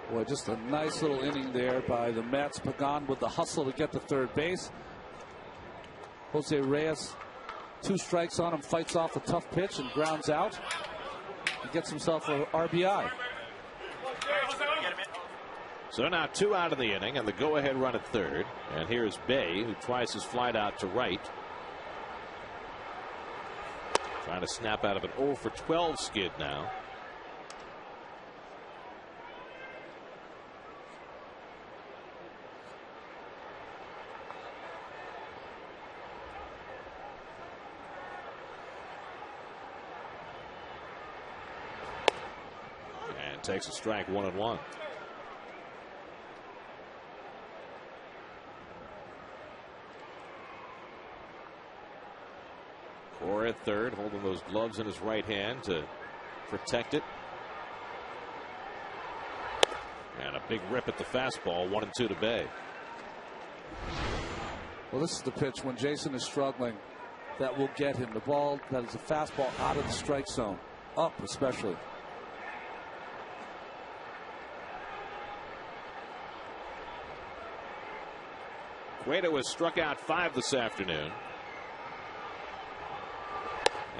Boy, just a nice little inning there by the Mets. Pagan with the hustle to get to third base. Jose Reyes, 2 strikes on him, fights off a tough pitch and grounds out. He gets himself an RBI. So now 2 out of the inning and the go-ahead run at third. And here's Bay, who tries his flight out to right. Trying to snap out of an 0 for 12 skid now. And takes a strike, 1-1. Or at third, holding those gloves in his right hand to protect it. And a big rip at the fastball, 1-2 to Bay. Well, this is the pitch when Jason is struggling that will get him. The ball that is a fastball out of the strike zone, up especially. Cueto was struck out 5 this afternoon.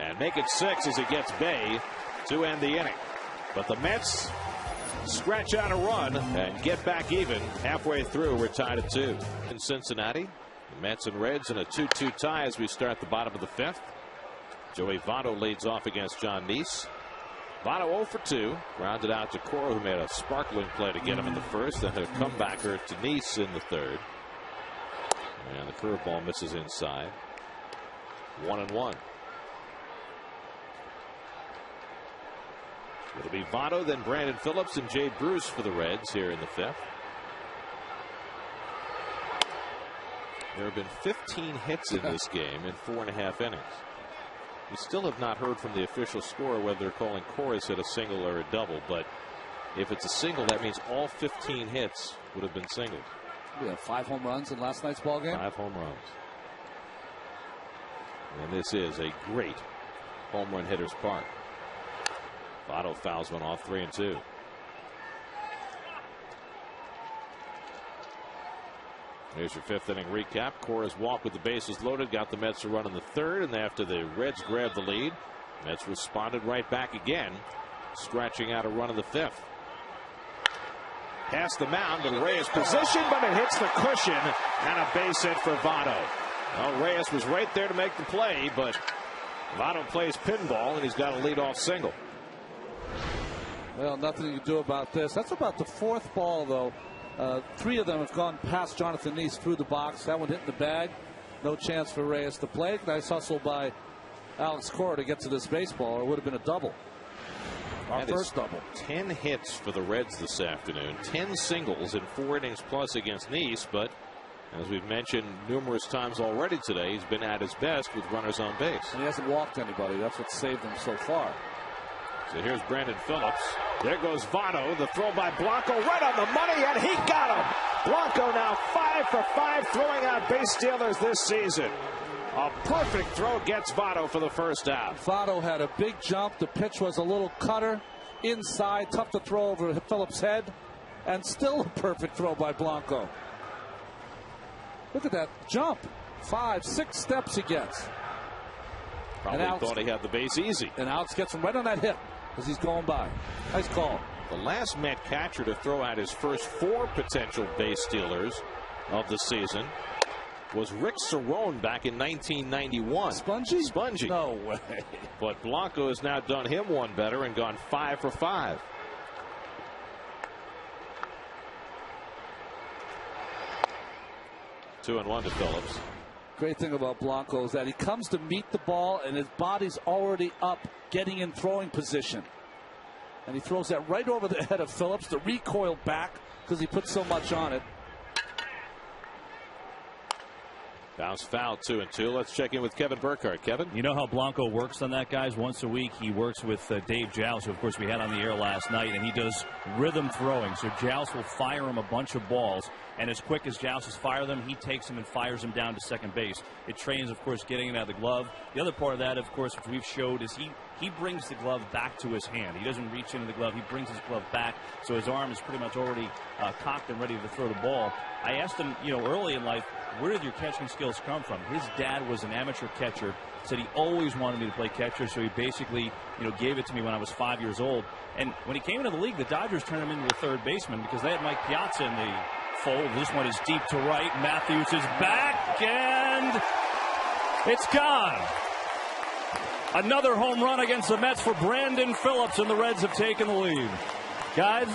And make it 6 as he gets Bay to end the inning. But the Mets scratch out a run and get back even. Halfway through, we're tied at 2. In Cincinnati, the Mets and Reds in a 2-2 tie as we start the bottom of the 5th. Joey Votto leads off against John Neese. Votto 0 for 2. Grounded out to Cora, who made a sparkling play to get him in the first. And a comebacker to Neese in the third. And the curveball misses inside. 1-1. It'll be Votto, then Brandon Phillips and Jay Bruce for the Reds here in the 5th. There have been 15 hits in this game in 4.5 innings. We still have not heard from the official scorer whether they're calling Cora's hit a single or a double, but If it's a single, that means all 15 hits would have been singled. We had 5 home runs in last night's ball game. 5 home runs. And this is a great home run hitter's park. Votto fouls one off, 3-2. Here's your 5th inning recap. Cora's walk with the bases loaded got the Mets a run in the 3rd, and after the Reds grabbed the lead, Mets responded right back again, scratching out a run in the 5th. Past the mound, and Reyes position, but it hits the cushion, and a base hit for Votto. Well, Reyes was right there to make the play, but Votto plays pinball, and he's got a leadoff single. Well, nothing you can do about this. That's about the 4th ball, though. 3 of them have gone past Jonathan Neese through the box. That one hit in the bag. No chance for Reyes to play. Nice hustle by Alex Cora to get to this baseball, or it would have been a double. Our first double. 10 hits for the Reds this afternoon. 10 singles in 4 innings plus against Neese, but as we've mentioned numerous times already today, he's been at his best with runners on base. And he hasn't walked anybody. That's what saved him so far. So here's Brandon Phillips. There goes Votto. The throw by Blanco right on the money, and he got him. Blanco now 5 for 5 throwing out base stealers this season. A perfect throw gets Votto for the first out. Votto had a big jump. The pitch was a little cutter inside. Tough to throw over Phillips' head. And still a perfect throw by Blanco. Look at that jump. 5, 6 steps he gets. Probably thought he had the base easy. And Alex gets him right on that hip as he's going by. Nice call. The last Met catcher to throw out his first 4 potential base stealers of the season was Rick Cerrone back in 1991. Spongy? Spongy. No way. But Blanco has now done him one better and gone 5 for 5. Two and 1 to Phillips. Great thing about Blanco is that he comes to meet the ball and his body's already up, getting in throwing position. And he throws that right over the head of Phillips to recoil back because he put so much on it. Bounce foul, 2-2. Let's check in with Kevin Burkhardt. Kevin? You know how Blanco works on that, guys? Once a week, he works with Dave Joust, who, of course, we had on the air last night, and he does rhythm throwing. So Joust will fire him a bunch of balls, and as quick as Joust has fired them, he takes them and fires them down to second base. It trains, of course, getting it out of the glove. The other part of that, of course, which we've showed, is he brings the glove back to his hand. He doesn't reach into the glove. He brings his glove back, so his arm is pretty much already cocked and ready to throw the ball. I asked him, early in life, where did your catching skills come from? His dad was an amateur catcher, said he always wanted me to play catcher, so he basically, gave it to me when I was 5 years old. And when he came into the league, the Dodgers turned him into a third baseman because they had Mike Piazza in the fold. This one is deep to right. Matthews is back, and it's gone. Another home run against the Mets for Brandon Phillips, and the Reds have taken the lead. Guys?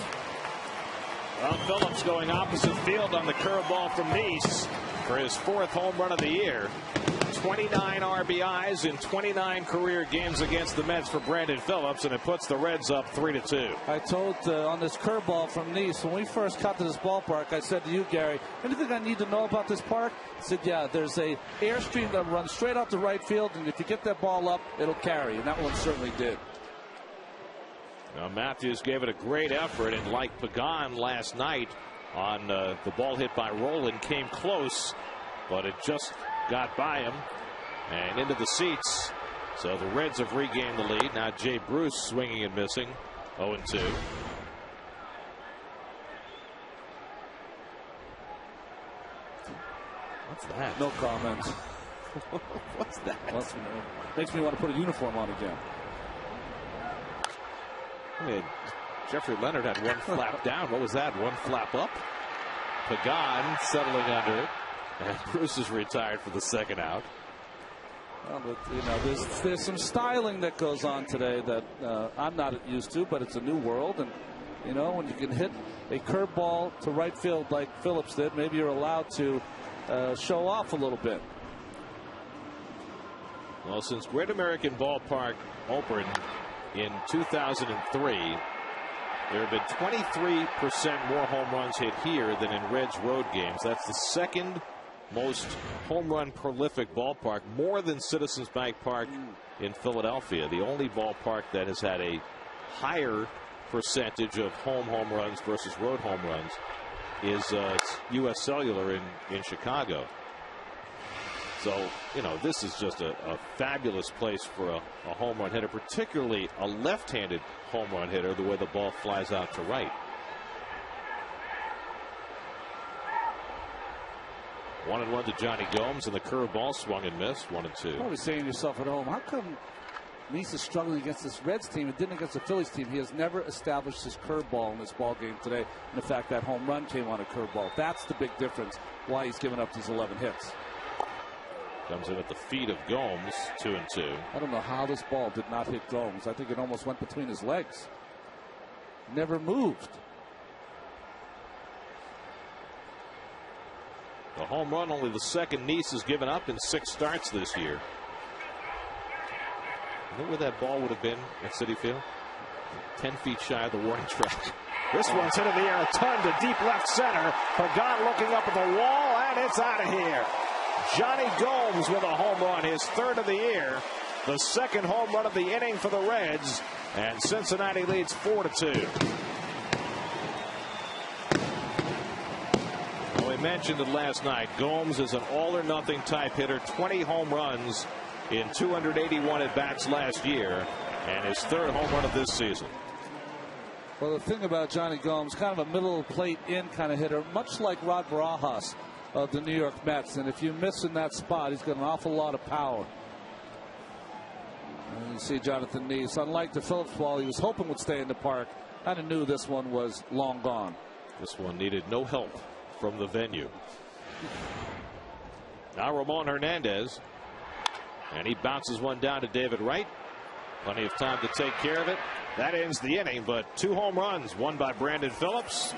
Well, Phillips going opposite field on the curveball from Neese for his 4th home run of the year. 29 RBIs in 29 career games against the Mets for Brandon Phillips, and it puts the Reds up 3-2. I told on this curveball from Neese, when we first got to this ballpark, I said to you, Gary, anything I need to know about this park? I said, yeah, there's a airstream that runs straight out to right field, and if you get that ball up, it'll carry, and that one certainly did. Now, Matthews gave it a great effort, and like Pagan last night on the ball hit by Rowland, came close, but it just got by him and into the seats. So the Reds have regained the lead. Now Jay Bruce swinging and missing, 0-2. What's that? No comment. What's that? Makes me want to put a uniform on again. I mean, Jeffrey Leonard had one flap down. What was that? One flap up? Pagan settling under it. And Bruce is retired for the 2nd out. Well, but, there's some styling that goes on today that I'm not used to, but it's a new world. And, when you can hit a curveball to right field like Phillips did, maybe you're allowed to show off a little bit. Well, since Great American Ballpark opened in 2003, there have been 23% more home runs hit here than in Reds road games. That's the 2nd most home run prolific ballpark, more than Citizens Bank Park in Philadelphia. The only ballpark that has had a higher percentage of home runs versus road home runs is U.S. Cellular in Chicago. So, you know, this is just a fabulous place for a home run hitter, particularly a left-handed home run hitter, the way the ball flies out to right. 1-1 to Johnny Gomes, and the curveball swung and missed. 1-2. You're probably saying to yourself at home, how come Nice is struggling against this Reds team and didn't against the Phillies team? He has never established his curveball in this ball game today. And in fact, that home run came on a curveball. That's the big difference why he's given up these 11 hits. Comes in at the feet of Gomes, 2-2. I don't know how this ball did not hit Gomes. I think it almost went between his legs. Never moved. The home run, only the second Nice has given up in 6 starts this year. You know where that ball would have been at Citi Field? 10 feet shy of the warning track. This one's hit in the air a ton to deep left center. Pagan looking up at the wall, and it's out of here. Johnny Gomes with a home run, his 3rd of the year. The 2nd home run of the inning for the Reds. And Cincinnati leads 4-2. Well, we mentioned it last night. Gomes is an all-or-nothing type hitter. 20 home runs in 281 at-bats last year. And his 3rd home run of this season. Well, the thing about Johnny Gomes, kind of a middle plate in kind of hitter, much like Rod Barajas of the New York Mets. And if you miss in that spot, he's got an awful lot of power. And you see Jonathan Nice, unlike the Phillips ball he was hoping would stay in the park, kind of knew this one was long gone. This one needed no help from the venue. Now Ramon Hernandez, and he bounces one down to David Wright. Plenty of time to take care of it. That ends the inning, but 2 home runs, one by Brandon Phillips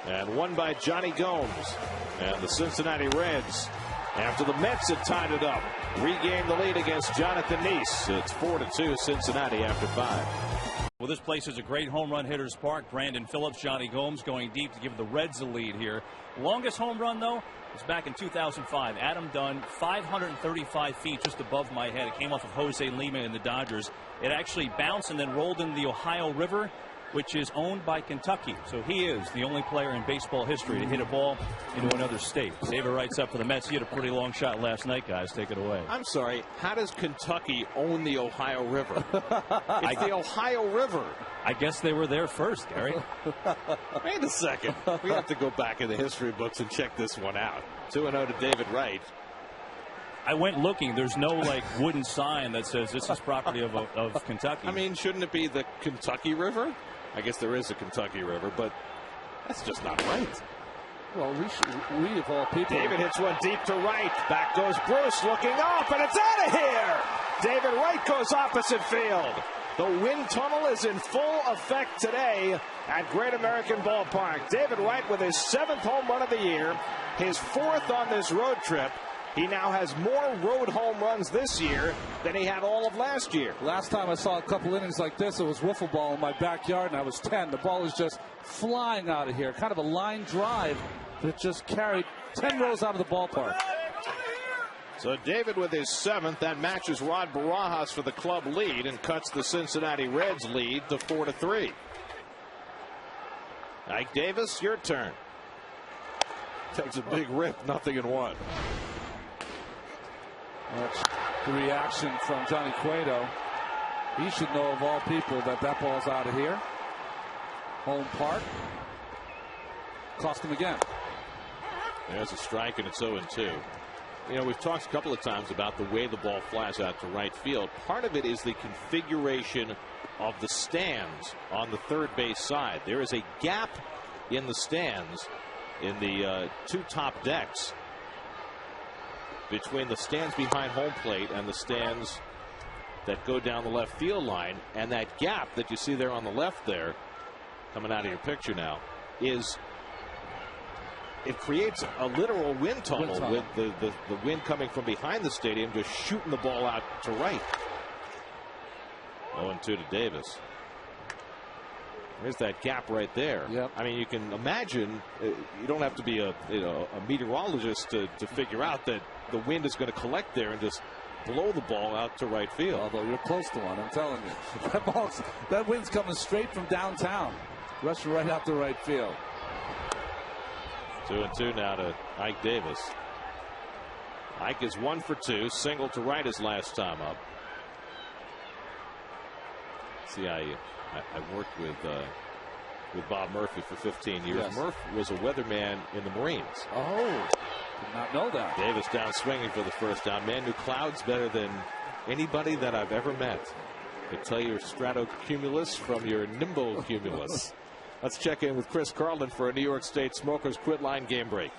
and one by Johnny Gomes. And the Cincinnati Reds, after the Mets had tied it up, regained the lead against Jonathan Nice. It's 4-2 Cincinnati after 5. Well, this place is a great home run hitter's park. Brandon Phillips, Johnny Gomes going deep to give the Reds a lead here. Longest home run, though, was back in 2005. Adam Dunn, 535 feet just above my head. It came off of Jose Lima and the Dodgers. It actually bounced and then rolled into the Ohio River, which is owned by Kentucky. So he is the only player in baseball history to hit a ball into another state. David Wright's up for the Mets. He had a pretty long shot last night, guys. Take it away. I'm sorry. How does Kentucky own the Ohio River? It's the Ohio River. I guess they were there first, Gary. Wait a second. We have to go back in the history books and check this one out. 2-0 to David Wright. I went looking. There's no like wooden sign that says this is property of Kentucky. I mean, shouldn't it be the Kentucky River? I guess there is a Kentucky River, but that's just not right. Well, we of all people. David hits one deep to right. Back goes Bruce looking up, and it's out of here. David Wright goes opposite field. The wind tunnel is in full effect today at Great American Ballpark. David Wright with his 7th home run of the year, his 4th on this road trip. He now has more road home runs this year than he had all of last year. Last time I saw a couple innings like this, it was wiffle ball in my backyard, and I was 10. The ball is just flying out of here. Kind of a line drive that just carried 10 rows out of the ballpark. So David with his 7th, that matches Rod Barajas for the club lead and cuts the Cincinnati Reds lead to 4-3. Ike Davis, your turn. Takes a big rip, 0-1. That's the reaction from Johnny Cueto. He should know of all people that ball's out of here. Home park. Cost him again. There's a strike, and it's 0-2. You know, we've talked a couple of times about the way the ball flies out to right field. Part of it is the configuration of the stands on the third base side. There is a gap in the stands in the 2 top decks between the stands behind home plate and the stands that go down the left field line. And that gap that you see there on the left there, coming out of your picture now, it creates a literal wind tunnel with the wind coming from behind the stadium, just shooting the ball out to right. 0-2 to Davis. There's that gap right there. Yep. I mean, you can imagine, you don't have to be a meteorologist to figure out that the wind is going to collect there and just blow the ball out to right field. Although you're close to one, I'm telling you. That wind's coming straight from downtown, rushing right out to right field. 2-2 now to Ike Davis. Ike is 1 for 2, single to right his last time up. See, I worked with Bob Murphy for 15 years. Yes. Murph was a weatherman in the Marines. Oh, did not know that. Davis down swinging for the first down. Man knew clouds better than anybody that I've ever met. They tell your stratocumulus from your nimbocumulus. Let's check in with Chris Carlin for a New York State Smokers Quit Line game break.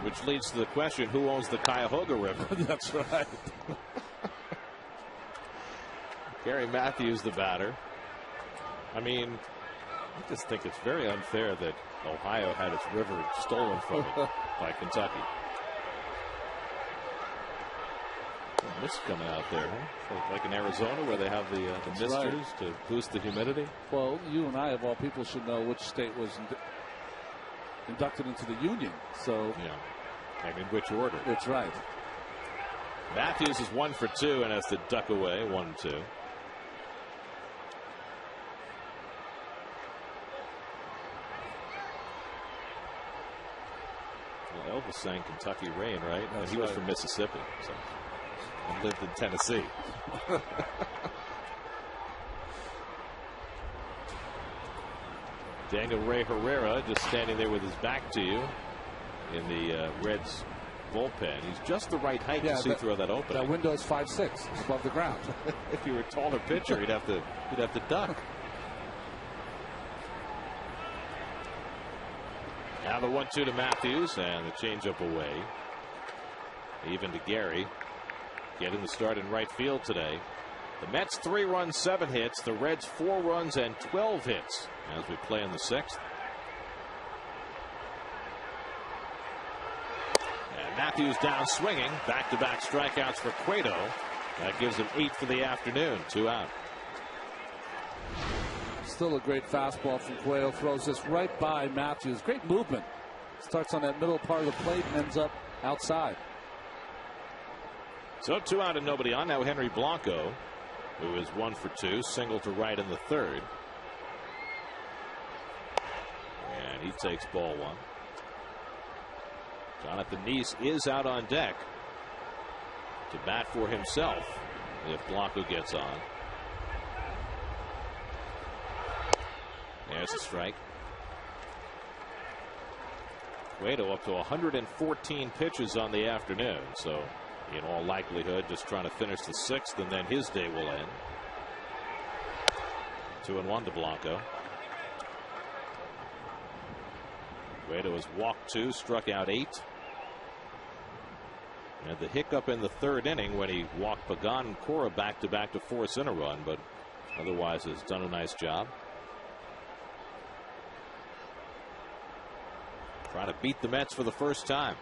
Which leads to the question, who owns the Cuyahoga River? That's right. Gary Matthews, the batter. I mean, I just think it's very unfair that Ohio had its river stolen from it by Kentucky. Mist coming out there, huh? Like in Arizona where they have the misters right. to boost the humidity. Well, you and I, of all people, should know which state was inducted into the Union. So, yeah, and in which order. That's right. Matthews is 1 for 2 and has to duck away 1-2. Well, Elvis sang Kentucky Rain, right? That's and he was from Mississippi, so and lived in Tennessee. Daniel Ray Herrera just standing there with his back to you in the Reds bullpen. He's just the right height to see through that opening. That window's 5'6" above the ground. If you were a taller pitcher, he'd have to duck. Now the 1-2 to Matthews and the changeup away. Even to Gary. Getting the start in right field today. The Mets 3 runs, 7 hits. The Reds 4 runs and 12 hits as we play in the 6th. And Matthews down swinging. Back-to-back strikeouts for Cueto. That gives him 8 for the afternoon. 2 out. Still a great fastball from Cueto. Throws this right by Matthews. Great movement. Starts on that middle part of the plate and ends up outside. So 2 out and nobody on. Now Henry Blanco, who is 1 for 2, single to right in the 3rd. And he takes ball 1. Jonathan Neese is out on deck to bat for himself if Blanco gets on. There's a strike. Cueto up to 114 pitches on the afternoon, so in all likelihood just trying to finish the 6th and then his day will end. 2-1 to Blanco. Cueto has walked 2, struck out 8. And the hiccup in the 3rd inning when he walked Pagan and Cora back-to-back to force in a run, but otherwise has done a nice job. Trying to beat the Mets for the first time.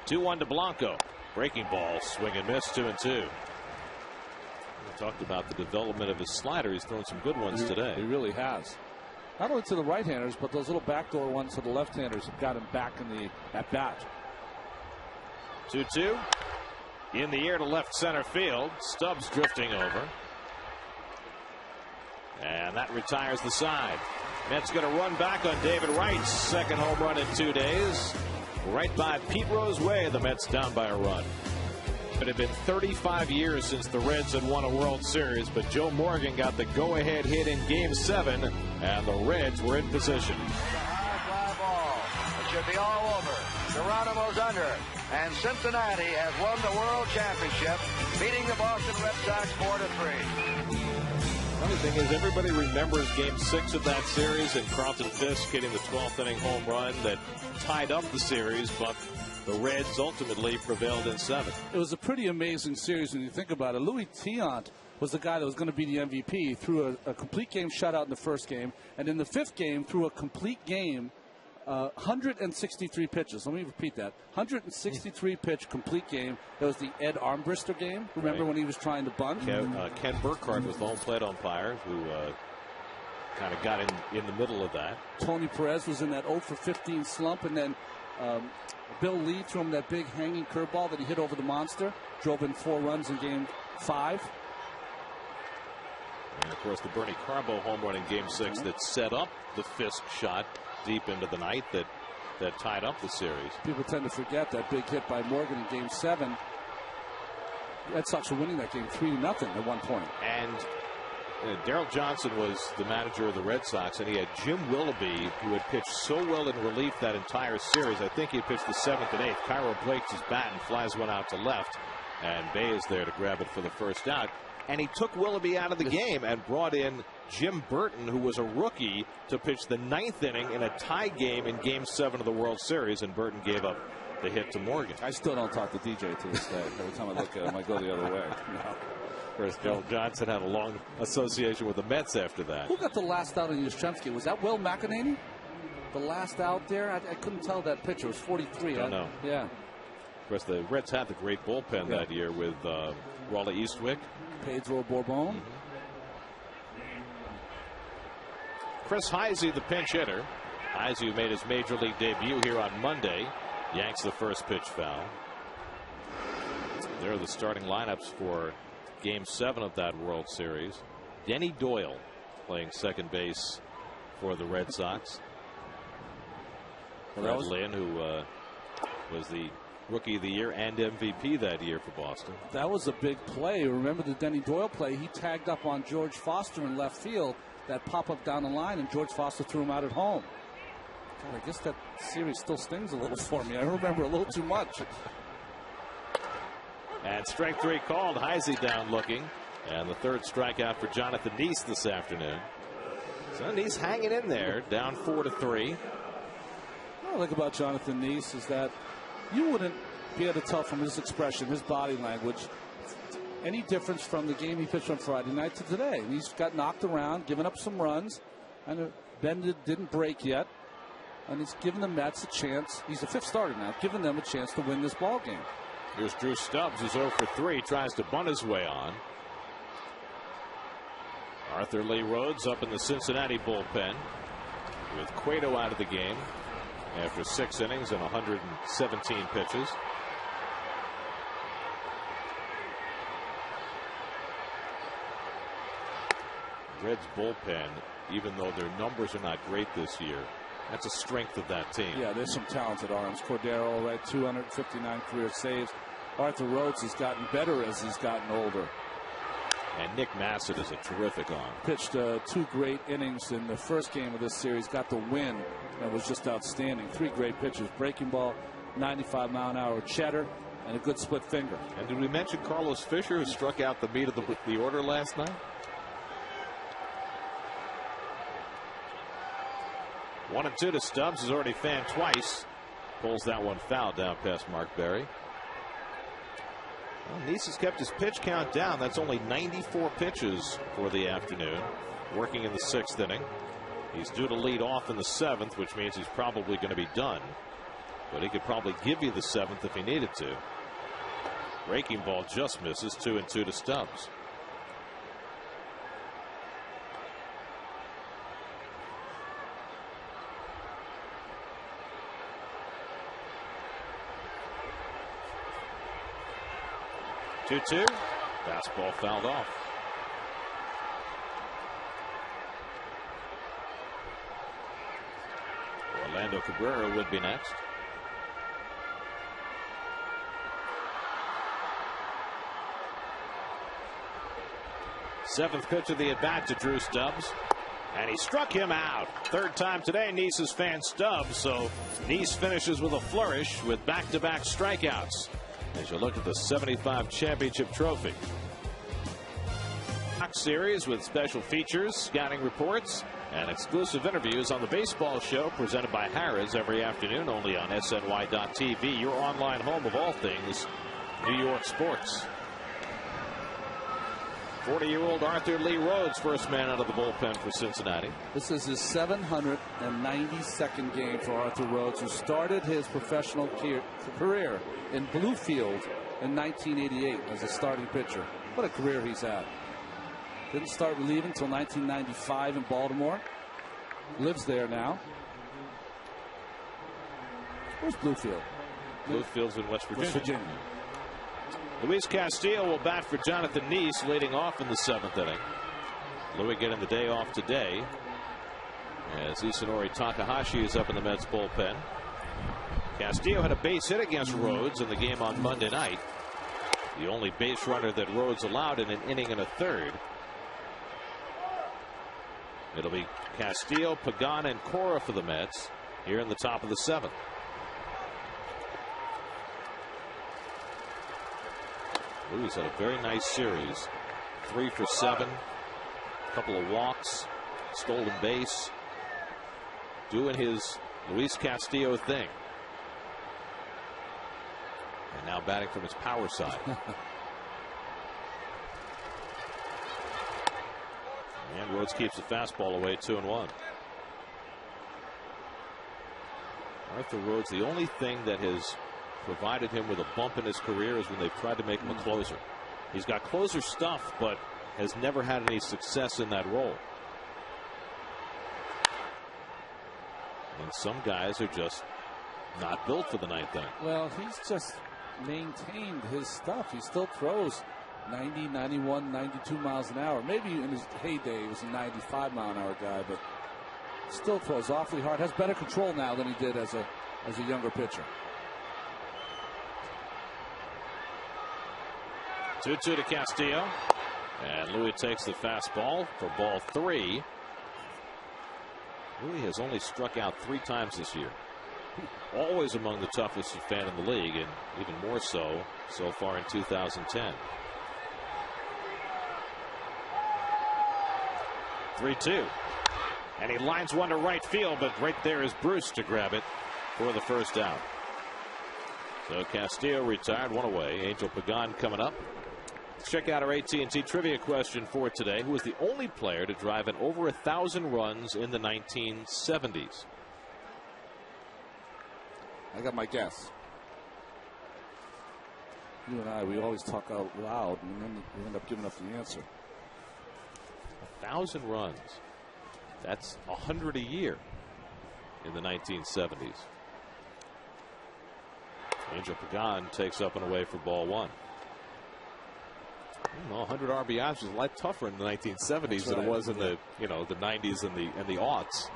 2-1 to Blanco. Breaking ball, swing and miss, 2-2. We talked about the development of his slider. He's thrown some good ones today. He really has. Not only to the right-handers, but those little backdoor ones to the left-handers have got him back in the at bat. 2-2. In the air to left center field. Stubbs drifting over. And that retires the side. Mets going to run back on David Wright's second home run in 2 days. Right by Pete Rose Way, the Mets down by a run. It had been 35 years since the Reds had won a World Series, but Joe Morgan got the go-ahead hit in Game 7, and the Reds were in position. High fly ball. It should be all over. Geronimo's under, and Cincinnati has won the World Championship, beating the Boston Red Sox 4-3. Funny thing is, everybody remembers Game 6 of that series and Carlton Fisk hitting the 12th inning home run that tied up the series, but the Reds ultimately prevailed in 7. It was a pretty amazing series when you think about it. Louis Tiant was the guy that was going to be the MVP. Threw a complete game shutout in the first game, and in the 5th game threw a complete game 163 pitches. Let me repeat that. 163 pitch complete game. That was the Ed Armbrister game. Remember when he was trying to bunt? Ken Burkhardt was the home plate umpire who kind of got in the middle of that. Tony Perez was in that 0 for 15 slump, and then Bill Lee threw him that big hanging curveball that he hit over the monster. Drove in 4 runs in Game 5. And, of course, the Bernie Carbo home run in Game 6 that set up the Fisk shot deep into the night that tied up the series. People tend to forget that big hit by Morgan in Game 7. Red Sox were winning that game 3-0 at one point. And Darrell Johnson was the manager of the Red Sox, and he had Jim Willoughby, who had pitched so well in relief that entire series. I think he had pitched the 7th and 8th. Cairo breaks his bat and flies one out to left, and Bay is there to grab it for the first out. And he took Willoughby out of the game and brought in Jim Burton, who was a rookie, to pitch the 9th inning in a tie game in Game 7 of the World Series, and Burton gave up the hit to Morgan. I still don't talk to DJ to this day. Every time I look at him, I go the other way. No. Of course, Darrell Johnson had a long association with the Mets after that. Who got the last out on Yastrzemski? Was that Will McEnany? The last out there? I couldn't tell that pitcher. It was 43. I don't know. Yeah. Of course, the Reds had the great bullpen that year with Raleigh Eastwick. Pedro Bourbon. Chris Heisey, the pinch hitter. Heisey, who made his major league debut here on Monday, yanks the first pitch foul. There are the starting lineups for Game 7 of that World Series. Denny Doyle playing second base for the Red Sox. Fred Lynn, who was the Rookie of the Year and MVP that year for Boston. That was a big play. Remember the Denny Doyle play? He tagged up on George Foster in left field. That pop-up down the line, and George Foster threw him out at home. God, I guess that series still stings a little for me. I remember a little too much. And strike 3 called. Heisey down looking. And the third strikeout for Jonathan Neese this afternoon. So Neese hanging in there, down 4-3. What I like about Jonathan Neese is that you wouldn't be able to tell from his expression, his body language, any difference from the game he pitched on Friday night to today. And he's got knocked around, given up some runs, and Ben didn't break yet. And he's given the Mets a chance. He's the 5th starter now, giving them a chance to win this ball game. Here's Drew Stubbs, who's 0 for 3, tries to bunt his way on. Arthur Lee Rhodes up in the Cincinnati bullpen with Cueto out of the game after 6 innings and 117 pitches. Reds bullpen, even though their numbers are not great this year, that's a strength of that team. Yeah, there's some talented arms. Cordero, right, 259 career saves. Arthur Rhodes has gotten better as he's gotten older. And Nick Massett is a terrific arm. Pitched 2 great innings in the first game of this series, got the win, and was just outstanding. 3 great pitches, breaking ball, 95-mile-an-hour cheddar, and a good split finger. And did we mention Carlos Fisher, who struck out the meat of the order last night? 1-2 to Stubbs, has already fanned twice. Pulls that one foul down past Mark Berry. Well, Neese has kept his pitch count down. That's only 94 pitches for the afternoon, working in the 6th inning. He's due to lead off in the 7th, which means he's probably going to be done. But he could probably give you the 7th if he needed to. Breaking ball just misses. 2-2 to Stubbs. Two-two. Fastball fouled off. Orlando Cabrera would be next. Seventh pitch of the at-bat to Drew Stubbs. And he struck him out. 3rd time today, Neese has fanned Stubbs. So Neese finishes with a flourish with back-to-back strikeouts. As you look at the 75 championship trophy. Series with special features, scouting reports, and exclusive interviews on the baseball show presented by Harrah's every afternoon only on SNY.TV, your online home of all things New York sports. 40-year-old Arthur Lee Rhodes, first man out of the bullpen for Cincinnati. This is his 792nd game for Arthur Rhodes, who started his professional career in Bluefield in 1988 as a starting pitcher. What a career he's had. Didn't start relieving until 1995 in Baltimore. Lives there now. Where's Bluefield? Bluefield's in West Virginia. West Virginia. Luis Castillo will bat for Jonathan Neese, leading off in the 7th inning. Louis getting the day off today, as Isanori Takahashi is up in the Mets bullpen. Castillo had a base hit against Rhodes in the game on Monday night. The only base runner that Rhodes allowed in an inning and a third. It'll be Castillo, Pagan, and Cora for the Mets here in the top of the 7th. Louis had a very nice series. 3 for 7, a couple of walks, stolen base, doing his Luis Castillo thing. And now batting from his power side. And Rhodes keeps the fastball away, 2-1. Arthur Rhodes, the only thing that has provided him with a bump in his career is when they've tried to make him a closer. He's got closer stuff, but has never had any success in that role. And some guys are just not built for the 9th inning. Well, he's just maintained his stuff. He still throws 90, 91, 92 miles an hour. Maybe in his heyday he was a 95 mile an hour guy, but still throws awfully hard. Has better control now than he did as a younger pitcher. 2-2 to Castillo. And Louis takes the fastball for ball 3. Louis has only struck out 3 times this year. Always among the toughest to fan in the league, and even more so far in 2010. 3-2. And he lines one to right field, but right there is Bruce to grab it for the first out. So Castillo retired, 1 away. Angel Pagan coming up. Let's check out our AT&T trivia question for today. Who was the only player to drive in over 1,000 runs in the 1970s? I got my guess. You and I, we always talk out loud, and then we end up giving up the answer. 1,000 runs. That's 100 a year in the 1970s. Angel Pagan takes up and away for ball 1. Well, 100 RBIs was a lot tougher in the 1970s than it was in the the 90s and the aughts.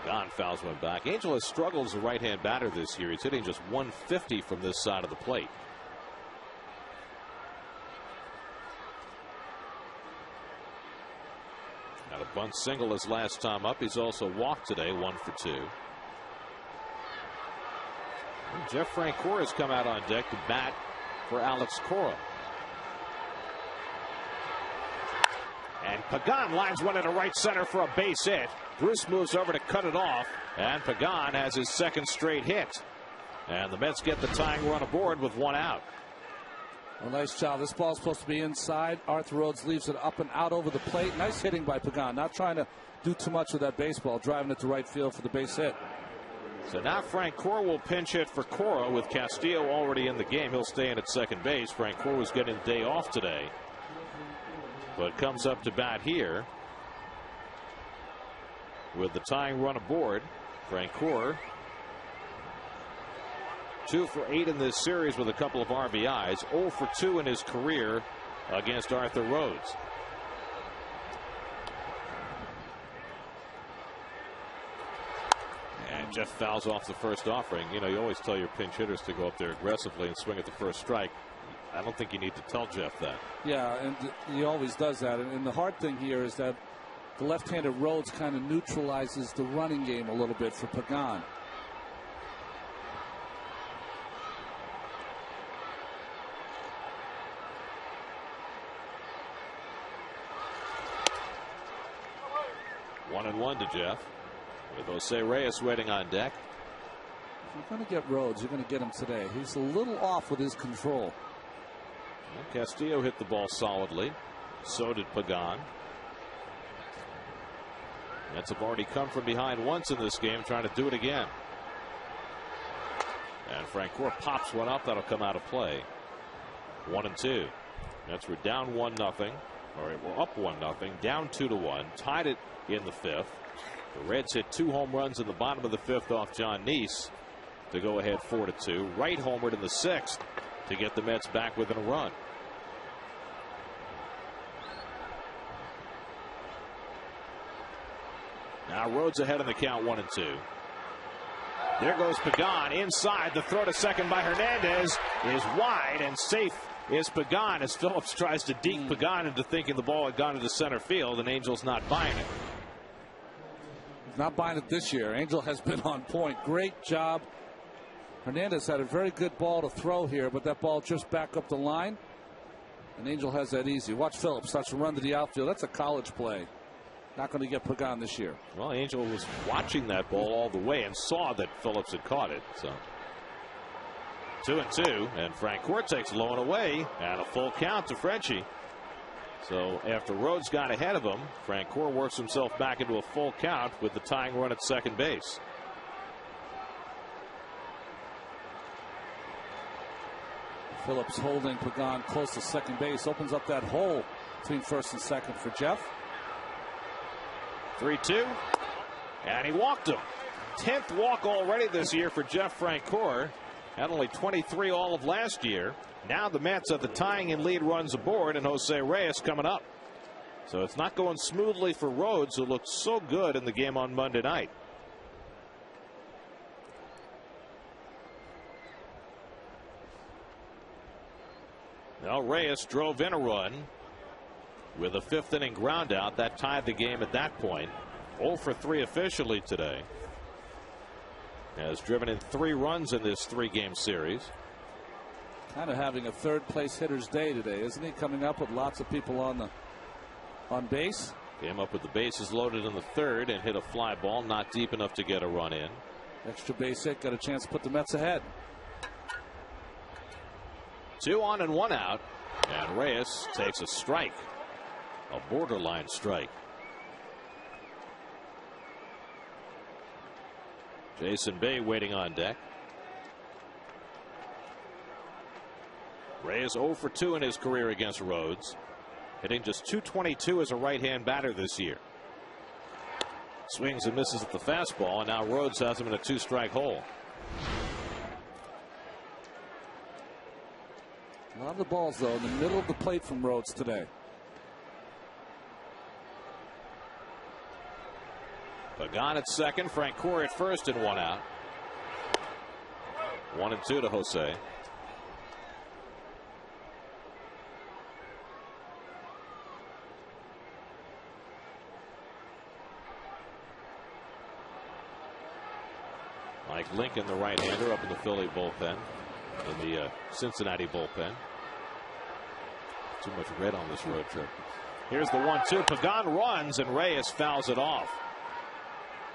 Pagan fouls one back. Angel has struggled as a right-hand batter this year. He's hitting just 150 from this side of the plate. Got a bunt single his last time up. He's also walked today, 1 for 2. And Jeff Francoeur has come out on deck to bat for Alex Cora. And Pagan lines one into right center for a base hit. Bruce moves over to cut it off, and Pagan has his 2nd straight hit. And the Mets get the tying run aboard with 1 out. A nice job. This ball's supposed to be inside. Arthur Rhodes leaves it up and out over the plate. Nice hitting by Pagan. Not trying to do too much with that baseball, driving it to right field for the base hit. So now Francoeur will pinch hit for Cora with Castillo already in the game. He'll stay in at second base. Francoeur was getting the day off today, but comes up to bat here with the tying run aboard. Francoeur 2 for 8 in this series with a couple of RBIs. 0 for 2 in his career against Arthur Rhodes. And Jeff fouls off the first offering. You always tell your pinch hitters to go up there aggressively and swing at the first strike. I don't think you need to tell Jeff that. Yeah, and he always does that. And the hard thing here is that the left-handed Rhodes kind of neutralizes the running game a little bit for Pagan. One 1-1 to Jeff, with Jose Reyes waiting on deck. You're going to get Rhodes. You're going to get him today. He's a little off with his control. Well, Castillo hit the ball solidly. So did Pagan. Mets have already come from behind once in this game, trying to do it again. And Francoeur pops one up. That'll come out of play. 1-2. Mets were down 1-0. All right, we're up 1-0. Down 2-1. Tied it in the 5th. The Reds hit 2 home runs in the bottom of the 5th off John Neese to go ahead 4-2. Wright homered in the 6th to get the Mets back within a run. Now Rhodes ahead in the count, 1-2. There goes Pagan inside. The throw to second by Hernandez is wide, and safe is Pagan as Phillips tries to deke Pagan into thinking the ball had gone into center field, and Angel's not buying it. He's not buying it this year. Angel has been on point. Great job. Hernandez had a very good ball to throw here, but that ball just back up the line, and Angel has that easy. Watch Phillips starts to run to the outfield. That's a college play. Not going to get Pagan this year. Well, Angel was watching that ball all the way and saw that Phillips had caught it. So 2-2, and Francoeur takes low and away, and a full count to Frenchie. So after Rhodes got ahead of him, Francoeur works himself back into a full count with the tying run at second base. Phillips holding Pagan close to second base, opens up that hole between first and second for Jeff. 3-2, and he walked him. 10th walk already this year for Jeff Francoeur. Had only 23 all of last year. Now the Mets have the tying and lead runs aboard, and Jose Reyes coming up. So it's not going smoothly for Rhodes, who looked so good in the game on Monday night. Now Reyes drove in a run with a 5th inning ground out that tied the game at that point. 0 for 3 officially today. Has driven in 3 runs in this 3-game series. Kind of having a third place hitter's day today, isn't he? Coming up with lots of people on base. Came up with the bases loaded in the 3rd and hit a fly ball not deep enough to get a run in. Extra base hit, got a chance to put the Mets ahead. 2 on and 1 out, and Reyes takes a strike. A borderline strike. Jason Bay waiting on deck. Reyes 0 for 2 in his career against Rhodes, hitting just .222 as a right-hand batter this year. Swings and misses at the fastball, and now Rhodes has him in a 2-strike hole. A lot of the balls, though, in the middle of the plate from Rhodes today. Pagan at second, Francoeur at first, and 1 out. 1-2 to Jose. Mike Lincoln, the right-hander, up in the Philly bullpen, in the Cincinnati bullpen. Too much red on this road trip. Here's the 1-2. Pagan runs, and Reyes fouls it off.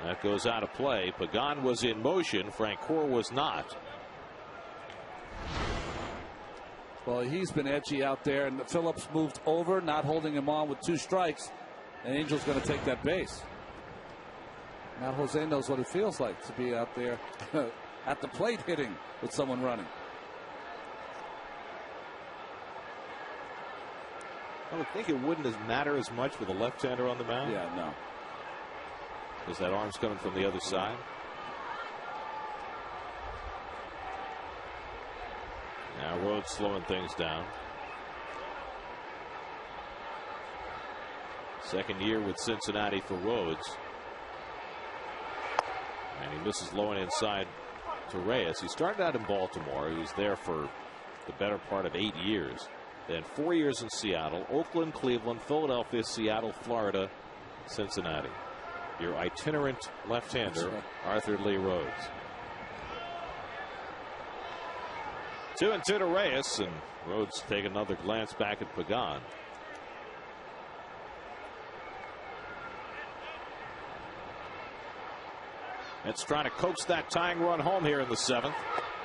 That goes out of play. Pagan was in motion. Francoeur was not. Well, he's been edgy out there, and Phillips moved over, not holding him on with 2 strikes. And Angel's going to take that base. Now Jose knows what it feels like to be out there at the plate hitting with someone running. I would think it wouldn't matter as much with a left-hander on the mound. Yeah, no. Because that arm's coming from the other side. Now Rhodes slowing things down. Second year with Cincinnati for Rhodes. And he misses low and inside to Reyes. He started out in Baltimore. He was there for the better part of 8 years. Then 4 years in Seattle, Oakland, Cleveland, Philadelphia, Seattle, Florida, Cincinnati. Your itinerant left-hander, Arthur Lee Rhodes. 2-2 to Reyes, and Rhodes take another glance back at Pagan. It's trying to coax that tying run home here in the 7th.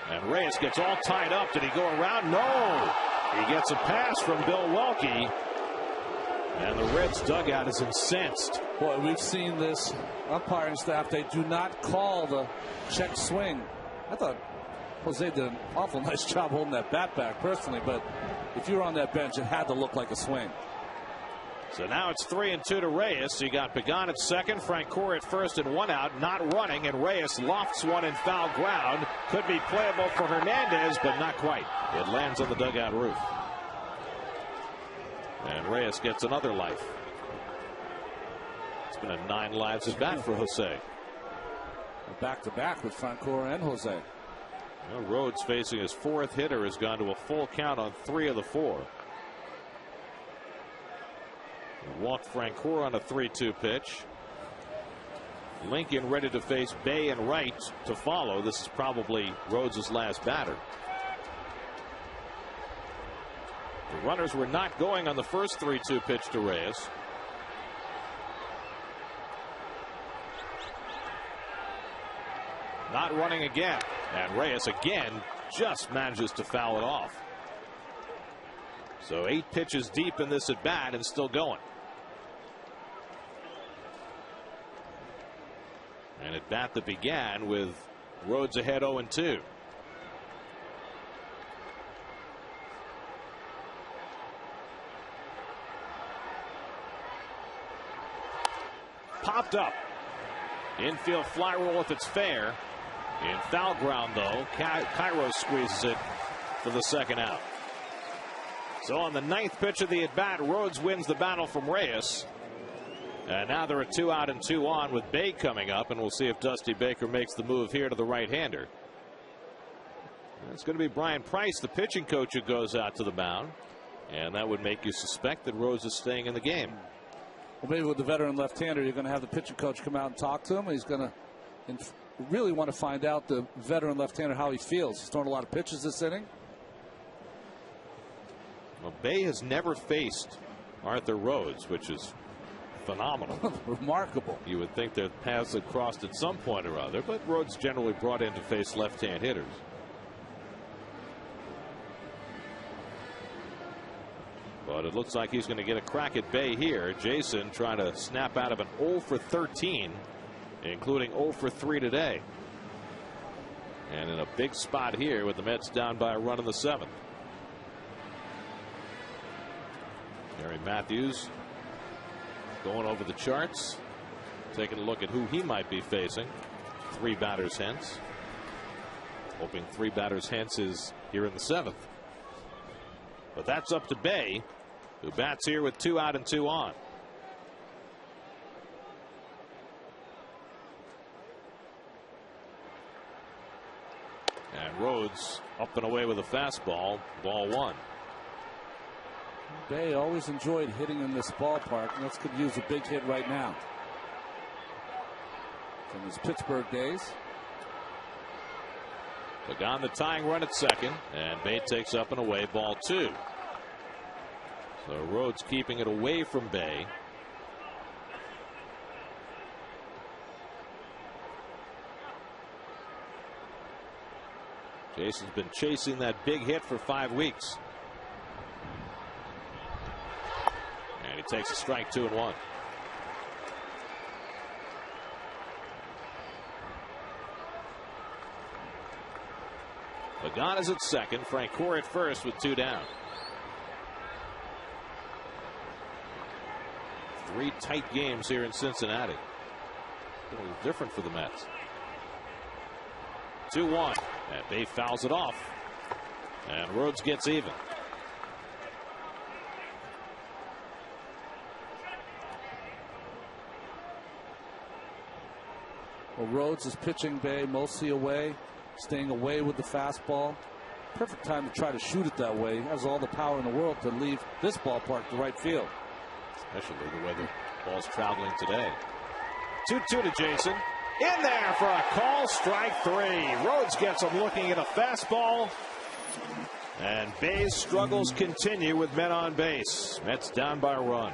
And Reyes gets all tied up. Did he go around? No. He gets a pass from Bill Welke. And the Reds dugout is incensed. Boy, we've seen this umpiring staff. They do not call the check swing. I thought Jose did an awful nice job holding that bat back personally, but if you were on that bench, it had to look like a swing. So now it's 3-2 to Reyes. You got Pagan at second, Francoeur at first, and 1 out, not running, and Reyes lofts one in foul ground. Could be playable for Hernandez, but not quite. It lands on the dugout roof. And Reyes gets another life. It's been a 9 lives at bat for Jose. Back-to-back with Francoeur and Jose. Well, Rhodes, facing his 4th hitter, has gone to a full count on 3 of the 4. He walked Francoeur on a 3-2 pitch. Lincoln ready to face Bay and Wright to follow. This is probably Rhodes' last batter. The runners were not going on the first 3-2 pitch to Reyes. Not running again. And Reyes again just manages to foul it off. So 8 pitches deep in this at bat and still going. An at bat that began with Rhodes ahead 0-2. Popped up. Infield fly roll if it's fair. In foul ground, though, Cairo squeezes it for the 2nd out. So on the 9th pitch of the at bat, Rhodes wins the battle from Reyes. And now they're a 2 out and 2 on with Bay coming up, and we'll see if Dusty Baker makes the move here to the right-hander. It's going to be Brian Price, the pitching coach, who goes out to the mound, and that would make you suspect that Rhodes is staying in the game. Well, maybe with the veteran left-hander, you're going to have the pitching coach come out and talk to him. He's going to really want to find out, the veteran left-hander, how he feels. He's thrown a lot of pitches this inning. Well, Bay has never faced Arthur Rhodes, which is phenomenal. Remarkable. You would think their paths had crossed at some point or other, but Rhodes generally brought in to face left-hand hitters. But it looks like he's going to get a crack at Bay here. Jason trying to snap out of an 0 for 13, including 0 for 3 today. And in a big spot here with the Mets down by a run in the 7th. Gary Matthews going over the charts, taking a look at who he might be facing. 3 batters hence. Hoping 3 batters hence is here in the 7th. But that's up to Bay, who bats here with 2 out and 2 on. And Rhodes up and away with a fastball. Ball 1. Bay always enjoyed hitting in this ballpark, and let's could use a big hit right now. From his Pittsburgh days. Pagan the tying run at second, and Bay takes up and away, ball 2. So Rhodes keeping it away from Bay. Jason's been chasing that big hit for 5 weeks. And he takes a strike, 2-1. Pagan is at second. Francoeur at first with 2 down. 3 tight games here in Cincinnati. A little different for the Mets. 2-1. And Bay fouls it off. And Rhodes gets even. Well, Rhodes is pitching Bay mostly away, staying away with the fastball. Perfect time to try to shoot it that way. He has all the power in the world to leave this ballpark to right field. Especially the way the ball's traveling today. 2-2 to Jason. In there for a call, strike 3. Rhodes gets him looking at a fastball. And Bay's struggles continue with men on base. Mets down by a run.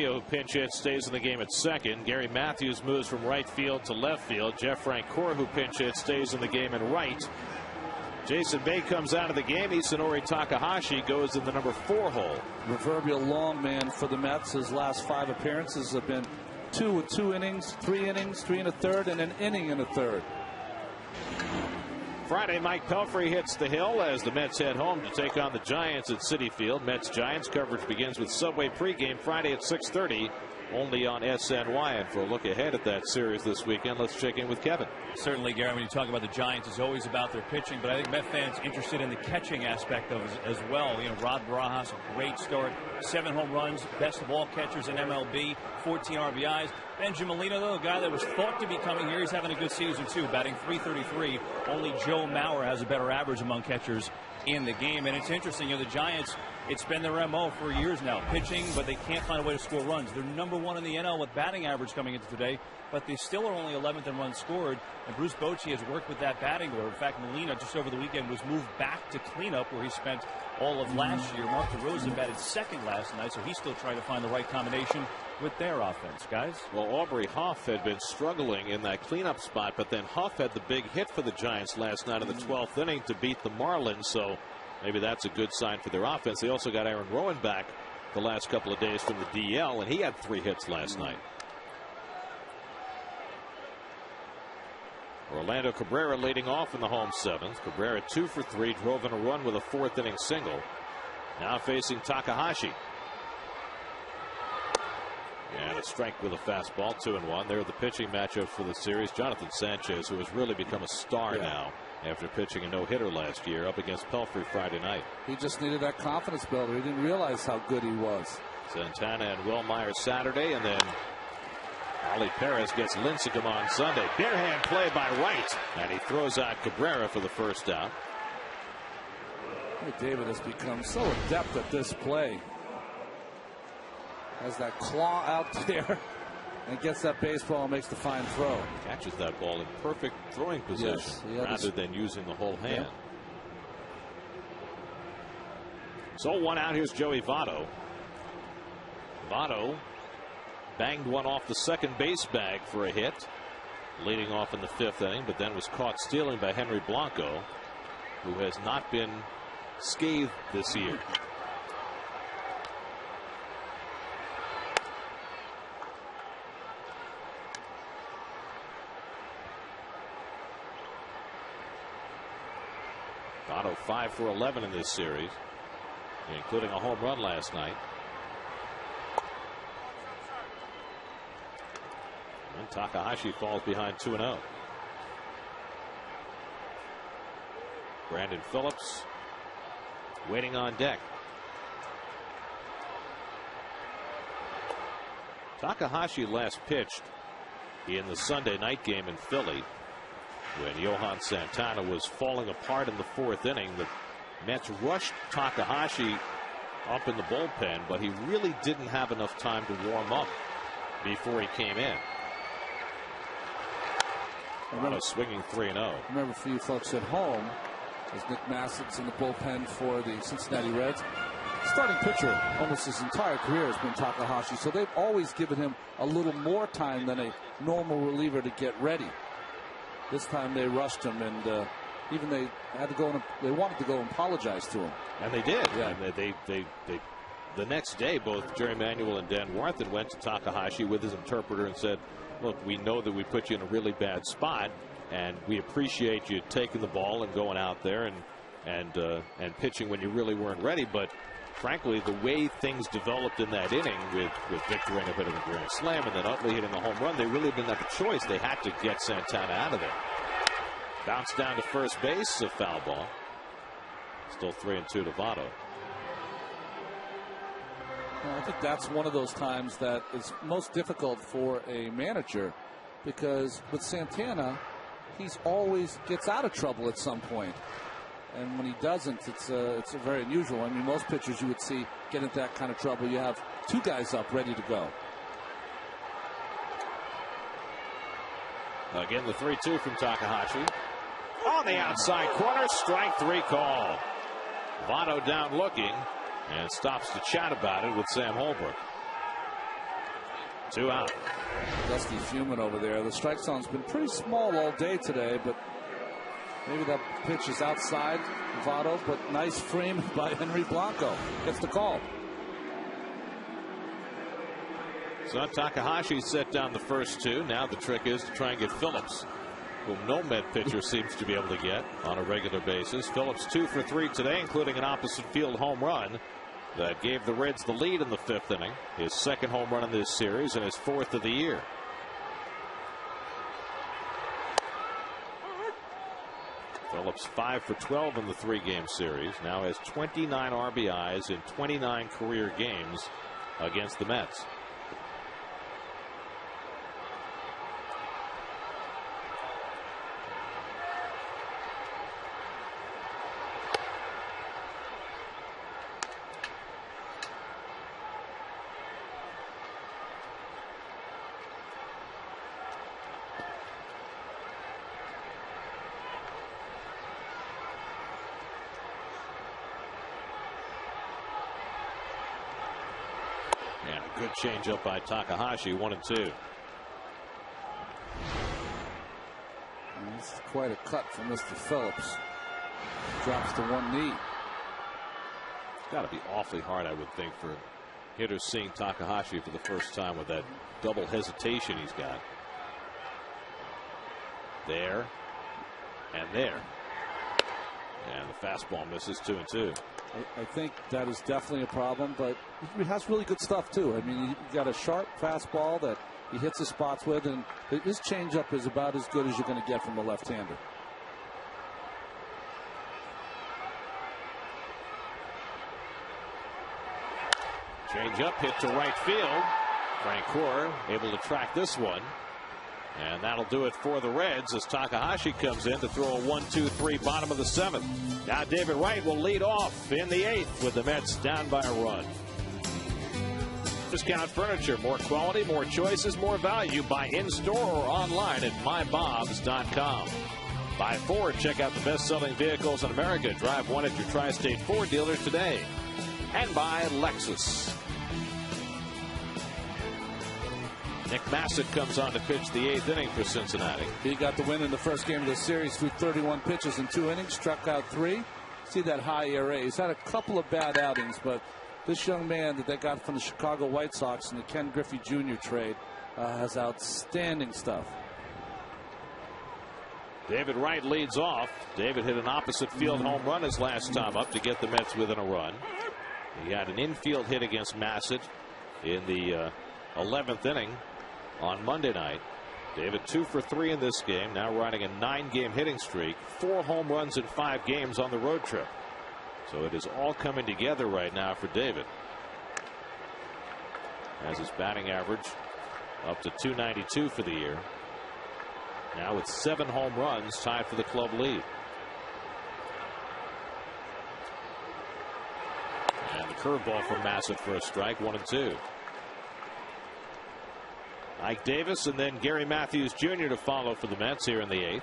Who pinch hit stays in the game at second. Gary Matthews moves from right field to left field. Jeff Francoeur, who pinch hit, stays in the game in right. Jason Bay comes out of the game. Isanori Takahashi goes in the number 4 hole. Proverbial long man for the Mets. His last 5 appearances have been 2 with 2 innings, 3 innings, 3 and a third, and an inning and a third. Friday, Mike Pelfrey hits the hill as the Mets head home to take on the Giants at Citi Field. Mets-Giants coverage begins with Subway pregame Friday at 6:30, only on SNY. And for a look ahead at that series this weekend, let's check in with Kevin. Certainly, Gary, when you talk about the Giants, it's always about their pitching, but I think Met fans interested in the catching aspect of it as well. You know, Rod Barajas, a great start, 7 home runs, best of all catchers in MLB, 14 RBIs. Benjamin Molina, though, a guy that was thought to be coming here, he's having a good season too, batting .333. Only Joe Mauer has a better average among catchers in the game. And it's interesting, you know, the Giants, it's been their MO for years now, pitching, but they can't find a way to score runs. They're number 1 in the NL with batting average coming into today, but they still are only 11th in runs scored. And Bruce Bochy has worked with that batting order. In fact, Molina just over the weekend was moved back to cleanup where he spent all of last year. Mark DeRosa batted second last night, so he's still trying to find the right combination with their offense, guys. Well, Aubrey Huff had been struggling in that cleanup spot, but then Huff had the big hit for the Giants last night in the 12th inning to beat the Marlins, so maybe that's a good sign for their offense. They also got Aaron Rowan back the last couple of days from the DL, and he had 3 hits last night. Orlando Cabrera leading off in the home 7th. Cabrera 2 for 3, drove in a run with a 4th inning single. Now facing Takahashi. And a strike with a fastball, 2-1. They're the pitching matchup for the series. Jonathan Sanchez, who has really become a star now after pitching a no-hitter last year, up against Pelfrey Friday night. He just needed that confidence builder. He didn't realize how good he was. Santana and Will Myers Saturday, and then Ali Perez gets Lincecum on Sunday. Bare hand play by Wright, and he throws out Cabrera for the first out. Hey, David has become so adept at this play. Has that claw out there and gets that baseball and makes the fine throw. Catches that ball in perfect throwing position rather than using the whole hand. So 1 out. Here's Joey Votto. Votto banged one off the second base bag for a hit, leading off in the 5th inning, but then was caught stealing by Henry Blanco, who has not been scathed this year. Votto 5 for 11 in this series, including a home run last night. And Takahashi falls behind 2-0. Brandon Phillips waiting on deck. Takahashi last pitched in the Sunday night game in Philly when Johan Santana was falling apart in the 4th inning. The Mets rushed Takahashi up in the bullpen, but he really didn't have enough time to warm up before he came in. Remember, swinging 3-0. Remember, for you folks at home, as Nick Massett's in the bullpen for the Cincinnati Reds, starting pitcher almost his entire career has been Takahashi, so they've always given him a little more time than a normal reliever to get ready. This time they rushed him, and even they had to go and they wanted to go and apologize to him, and they did. Yeah. And they the next day, both Jerry Manuel and Dan Warthen went to Takahashi with his interpreter and said, look, we know that we put you in a really bad spot, and we appreciate you taking the ball and going out there and pitching when you really weren't ready. But frankly, the way things developed in that inning with Victor Ring a bit of a grand slam and then Utley hitting the home run, they really didn't have a choice. They had to get Santana out of there. Bounce down to first base, a foul ball. Still 3-2 to Votto. I think that's one of those times that is most difficult for a manager, because with Santana, he's always gets out of trouble at some point, and when he doesn't, it's a very unusual. I mean, most pitchers you would see get into that kind of trouble. You have 2 guys up ready to go. Again, the 3-2 from Takahashi. On the outside corner, strike 3 call. Votto down looking and stops to chat about it with Sam Holbrook. 2 out. Dusty fuming over there. The strike zone's been pretty small all day today, but maybe that pitch is outside Votto, but nice frame by Henry Blanco. Gets the call. So Takahashi set down the first 2. Now the trick is to try and get Phillips, whom no Met pitcher seems to be able to get on a regular basis. Phillips 2 for 3 today, including an opposite field home run that gave the Reds the lead in the 5th inning. His 2nd home run in this series and his 4th of the year. Phillips 5 for 12 in the 3-game series. Now has 29 RBIs in 29 career games against the Mets. And a good changeup by Takahashi, 1-2. This is quite a cut from Mr. Phillips. Drops to one knee. Got to be awfully hard, I would think, for hitters seeing Takahashi for the first time with that double hesitation he's got. There and there. And the fastball misses, 2-2. I think that is definitely a problem, but he has really good stuff too. I mean, he's got a sharp fastball that he hits his spots with, and his changeup is about as good as you're going to get from a left-hander. Changeup hit to right field. Francoeur able to track this one. And that'll do it for the Reds as Takahashi comes in to throw a 1-2-3 bottom of the 7th. Now David Wright will lead off in the 8th with the Mets down by a run. Discount Furniture. More quality, more choices, more value. Buy in-store or online at mybobs.com. Buy Ford. Check out the best-selling vehicles in America. Drive one at your Tri-State Ford dealer today. And buy Lexus. Nick Massett comes on to pitch the 8th inning for Cincinnati. He got the win in the first game of the series through 31 pitches in 2 innings, struck out 3. See that high ERA. He's had a couple of bad outings, but this young man that they got from the Chicago White Sox in the Ken Griffey Jr. trade has outstanding stuff. David Wright leads off. David hit an opposite field home run his last time up to get the Mets within a run. He had an infield hit against Massett in the 11th inning on Monday night. David 2 for 3 in this game, now riding a 9-game hitting streak, 4 home runs in 5 games on the road trip. So it is all coming together right now for David. Has his batting average up to .292 for the year. Now with 7 home runs, tied for the club lead. And the curveball from Massett for a strike, 1-2. Ike Davis and then Gary Matthews Jr. to follow for the Mets here in the 8th.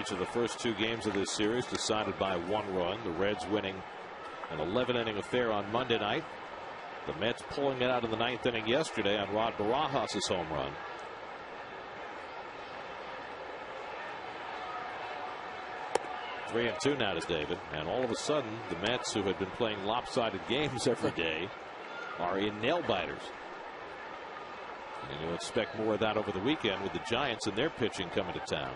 Each of the first 2 games of this series decided by 1 run. The Reds winning an 11-inning affair on Monday night. The Mets pulling it out in the 9th inning yesterday on Rod Barajas' home run. Three and 2 now to David, and all of a sudden the Mets, who had been playing lopsided games every day, are in nail biters. And you'll expect more of that over the weekend with the Giants and their pitching coming to town.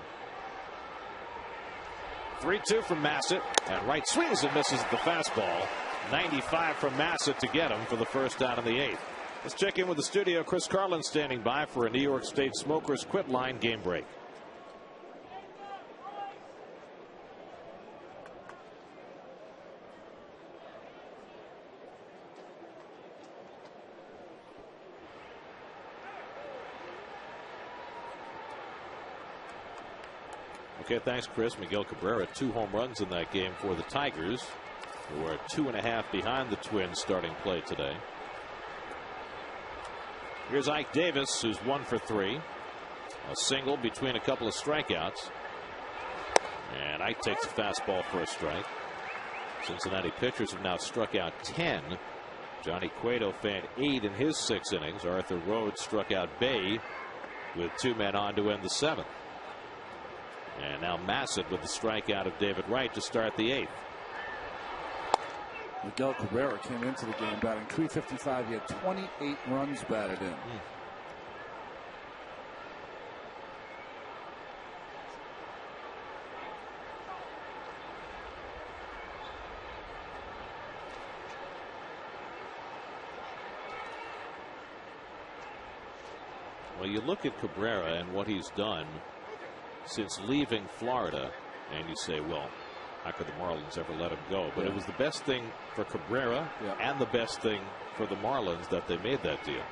3-2 from Massett, and Wright swings and misses the fastball. 95 from Massett to get him for the first out in the 8th. Let's check in with the studio. Chris Carlin standing by for a New York State Smokers Quit Line game break. Okay, thanks, Chris. Miguel Cabrera, 2 home runs in that game for the Tigers, who are 2.5 behind the Twins starting play today. Here's Ike Davis, who's 1 for 3. A single between a couple of strikeouts. And Ike takes a fastball for a strike. Cincinnati pitchers have now struck out 10. Johnny Cueto fanned 8 in his 6 innings. Arthur Rhodes struck out Bay with 2 men on to end the 7th. And now Massett with the strikeout of David Wright to start the 8th. Miguel Cabrera came into the game batting .355. He had 28 runs batted in. Well, you look at Cabrera and what he's done since leaving Florida, and you say, well, how could the Marlins ever let him go? But it was the best thing for Cabrera and the best thing for the Marlins that they made that deal.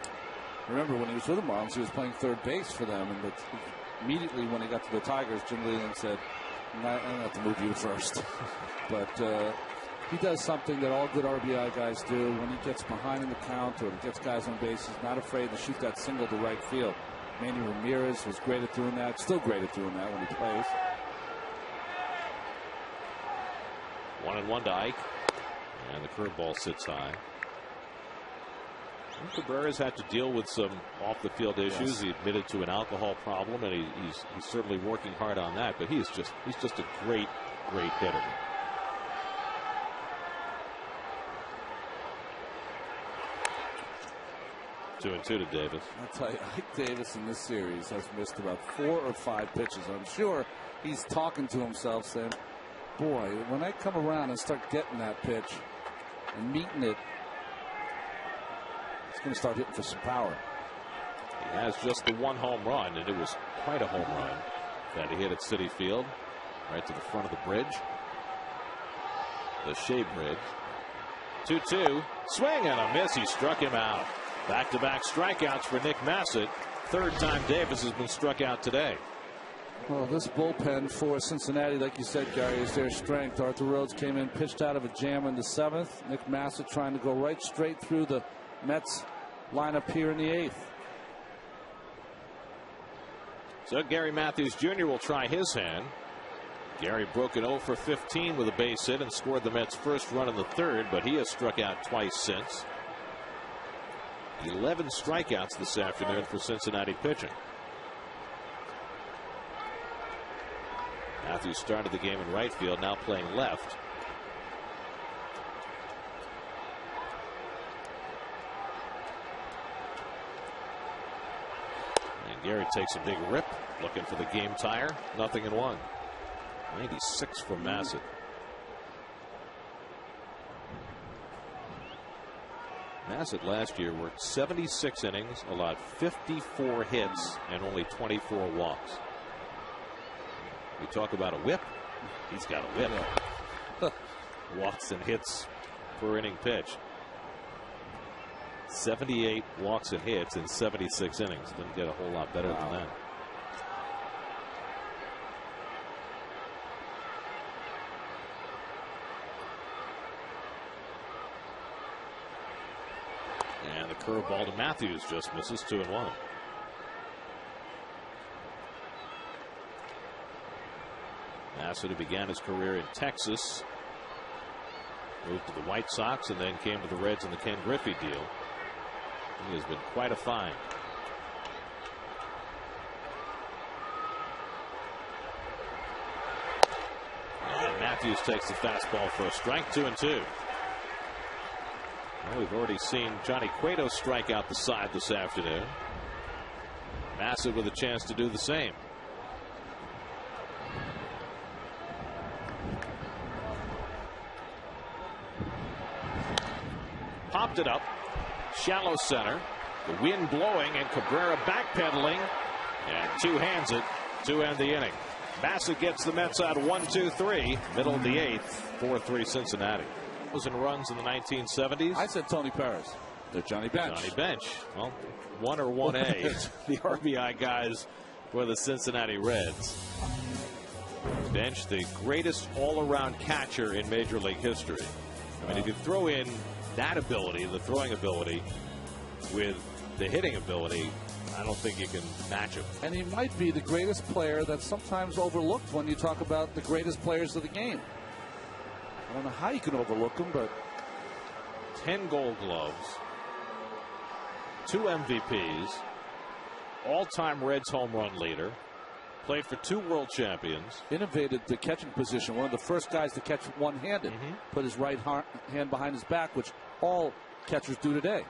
Remember, when he was with the Marlins, he was playing third base for them, and immediately when he got to the Tigers, Jim Leyland said, I don't have to move you first. But he does something that all good RBI guys do. When he gets behind in the count or gets guys on base, he's not afraid to shoot that single to right field. Manny Ramirez was great at doing that, still great at doing that when he plays. 1-1 to Ike, and the curveball sits high. And Cabrera's had to deal with some off-the-field issues. He admitted to an alcohol problem, and he's certainly working hard on that. But he's just a great hitter. Two and two to Davis. I'll tell you, Ike Davis in this series has missed about 4 or 5 pitches. I'm sure he's talking to himself saying, boy, when I come around and start getting that pitch and meeting it, it's going to start hitting for some power. He has just the 1 home run, and it was quite a home run that he hit at Citi Field, right to the front of the bridge, the Shea Bridge. 2-2, swing and a miss. He struck him out. Back-to-back strikeouts for Nick Massett. 3rd time Davis has been struck out today. Well, this bullpen for Cincinnati, like you said, Gary, is their strength. Arthur Rhodes came in, pitched out of a jam in the 7th. Nick Massett trying to go right straight through the Mets lineup here in the 8th. So Gary Matthews Jr. will try his hand. Gary broke it 0 for 15 with a base hit and scored the Mets' first run in the 3rd, but he has struck out twice since. 11 strikeouts this afternoon for Cincinnati pitching. Matthews started the game in right field, now playing left. And Gary takes a big rip, looking for the game tire. 0-1. 96 for Massett. Massett last year worked 76 innings, allowed 54 hits, and only 24 walks. We talk about a whip. He's got a whip. Walks and hits per inning pitch. 78 walks and hits in 76 innings. Didn't get a whole lot better than that. And the curveball to Matthews just misses. 2-1. Massett, who began his career in Texas, moved to the White Sox and then came to the Reds in the Ken Griffey deal. He has been quite a find. And Matthews takes the fastball for a strike. 2-2. Well, we've already seen Johnny Cueto strike out the side this afternoon. Massett with a chance to do the same. Popped it up, shallow center, the wind blowing, and Cabrera backpedaling, and two-hands it to end the inning. Massett gets the Mets out 1-2-3, middle of the 8th, 4-3 Cincinnati. And runs in the 1970s. I said Tony Perez. They're Johnny Bench. Johnny Bench. Well, 1 or 1A. The RBI guys for the Cincinnati Reds. Bench, the greatest all-around catcher in Major League history. I mean, if you throw in that ability, the throwing ability, with the hitting ability, I don't think you can match him. And he might be the greatest player that's sometimes overlooked when you talk about the greatest players of the game. I don't know how you can overlook him, but 10 Gold Gloves, 2 MVPs, all-time Reds home run leader, played for 2 world champions. Innovated the catching position. One of the first guys to catch one-handed. Put his right hand behind his back, which all catchers do today.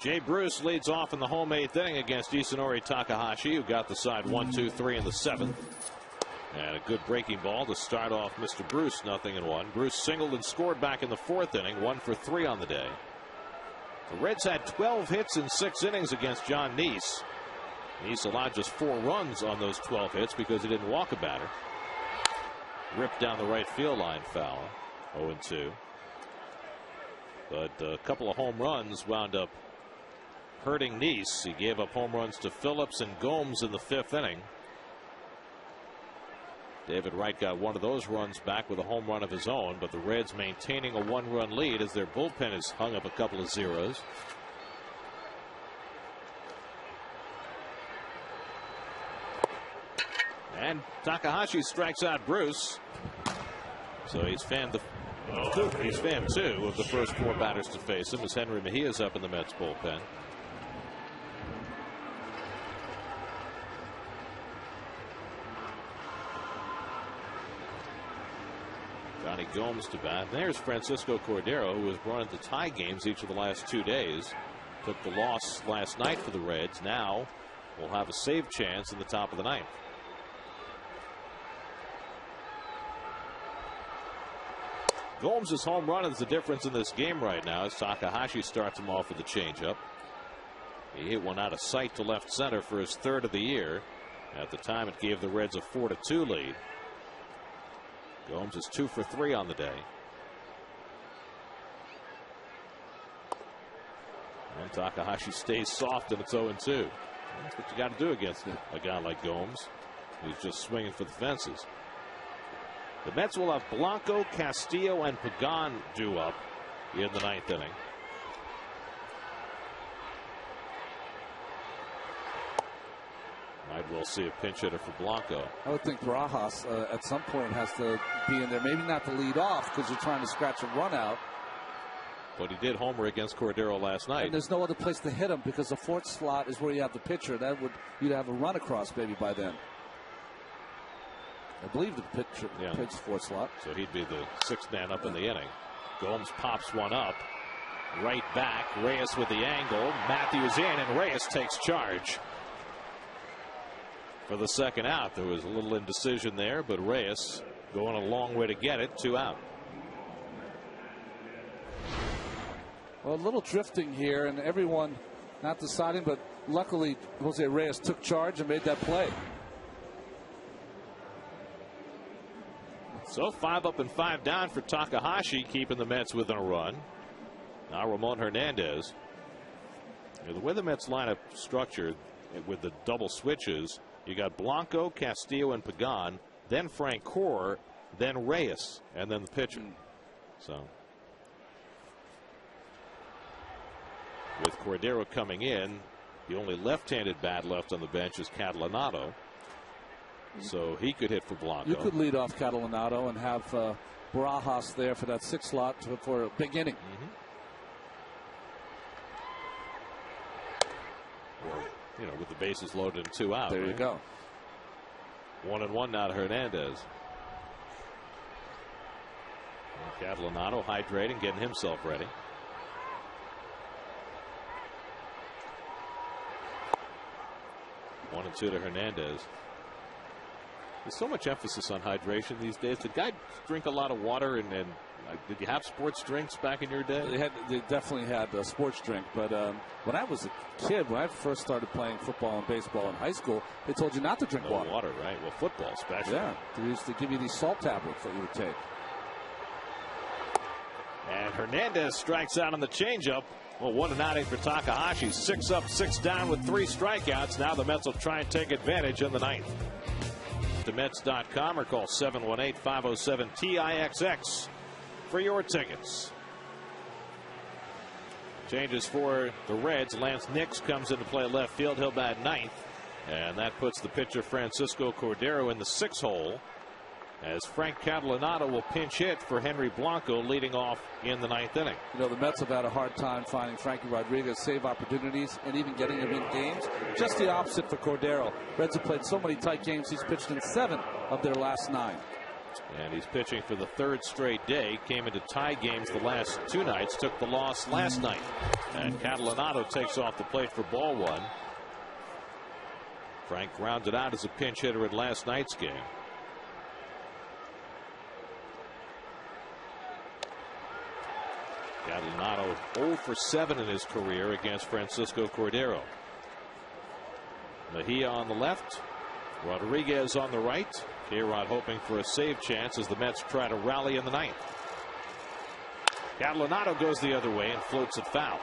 Jay Bruce leads off in the home 8th inning against Isunori Takahashi, who got the side 1-2-3 in the 7th. And a good breaking ball to start off Mr. Bruce, 0-1. Bruce singled and scored back in the 4th inning, 1 for 3 on the day. The Reds had 12 hits in 6 innings against John Neese. Neese allowed just 4 runs on those 12 hits because he didn't walk a batter. Ripped down the right field line foul, 0-2. But a couple of home runs wound up hurting Neese. He gave up home runs to Phillips and Gomes in the 5th inning. David Wright got one of those runs back with a home run of his own, but the Reds maintaining a 1-run lead as their bullpen has hung up a couple of zeros. And Takahashi strikes out Bruce. So he's fanned 2 of the first 4 batters to face him as Henry Mejia's up in the Mets bullpen. Johnny Gomes to bat. There's Francisco Cordero, who was brought into tie games each of the last 2 days. Took the loss last night for the Reds. Now will have a save chance in the top of the 9th. Gomes' home run is the difference in this game right now as Takahashi starts him off with a changeup. He hit one out of sight to left center for his 3rd of the year. At the time, it gave the Reds a 4-2 lead. Gomes is 2 for 3 on the day. And Takahashi stays soft, and it's 0-2. That's what you got to do against a guy like Gomes, who's just swinging for the fences. The Mets will have Blanco, Castillo, and Pagan due up in the 9th inning. Might well see a pinch hitter for Blanco. I would think Barajas at some point has to be in there. Maybe not to lead off because you're trying to scratch a run out. But he did homer against Cordero last night. And there's no other place to hit him because the 4th slot is where you have the pitcher. You'd have a run across maybe by then. I believe the pitcher pitches 4th slot. So he'd be the 6th man up in the inning. Gomes pops one up. Right back. Reyes with the angle. Matthews in, and Reyes takes charge. For the 2nd out, there was a little indecision there, but Reyes going a long way to get it. 2 out. Well, a little drifting here, and everyone not deciding, but luckily Jose Reyes took charge and made that play. So 5 up and 5 down for Takahashi, keeping the Mets within a run. Now Ramon Hernandez. The way the Mets lineup structured with the double switches, you got Blanco, Castillo, and Pagan, then Frank Core, then Reyes, and then the pitcher. So with Cordero coming in, the only left-handed bat left on the bench is Catalanado. So he could hit for Blanco. You could lead off Catalanado and have Barajas there for that 6th slot for a big inning. Or, with the bases loaded and 2 out. There you go. 1-1 now to Hernandez. And Catalanado hydrating, getting himself ready. 1-2 to Hernandez. There's so much emphasis on hydration these days. Did guys drink a lot of water? And did you have sports drinks back in your day? They definitely had a sports drink. But when I was a kid, when I first started playing football and baseball in high school, they told you not to drink water. Water, right? Well, football especially. Yeah, they used to give you these salt tablets that you would take. And Hernandez strikes out on the changeup. Well, 1 outing for Takahashi. 6 up, 6 down with 3 strikeouts. Now the Mets will try and take advantage in the 9th. To Mets.com or call 718-507-TIXX for your tickets. Changes for the Reds. Lance Nix comes into play left field. He'll bat 9th. And that puts the pitcher Francisco Cordero in the 6th hole. as Frank Catalanato will pinch hit for Henry Blanco, leading off in the 9th inning. You know, the Mets have had a hard time finding Frankie Rodriguez save opportunities and even getting him in games. Just the opposite for Cordero. Reds have played so many tight games. He's pitched in 7 of their last 9. And he's pitching for the 3rd straight day. Came into tie games the last 2 nights. Took the loss last night. And Catalanato takes off the plate for ball 1. Frank grounded out as a pinch hitter in last night's game. Catalanato 0 for 7 in his career against Francisco Cordero. Mejia on the left. Rodriguez on the right. K-Rod hoping for a save chance as the Mets try to rally in the 9th. Catalanato goes the other way and floats it foul.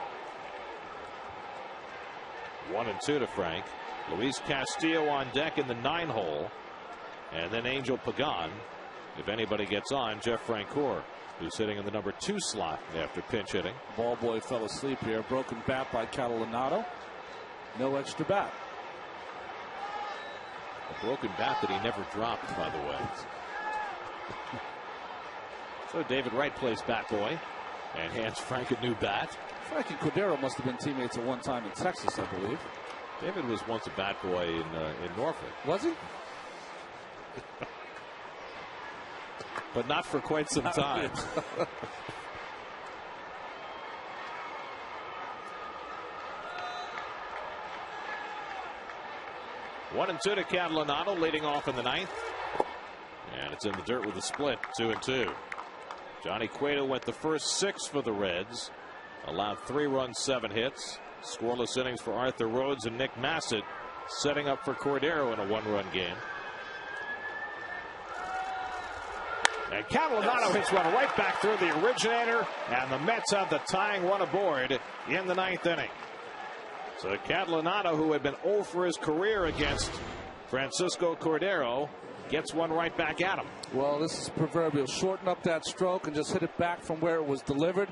1-2 to Frank. Luis Castillo on deck in the 9-hole. And then Angel Pagan. If anybody gets on, Jeff Francoeur, who's sitting in the number 2 slot after pinch hitting. Ball boy fell asleep here. Broken bat by Catalanato. No extra bat. A broken bat that he never dropped, by the way. So David Wright plays bat boy and hands Frank a new bat. Frank and Cordero must have been teammates at one time in Texas, I believe. David was once a bat boy in Norfolk. Was he? But not for quite some time. 1-2 to Catalanato, leading off in the 9th. And it's in the dirt with a split, 2-2. Johnny Cueto went the first 6 for the Reds. Allowed 3 runs, 7 hits. Scoreless innings for Arthur Rhodes and Nick Massett, setting up for Cordero in a 1-run game. And Catalanato hits one right back through the originator, and the Mets have the tying run aboard in the 9th inning. So Catalanato, who had been 0 for his career against Francisco Cordero, gets one right back at him. Well, this is proverbial. Shorten up that stroke and just hit it back from where it was delivered.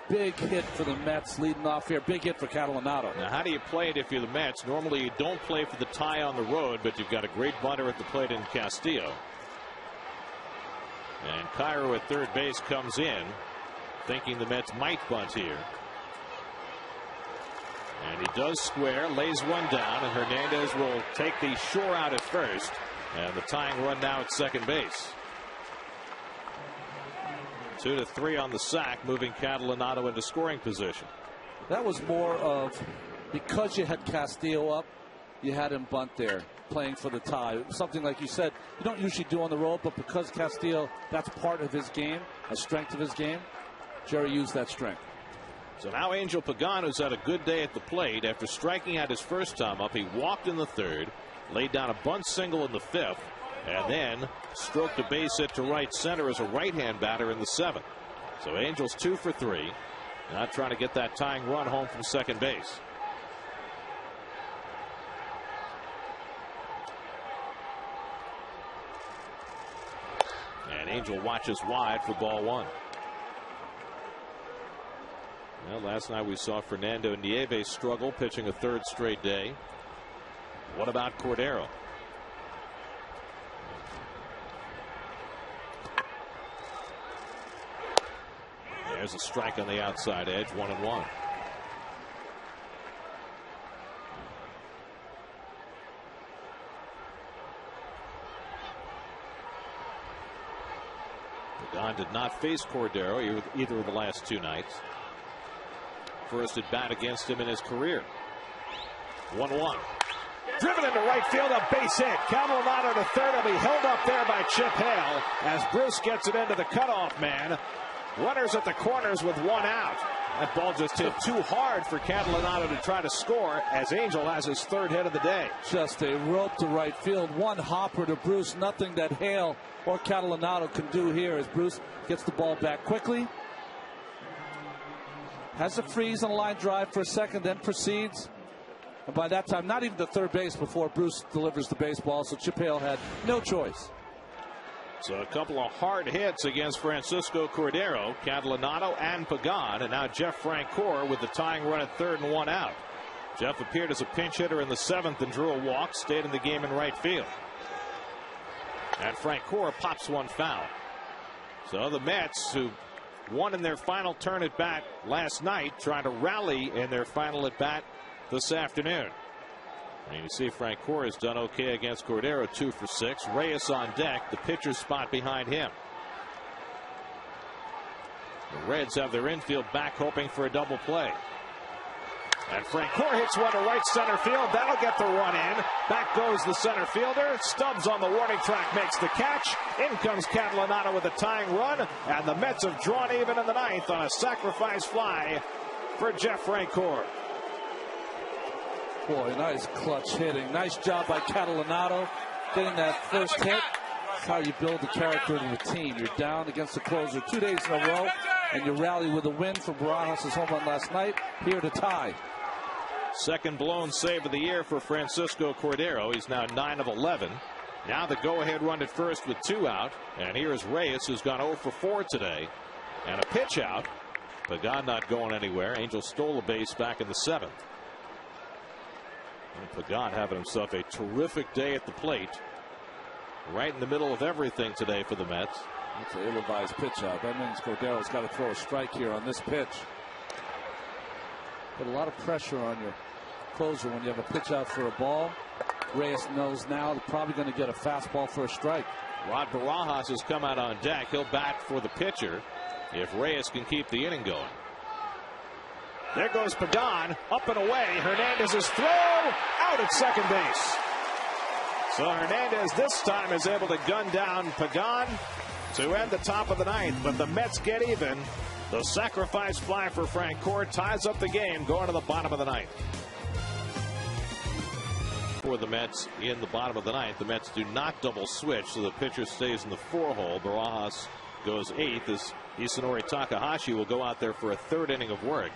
Big hit for the Mets leading off here. Big hit for Catalanato. Now, how do you play it if you're the Mets? Normally, you don't play for the tie on the road, but you've got a great bunter at the plate in Castillo. And Cairo at third base comes in, thinking the Mets might bunt here. And he does square, lays one down, and Hernandez will take the shore out at first. And the tying run now at second base. 2-3 on the sack, moving Catalanato into scoring position. That was more of, because you had Castillo up, you had him bunt there, playing for the tie. Something like you said, you don't usually do on the road, but because Castillo, that's part of his game, a strength of his game, Jerry used that strength. So now Angel Pagan, who's had a good day at the plate after striking out his first time up. He walked in the 3rd, laid down a bunt single in the 5th, and then stroked a base hit to right center as a right-hand batter in the 7th. So Angel's 2 for 3, not trying to get that tying run home from second base. And Angel watches wide for ball 1. Well, last night we saw Fernando Nieves struggle, pitching a 3rd straight day. What about Cordero? There's a strike on the outside edge, 1-1. Pagan did not face Cordero either of the last 2 nights. First at bat against him in his career. 1-1. Driven into right field, a base hit. Catalanato to third will be held up there by Chip Hale as Bruce gets it into the cutoff man. Runners at the corners with 1 out. That ball just hit too hard for Catalanato to try to score as Angel has his 3rd hit of the day. Just a rope to right field. 1 hopper to Bruce. Nothing that Hale or Catalanato can do here as Bruce gets the ball back quickly. Has a freeze on a line drive for a second, then proceeds. And by that time, not even to third base before Bruce delivers the baseball. So Chip Hale had no choice. So a couple of hard hits against Francisco Cordero, Catalanato and Pagan. And now Jeff Francoeur with the tying run at 3rd and 1 out. Jeff appeared as a pinch hitter in the 7th and drew a walk, stayed in the game in right field. And Francoeur pops one foul. So the Mets, who won in their final turn at bat last night, trying to rally in their final at bat this afternoon. And you see Francoeur has done okay against Cabrera, 2 for 6. Reyes on deck, the pitcher's spot behind him. The Reds have their infield back, hoping for a double play. And Francoeur hits one to right center field. That'll get the run in. Back goes the center fielder. Stubbs on the warning track makes the catch. In comes Catalanotto with a tying run. And the Mets have drawn even in the ninth on a sacrifice fly for Jeff Francoeur. Boy, nice clutch hitting. Nice job by Catalanotto getting that first hit. That's how you build the character of the team. You're down against the closer 2 days in a row, and you rally with a win from Barajas' home run last night. Here to tie. Second blown save of the year for Francisco Cordero. He's now 9 of 11. Now the go-ahead run at first with 2 out. And here is Reyes, who's gone 0 for 4 today. And a pitch out. Pagan not going anywhere. Angels stole a base back in the 7th. And Pagan having himself a terrific day at the plate. Right in the middle of everything today for the Mets. That's an ill-advised pitch out. That means Cordero's got to throw a strike here on this pitch. Put a lot of pressure on your closer when you have a pitch out for a ball. Reyes knows now they're probably going to get a fastball for a strike. Rod Barajas has come out on deck. He'll bat for the pitcher if Reyes can keep the inning going. There goes Pagan, up and away. Hernandez's throw, out at second base. So Hernandez this time is able to gun down Pagan to end the top of the ninth, but the Mets get even. The sacrifice fly for Francoeur ties up the game going to the bottom of the ninth. For the Mets in the bottom of the ninth, the Mets do not double switch, so the pitcher stays in the 4-hole. Barajas goes 8th as Isanori Takahashi will go out there for a 3rd inning of work,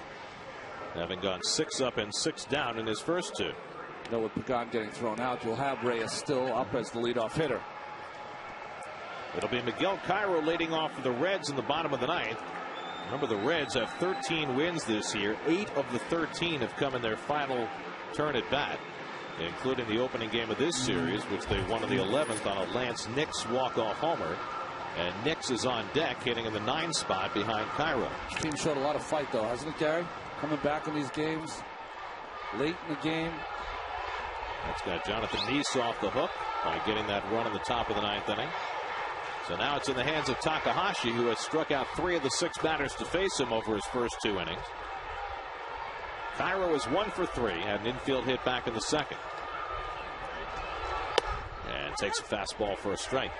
having gone 6 up and 6 down in his first 2. With Pagan getting thrown out, you'll have Reyes still up as the leadoff hitter. It'll be Miguel Cairo leading off for the Reds in the bottom of the ninth. Remember, the Reds have 13 wins this year. 8 of the 13 have come in their final turn at bat, including the opening game of this series, which they won in the 11th on a Lance Nix walk-off homer. And Nix is on deck, hitting in the 9 spot behind Cairo. This team showed a lot of fight, though, hasn't it, Gary? Coming back in these games, late in the game. That's got Jonathan Neese off the hook by getting that run in the top of the 9th inning. So now it's in the hands of Takahashi, who has struck out 3 of the 6 batters to face him over his first 2 innings. Cairo is 1 for 3, had an infield hit back in the 2nd. And takes a fastball for a strike.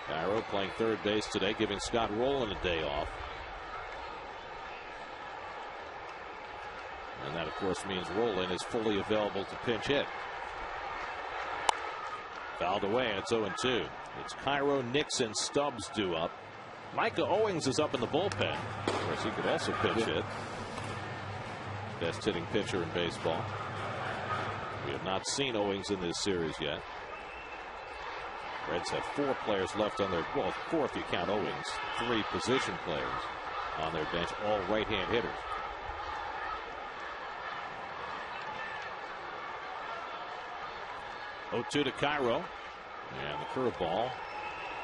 Cairo playing 3rd base today, giving Scott Rowland a day off. And that, of course, means Rowland is fully available to pinch hit. Fouled away, and it's 0-2. It's Cairo, Nix, and Stubbs due up. Micah Owings is up in the bullpen. Of course, he could also pinch hit. Best hitting pitcher in baseball. We have not seen Owings in this series yet. Reds have 4 players left on their, well, 4 if you count Owings. 3 position players on their bench, all right-hand hitters. Oh-2 to Cairo, and the curveball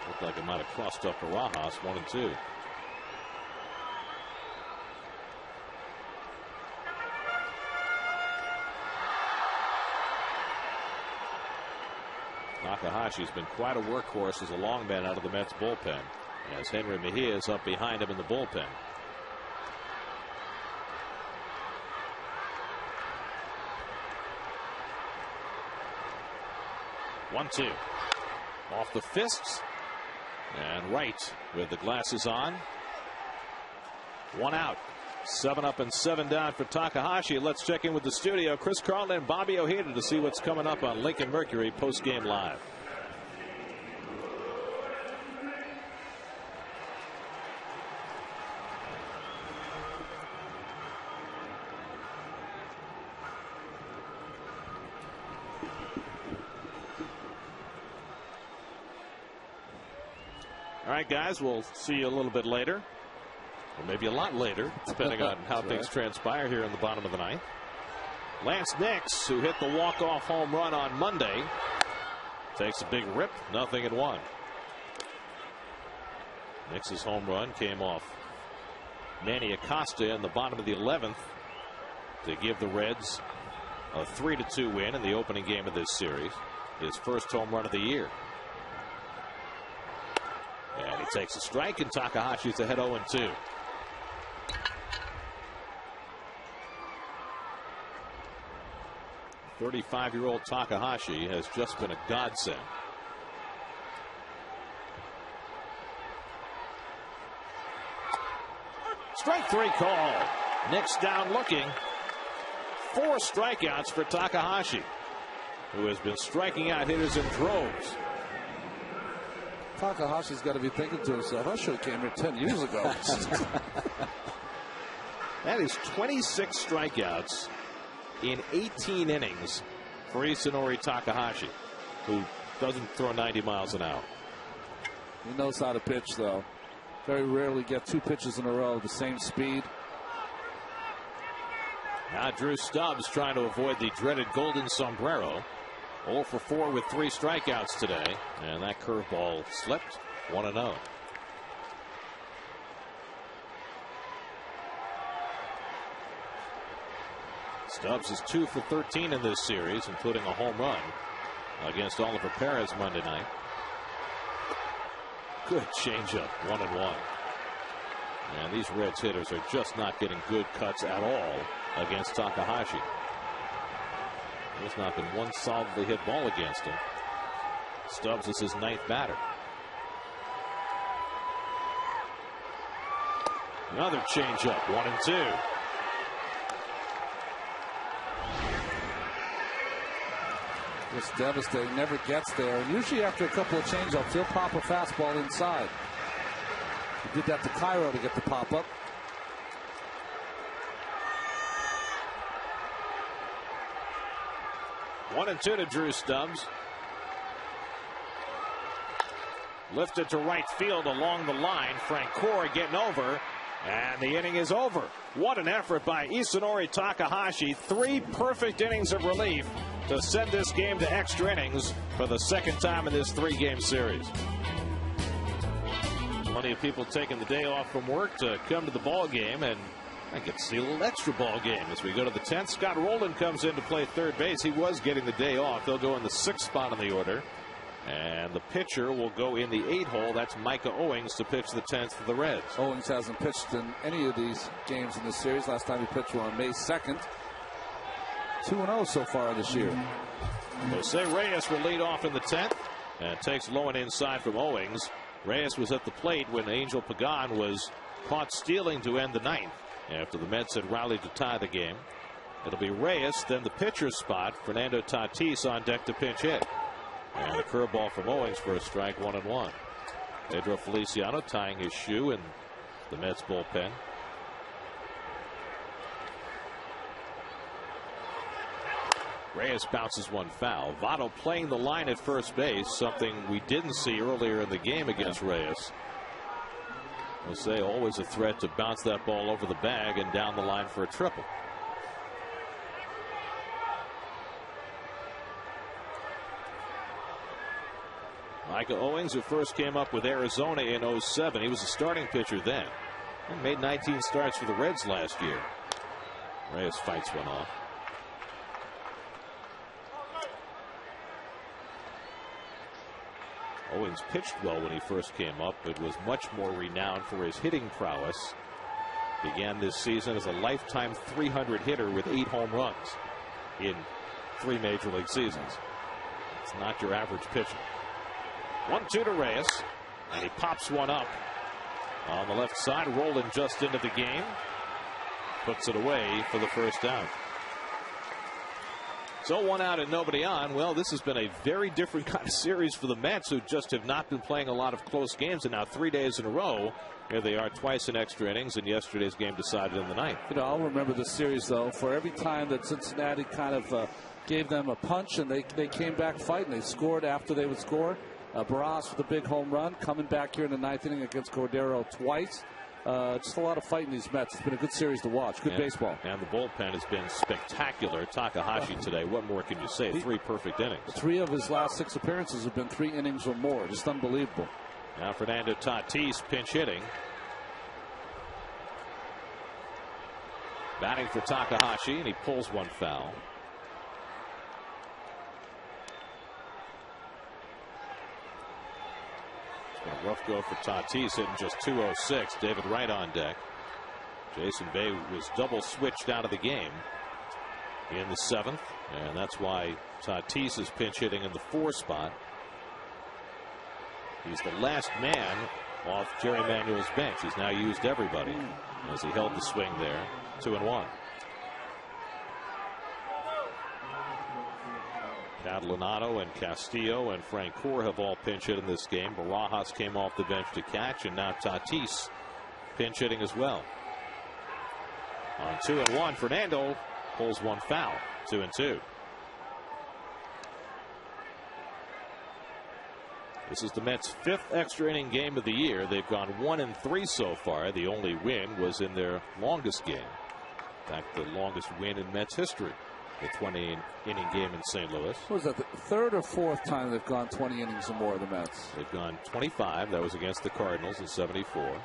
looked like it might have crossed up Barajas. 1-2. Takahashi's been quite a workhorse as a long man out of the Mets bullpen, as Henry Mejia is up behind him in the bullpen. One-two. Off the fists. And right with the glasses on. 1 out. 7 up and 7 down for Takahashi. Let's check in with the studio. Chris Carlin and Bobby Ojeda to see what's coming up on Lincoln Mercury post-game live. All right, guys, we'll see you a little bit later, or maybe a lot later, depending on how things transpire here in the bottom of the ninth. Lance Nix, who hit the walk-off home run on Monday, Takes a big rip, 0-1. Nix's home run came off Manny Acosta in the bottom of the 11th to give the Reds a 3-2 win in the opening game of this series. His first home run of the year. And he takes a strike, and Takahashi's ahead 0-2. The 35-year-old Takahashi has just been a godsend. Strike 3 call. Nix down looking. 4 strikeouts for Takahashi, who has been striking out hitters in droves. Takahashi's got to be thinking to himself, I should have came here 10 years ago. That is 26 strikeouts in 18 innings for Isanori Takahashi, who doesn't throw 90 miles an hour. He knows how to pitch, though. Very rarely get 2 pitches in a row, the same speed. Now Drew Stubbs trying to avoid the dreaded golden sombrero. 0 for 4 with 3 strikeouts today, and that curveball slipped. 1-0. Stubbs is 2 for 13 in this series, including a home run against Oliver Perez Monday night. Good changeup, 1-1. And these Reds hitters are just not getting good cuts at all against Takahashi. There's not been one solidly hit ball against him. Stubbs is his 9th batter. Another changeup, 1-2. It's devastating, never gets there. And usually after a couple of changeups, he'll pop a fastball inside. He did that to Cairo to get the pop-up. 1-2 to Drew Stubbs. Lifted to right field along the line. Frank Cora getting over, and the inning is over. What an effort by Isanori Takahashi. 3 perfect innings of relief to send this game to extra innings for the 2nd time in this 3-game series. Plenty of people taking the day off from work to come to the ball game, and I get to see a little extra ball game as we go to the 10th. Scott Rowland comes in to play third base. He was getting the day off. They'll go in the 6th spot on the order. And the pitcher will go in the 8 hole. That's Micah Owings to pitch the 10th for the Reds. Owings hasn't pitched in any of these games in this series. Last time he pitched was on May 2nd. 2-0 so far this year. Jose Reyes will lead off in the 10th and takes low and inside from Owings. Reyes was at the plate when Angel Pagan was caught stealing to end the 9th. After the Mets had rallied to tie the game. It'll be Reyes, then the pitcher's spot. Fernando Tatis on deck to pinch hit. And a curveball from Owings for a strike, 1-1. Pedro Feliciano tying his shoe in the Mets bullpen. Reyes bounces one foul. Votto playing the line at first base, something we didn't see earlier in the game against Reyes. Jose always a threat to bounce that ball over the bag and down the line for a triple. Micah Owings, who first came up with Arizona in 2007. He was a starting pitcher then and made 19 starts for the Reds last year. Reyes fights one off. Owings pitched well when he first came up, but was much more renowned for his hitting prowess. Began this season as a lifetime 300 hitter with 8 home runs in 3 major league seasons. It's not your average pitcher. 1-2 to Reyes, and he pops one up on the left side. Rolling just into the game, puts it away for the first out. So 1 out and nobody on. Well, this has been a very different kind of series for the Mets, who just have not been playing a lot of close games, and now 3 days in a row. Here they are, twice in extra innings, and yesterday's game decided in the 9th. You know, I'll remember this series, though, for every time that Cincinnati kind of gave them a punch and they came back fighting. They scored after they would score. Barras with a big home run, coming back here in the 9th inning against Cordero twice. Just a lot of fight in these Mets. It's been a good series to watch. Good baseball. And the bullpen has been spectacular. Takahashi today, what more can you say? 3 perfect innings. 3 of his last 6 appearances have been 3 innings or more. Just unbelievable. Now Fernando Tatis pinch hitting. Batting for Takahashi, and he pulls one foul. A rough go for Tatis, hitting just 206. David Wright on deck. Jason Bay was double switched out of the game in the 7th, and that's why Tatis is pinch hitting in the 4 spot. He's the last man off Jerry Manuel's bench. He's now used everybody as he held the swing there. 2-1. Catalanado and Castillo and Francoeur have all pinch hit in this game. Barajas came off the bench to catch, and now Tatis pinch hitting as well. On 2-1, Fernando pulls one foul. 2-2. This is the Mets' 5th extra inning game of the year. They've gone 1-3 so far. The only win was in their longest game. In fact, the longest win in Mets history. The 20-inning game in St. Louis. What was that, the 3rd or 4th time they've gone 20 innings or more, the Mets? They've gone 25. That was against the Cardinals in '74.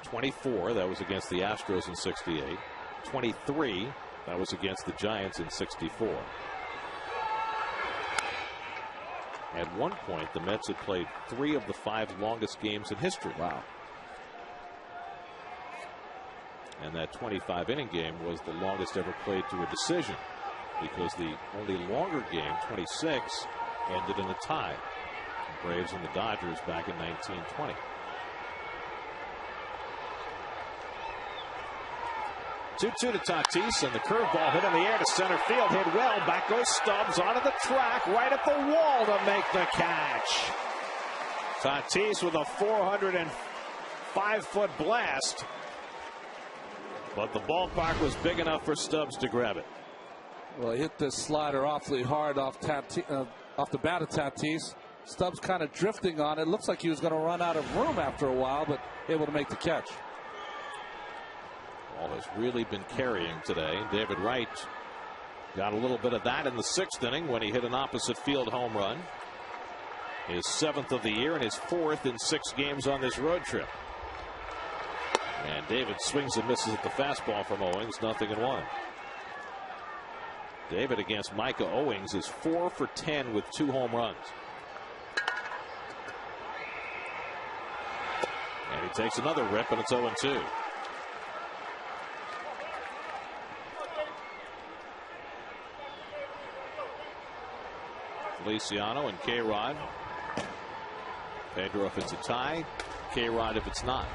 24. That was against the Astros in '68. 23. That was against the Giants in '64. At one point, the Mets had played 3 of the 5 longest games in history. Wow. And that 25-inning game was the longest ever played to a decision, because the only longer game, 26, ended in a tie. The Braves and the Dodgers back in 1920. Two to Tatis, and the curveball hit in the air to center field. Hit well. Back goes Stubbs onto the track, right at the wall to make the catch. Tatis with a 405-foot blast. But the ballpark was big enough for Stubbs to grab it. Well, he hit this slider awfully hard off the bat of Tatis. Stubbs kind of drifting on it. Looks like he was going to run out of room after a while, but able to make the catch. Ball has really been carrying today. David Wright got a little bit of that in the 6th inning when he hit an opposite field home run. His 7th of the year and his 4th in 6 games on this road trip. And David swings and misses at the fastball from Owings. 0-1. David against Micah Owings is 4 for 10 with 2 home runs. And he takes another rip, and it's 0-2. Feliciano and K-Rod. Pedro if it's a tie. K-Rod if it's not.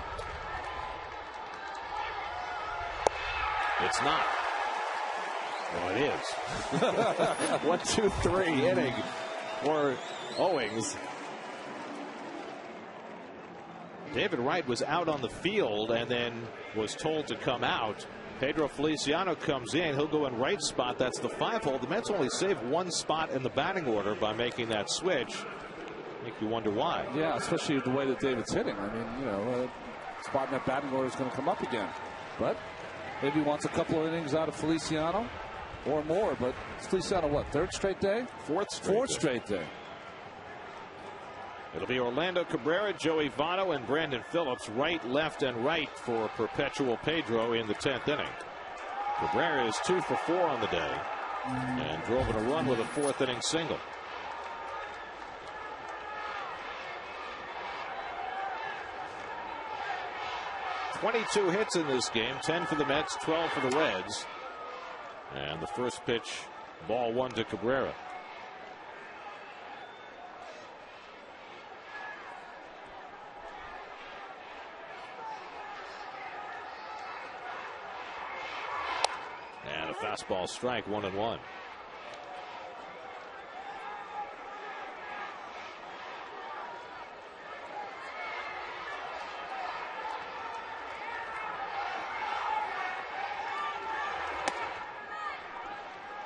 It's not. Well, it is. 1-2-3 inning for Owings. David Wright was out on the field and then was told to come out. Pedro Feliciano comes in. He'll go in right spot. That's the 5-hole. The Mets only saved 1 spot in the batting order by making that switch. Make you wonder why. Yeah, especially the way that David's hitting. I mean, you know, spot in that batting order is going to come up again. But maybe he wants a couple of innings out of Feliciano or more. But Feliciano, what, 3rd straight day? 4th straight day. It'll be Orlando Cabrera, Joey Votto, and Brandon Phillips, right, left, and right for perpetual Pedro in the 10th inning. Cabrera is 2 for 4 on the day and drove in a run with a 4th inning single. .22 hits in this game, 10 for the Mets, 12 for the Reds. And the first pitch, ball 1 to Cabrera. And a fastball strike, 1-1.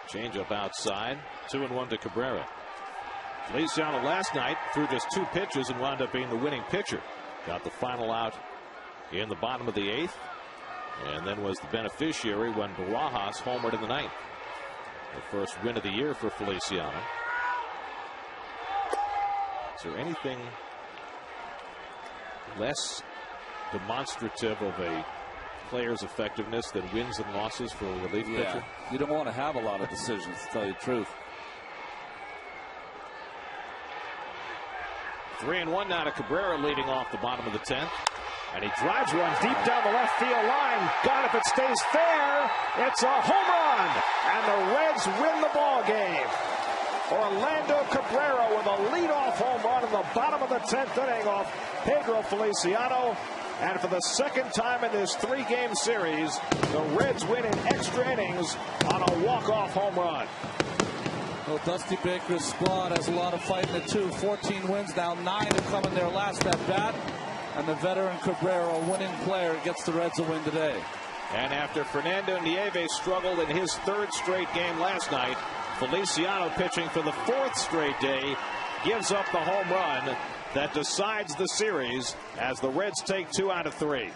Change up outside. 2-1 to Cabrera. Feliciano last night threw just 2 pitches and wound up being the winning pitcher. Got the final out in the bottom of the 8th, and then was the beneficiary when Barajas homered in the 9th. The first win of the year for Feliciano. Is there anything less demonstrative of a player's effectiveness than wins and losses for a relief pitcher? You don't want to have a lot of decisions, to tell you the truth. 3-1 now to Cabrera, leading off the bottom of the 10th. And he drives one deep down the left field line. God, if it stays fair, it's a home run. And the Reds win the ball game. Orlando Cabrera with a leadoff home run in the bottom of the 10th inning off Pedro Feliciano. And for the second time in this 3-game series, the Reds win in extra innings on a walk-off home run. Well, Dusty Baker's squad has a lot of fight in it, too. 14 wins now, 9 to come in their last at-bat. And the veteran Cabrera, a winning player, gets the Reds a win today. And after Fernando Nieves struggled in his 3rd straight game last night, Feliciano, pitching for the 4th straight day, gives up the home run that decides the series as the Reds take 2 out of 3.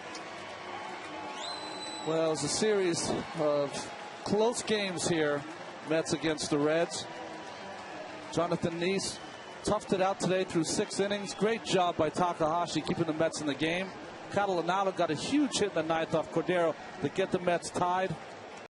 Well, it's a series of close games here, Mets against the Reds. Jonathan Neese toughed it out today through 6 innings. Great job by Takahashi keeping the Mets in the game. Catalanado got a huge hit in the 9th off Cordero to get the Mets tied.